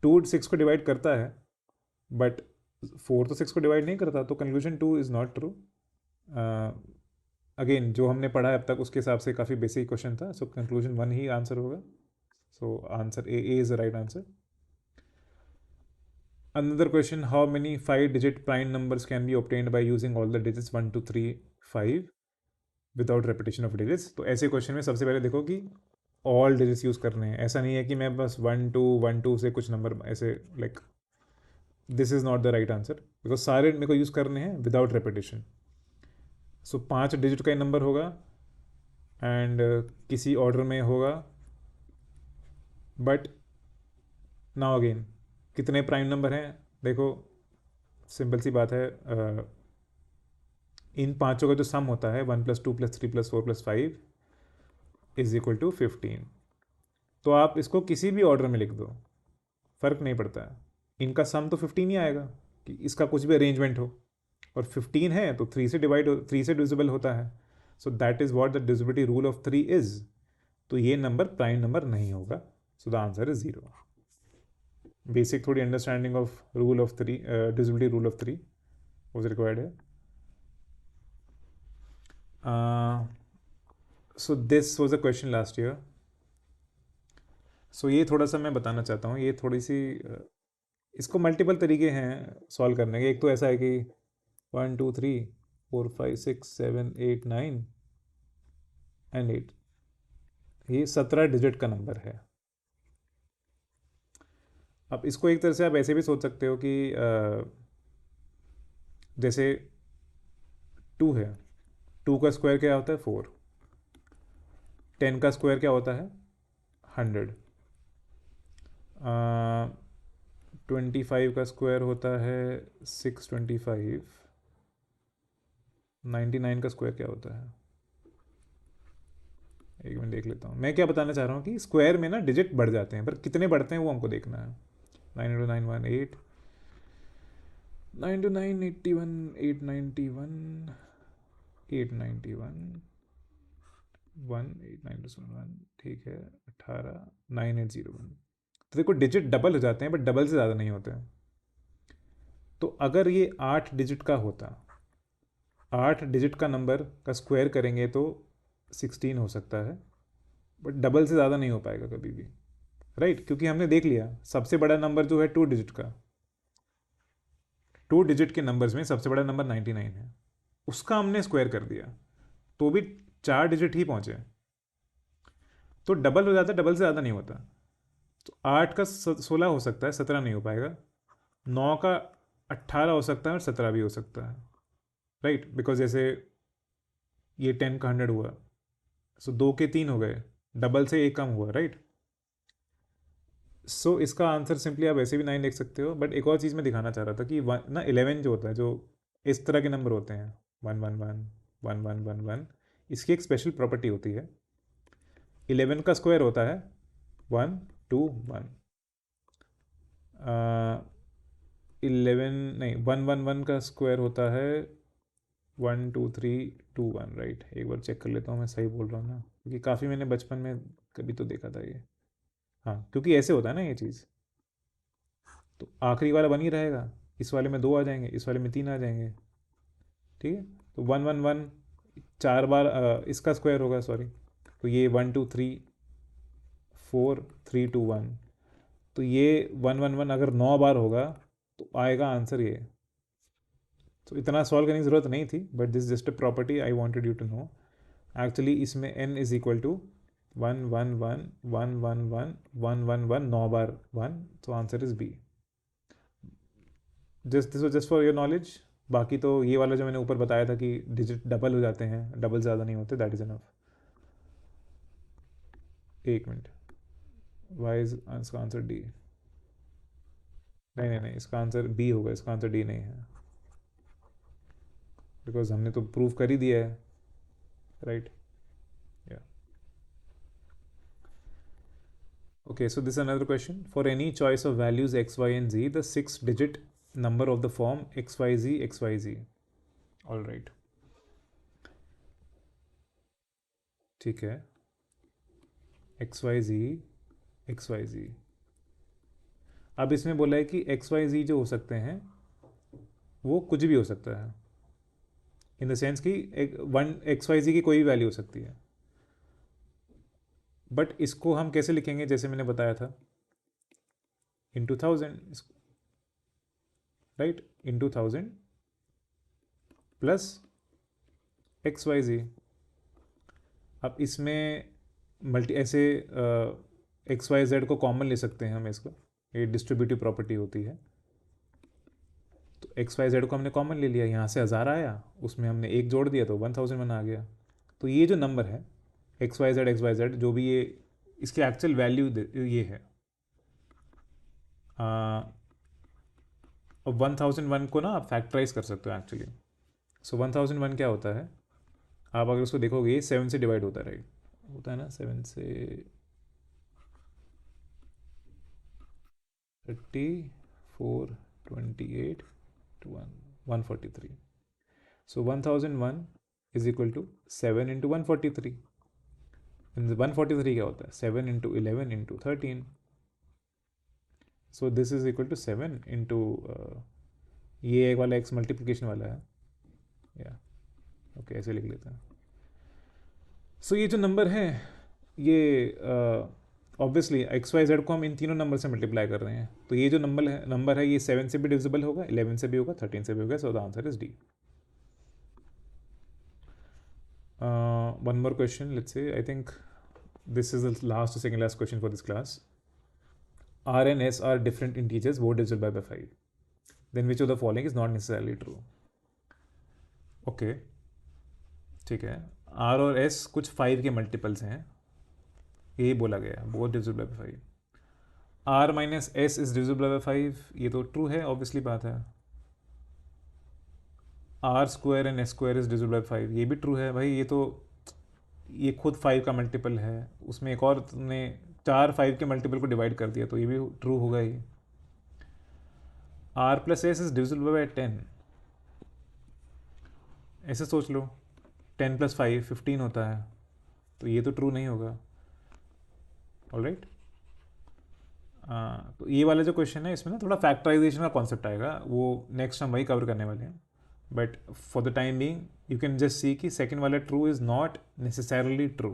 2 6 को डिवाइड करता है बट 4 तो 6 को डिवाइड नहीं करता, तो conclusion 2 is not true. Again जो हमने पढ़ा है अब तक उसके हिसाब से काफ़ी बेसिक क्वेश्चन था, सो कंक्लूजन 1 ही आंसर होगा। So answer A is the right answer. Another question, how many 5-digit prime numbers can be obtained by using all the digits 1 2 3 5 without repetition of digits? तो ऐसे क्वेश्चन में सबसे पहले देखो कि all digits use करने हैं। ऐसा नहीं है कि मैं बस 1 2 1 2 से कुछ नंबर ऐसे, like this is not the right answer, because सारे मेरे को यूज़ करने हैं विदाउट रेपिटेशन। सो 5 डिजिट का नंबर होगा एंड किसी ऑर्डर में होगा, बट नाउ अगेन कितने प्राइम नंबर हैं, देखो सिंपल सी बात है, इन पांचों का जो सम होता है 1 + 2 + 3 + 4 + 5 इज इक्वल टू 15। तो आप इसको किसी भी ऑर्डर में लिख दो, फ़र्क नहीं पड़ता है। इनका सम तो 15 ही आएगा कि इसका कुछ भी अरेंजमेंट हो, और 15 है तो 3 से डिविजिबल होता है. So that is what the divisibility rule of 3 is. तो ये नंबर प्राइम नंबर नहीं होगा. So the answer is 0. Basic थोड़ी understanding of rule of 3, divisibility rule of 3 was required है. So this was a question last year. So ये थोड़ा सा मैं बताना चाहता हूँ. ये थोड़ी सी इसको मल्टीपल तरीके हैं सॉल्व करने के. एक तो ऐसा है कि 1 2 3 4 5 6 7 8 9 एंड 8, ये 17 डिजिट का नंबर है. अब इसको एक तरह से आप ऐसे भी सोच सकते हो कि जैसे 2 है, 2 का स्क्वायर क्या होता है 4, 10 का स्क्वायर क्या होता है 100, 25 का स्क्वायर होता है 625, 99 का स्क्वायर क्या होता है. एक मिनट देख लेता हूँ. मैं क्या बताना चाह रहा हूँ कि स्क्वायर में ना डिजिट बढ़ जाते हैं, पर कितने बढ़ते हैं वो हमको देखना है. 9 9 1 8, 9 9 81, 891, 891, 1 ठीक है 18, 9801. तो देखो डिजिट डबल हो जाते हैं, बट डबल से ज़्यादा नहीं होते हैं. तो अगर ये 8 डिजिट का होता, 8 डिजिट का नंबर का स्क्वायर करेंगे तो 16 हो सकता है, बट डबल से ज़्यादा नहीं हो पाएगा कभी भी. राइट, क्योंकि हमने देख लिया सबसे बड़ा नंबर जो है 2 डिजिट का, 2 डिजिट के नंबर्स में सबसे बड़ा नंबर 99 है, उसका हमने स्क्वायर कर दिया तो भी 4 डिजिट ही पहुंचे. तो डबल हो जाता है, डबल से ज़्यादा नहीं होता. तो 8 का 16 हो सकता है, 17 नहीं हो पाएगा. 9 का 18 हो सकता है और 17 भी हो सकता है. राइट, बिकॉज जैसे ये 10 का 100 हुआ, सो 2 के 3 हो गए, डबल से एक कम हुआ. राइट, सो इसका आंसर सिंपली आप ऐसे भी 9 देख सकते हो. बट एक और चीज़ मैं दिखाना चाह रहा था कि ना 11 जो होता है, जो इस तरह के नंबर होते हैं 1 1 1 1 1 1 1, इसकी एक स्पेशल प्रॉपर्टी होती है. 11 का स्क्वायर होता है 1 2 1, 11 नहीं 1 1 1 का स्क्वायर होता है 1 2 3 2 1. राइट, एक बार चेक कर लेता हूँ मैं सही बोल रहा हूँ ना, क्योंकि काफ़ी मैंने बचपन में कभी तो देखा था ये. हाँ, क्योंकि ऐसे होता है ना ये चीज़. तो आखिरी वाला 1 ही रहेगा, इस वाले में 2 आ जाएंगे, इस वाले में 3 आ जाएंगे. ठीक है, तो 1 1 1 4 बार इसका स्क्वायर होगा, सॉरी. तो ये 1 2 3 4 3 2 1, तो ये 1 1 1 अगर 9 बार होगा तो आएगा आंसर ये. तो इतना सॉल्व करने की ज़रूरत नहीं थी, but this just a property I wanted you to know. Actually इसमें n इज इक्वल टू 1 1 1 1 1 1 1 1 9 बार 1, तो answer is B. This was just for your knowledge. बाकी तो ये वाला जो मैंने ऊपर बताया था कि डिजिट डबल हो जाते हैं, डबल ज़्यादा नहीं होते, दैट इज़ इनफ. एक मिनट, वाई इज इसका आंसर डी? नहीं नहीं नहीं, इसका आंसर बी होगा, इसका आंसर डी नहीं है, बिकॉज हमने तो प्रूव कर ही दिया है. राइट, या. Okay, so this is another question. For any choice of values x, y and z, the 6-digit number of the form xyz xyz. All right. ठीक है, xyz xyz. अब इसमें बोला है कि xyz जो हो सकते हैं वो कुछ भी हो सकता है, इन द सेंस कि वन xyz की कोई भी वैल्यू हो सकती है. बट इसको हम कैसे लिखेंगे, जैसे मैंने बताया था, into 1000. Right, into 1000 plus xyz. अब इसमें मल्टी ऐसे एक्स वाई जेड को कॉमन ले सकते हैं हम इसको, ये डिस्ट्रीब्यूटिव प्रॉपर्टी होती है. तो एक्स वाई जेड को हमने कॉमन ले लिया, यहाँ से 1000 आया, उसमें हमने एक जोड़ दिया तो 1001 आ गया. तो ये जो नंबर है एक्स वाई जेड जो भी ये इसकी एक्चुअल वैल्यू ये है. अब 1001 को ना आप फैक्टराइज कर सकते हो एक्चुअली. सो 1001 क्या होता है, आप अगर उसको देखोगे ये 7 से डिवाइड होता है. राइट, होता है ना 7 से 428 to 143. So 1001 is equal to 7 into 143. And 143 क्या होता है? 7 into 11 into 13. So this is equal to 7 into ये एक वाला x मल्टीप्लिकेशन वाला है या ओके ऐसे लिख लेते हैं. सो ये जो नंबर है ये ऑब्वियसली एक्स वाई जेड को हम इन तीनों नंबर से मल्टीप्लाई कर रहे हैं. तो ये जो नंबर है ये 7 से भी डिविजिबल होगा, 11 से भी होगा, 13 से भी होगा. So the answer is D. One more question, let's say. I think this is the last or second last question for this class. R and S are different integers, both divisible by 5. Then which of the following is not necessarily true? Okay, ठीक है. R और S कुछ 5 के multiples हैं, यही बोला गया, both divisible by 5. R minus S is divisible by 5, ये तो ट्रू है, ऑब्वियसली बात है. R square and S square is divisible by 5, ये भी ट्रू है भाई. ये खुद 5 का मल्टीपल है, उसमें एक और ने 4 5 के मल्टीपल को डिवाइड कर दिया, तो ये भी ट्रू होगा ही. R plus s is divisible by 10, ऐसे सोच लो. 10 प्लस 5 15 होता है, तो ये तो ट्रू नहीं होगा. ऑलराइट, तो ये वाला जो क्वेश्चन है इसमें ना थोड़ा फैक्टराइजेशन का कॉन्सेप्ट आएगा, वो नेक्स्ट हम वही कवर करने वाले हैं. But for the time being you can just see कि सेकेंड वाला true is not necessarily true.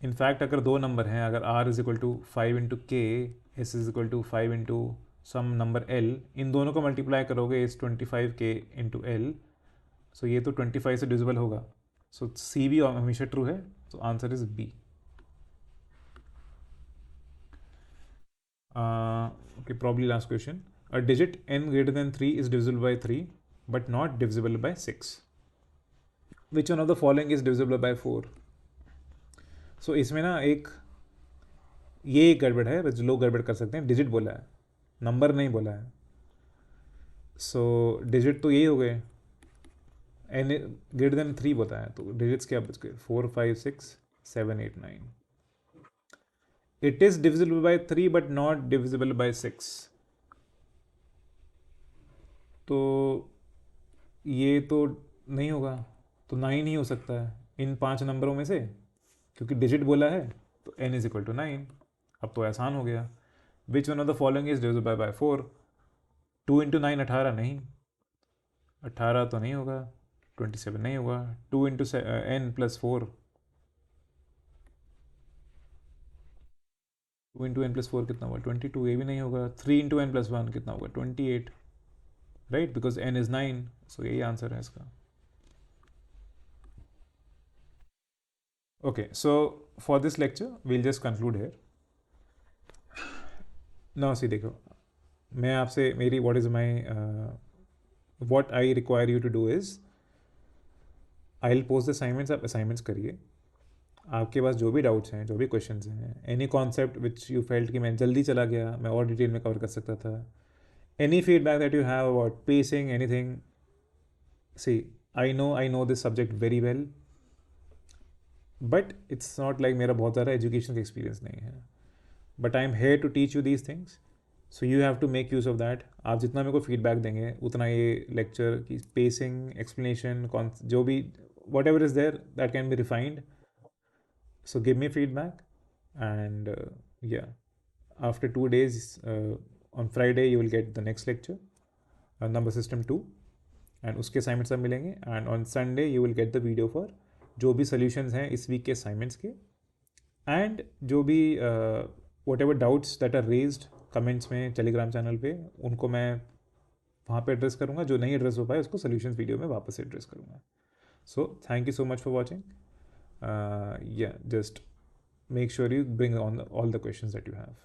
In fact अगर दो नंबर हैं, अगर r is equal to 5 into k, s is equal to 5 into some number l, इन दोनों को multiply करोगे इस 25k इंटू एल, सो ये तो 25 से डिविजिबल होगा. सो सी भी हमेशा ट्रू है, तो answer is B. Okay, probably last question. A digit n greater than 3 is divisible by 3 but not divisible by 6. Which one of the following is divisible by 4? So इसमें ना ये एक गड़बड़ है, बस लोग गड़बड़ कर सकते हैं. डिजिट बोला है, नंबर नहीं बोला है. सो डिजिट तो यही हो गए, n ग्रेटर देन 3 बोलता है, तो डिजिट्स क्या बच गए? 4 5 6 7 8 9. It is divisible by 3 but not divisible by 6. तो ये तो नहीं होगा, तो 9 ही हो सकता है इन 5 नंबरों में से, क्योंकि डिजिट बोला है, तो n इज इक्वल टू 9. अब तो आसान हो गया. Which one of the following is divisible by 4? 2 into 9 18 नहीं, 18 तो नहीं होगा. 27 नहीं होगा. 2 into n plus 4, 2 into n plus 4 कितना होगा? 22, ये भी नहीं होगा. 3 इंटू n प्लस 1 कितना होगा? 28, right, because n is 9. So यही आंसर है इसका. Okay, so for this lecture we'll just conclude here. Now see देखो, मैं आपसे मेरी what I require you to do is, I will post the assignments. आप असाइनमेंट्स करिए. आपके पास जो भी डाउट्स हैं, जो भी क्वेश्चंस हैं, any concept which you felt कि मैं जल्दी चला गया, मैं और डिटेल में कवर कर सकता था, any feedback that you have about pacing, anything. See, I know this subject very well, but it's not like मेरा बहुत ज़्यादा एजुकेशन का एक्सपीरियंस नहीं है. But I am here to teach you these things, so you have to make use of that. आप जितना मेरे को फीडबैक देंगे उतना ये लेक्चर की पेसिंग, एक्सप्लेनेशन, जो भी whatever is there that can be refined. So give me feedback, and yeah, after 2 days, on Friday you will get the next lecture, number system 2, and उसके assignments सब मिलेंगे. And on Sunday you will get the video for जो भी solutions हैं इस week के assignments के, and जो भी whatever doubts that are raised comments में Telegram channel पे, उनको मैं वहाँ पे address करूँगा. जो नहीं address हो पाए उसको solutions video में वापस से address करूँगा. So thank you so much for watching. Yeah, just make sure you bring on all the questions that you have.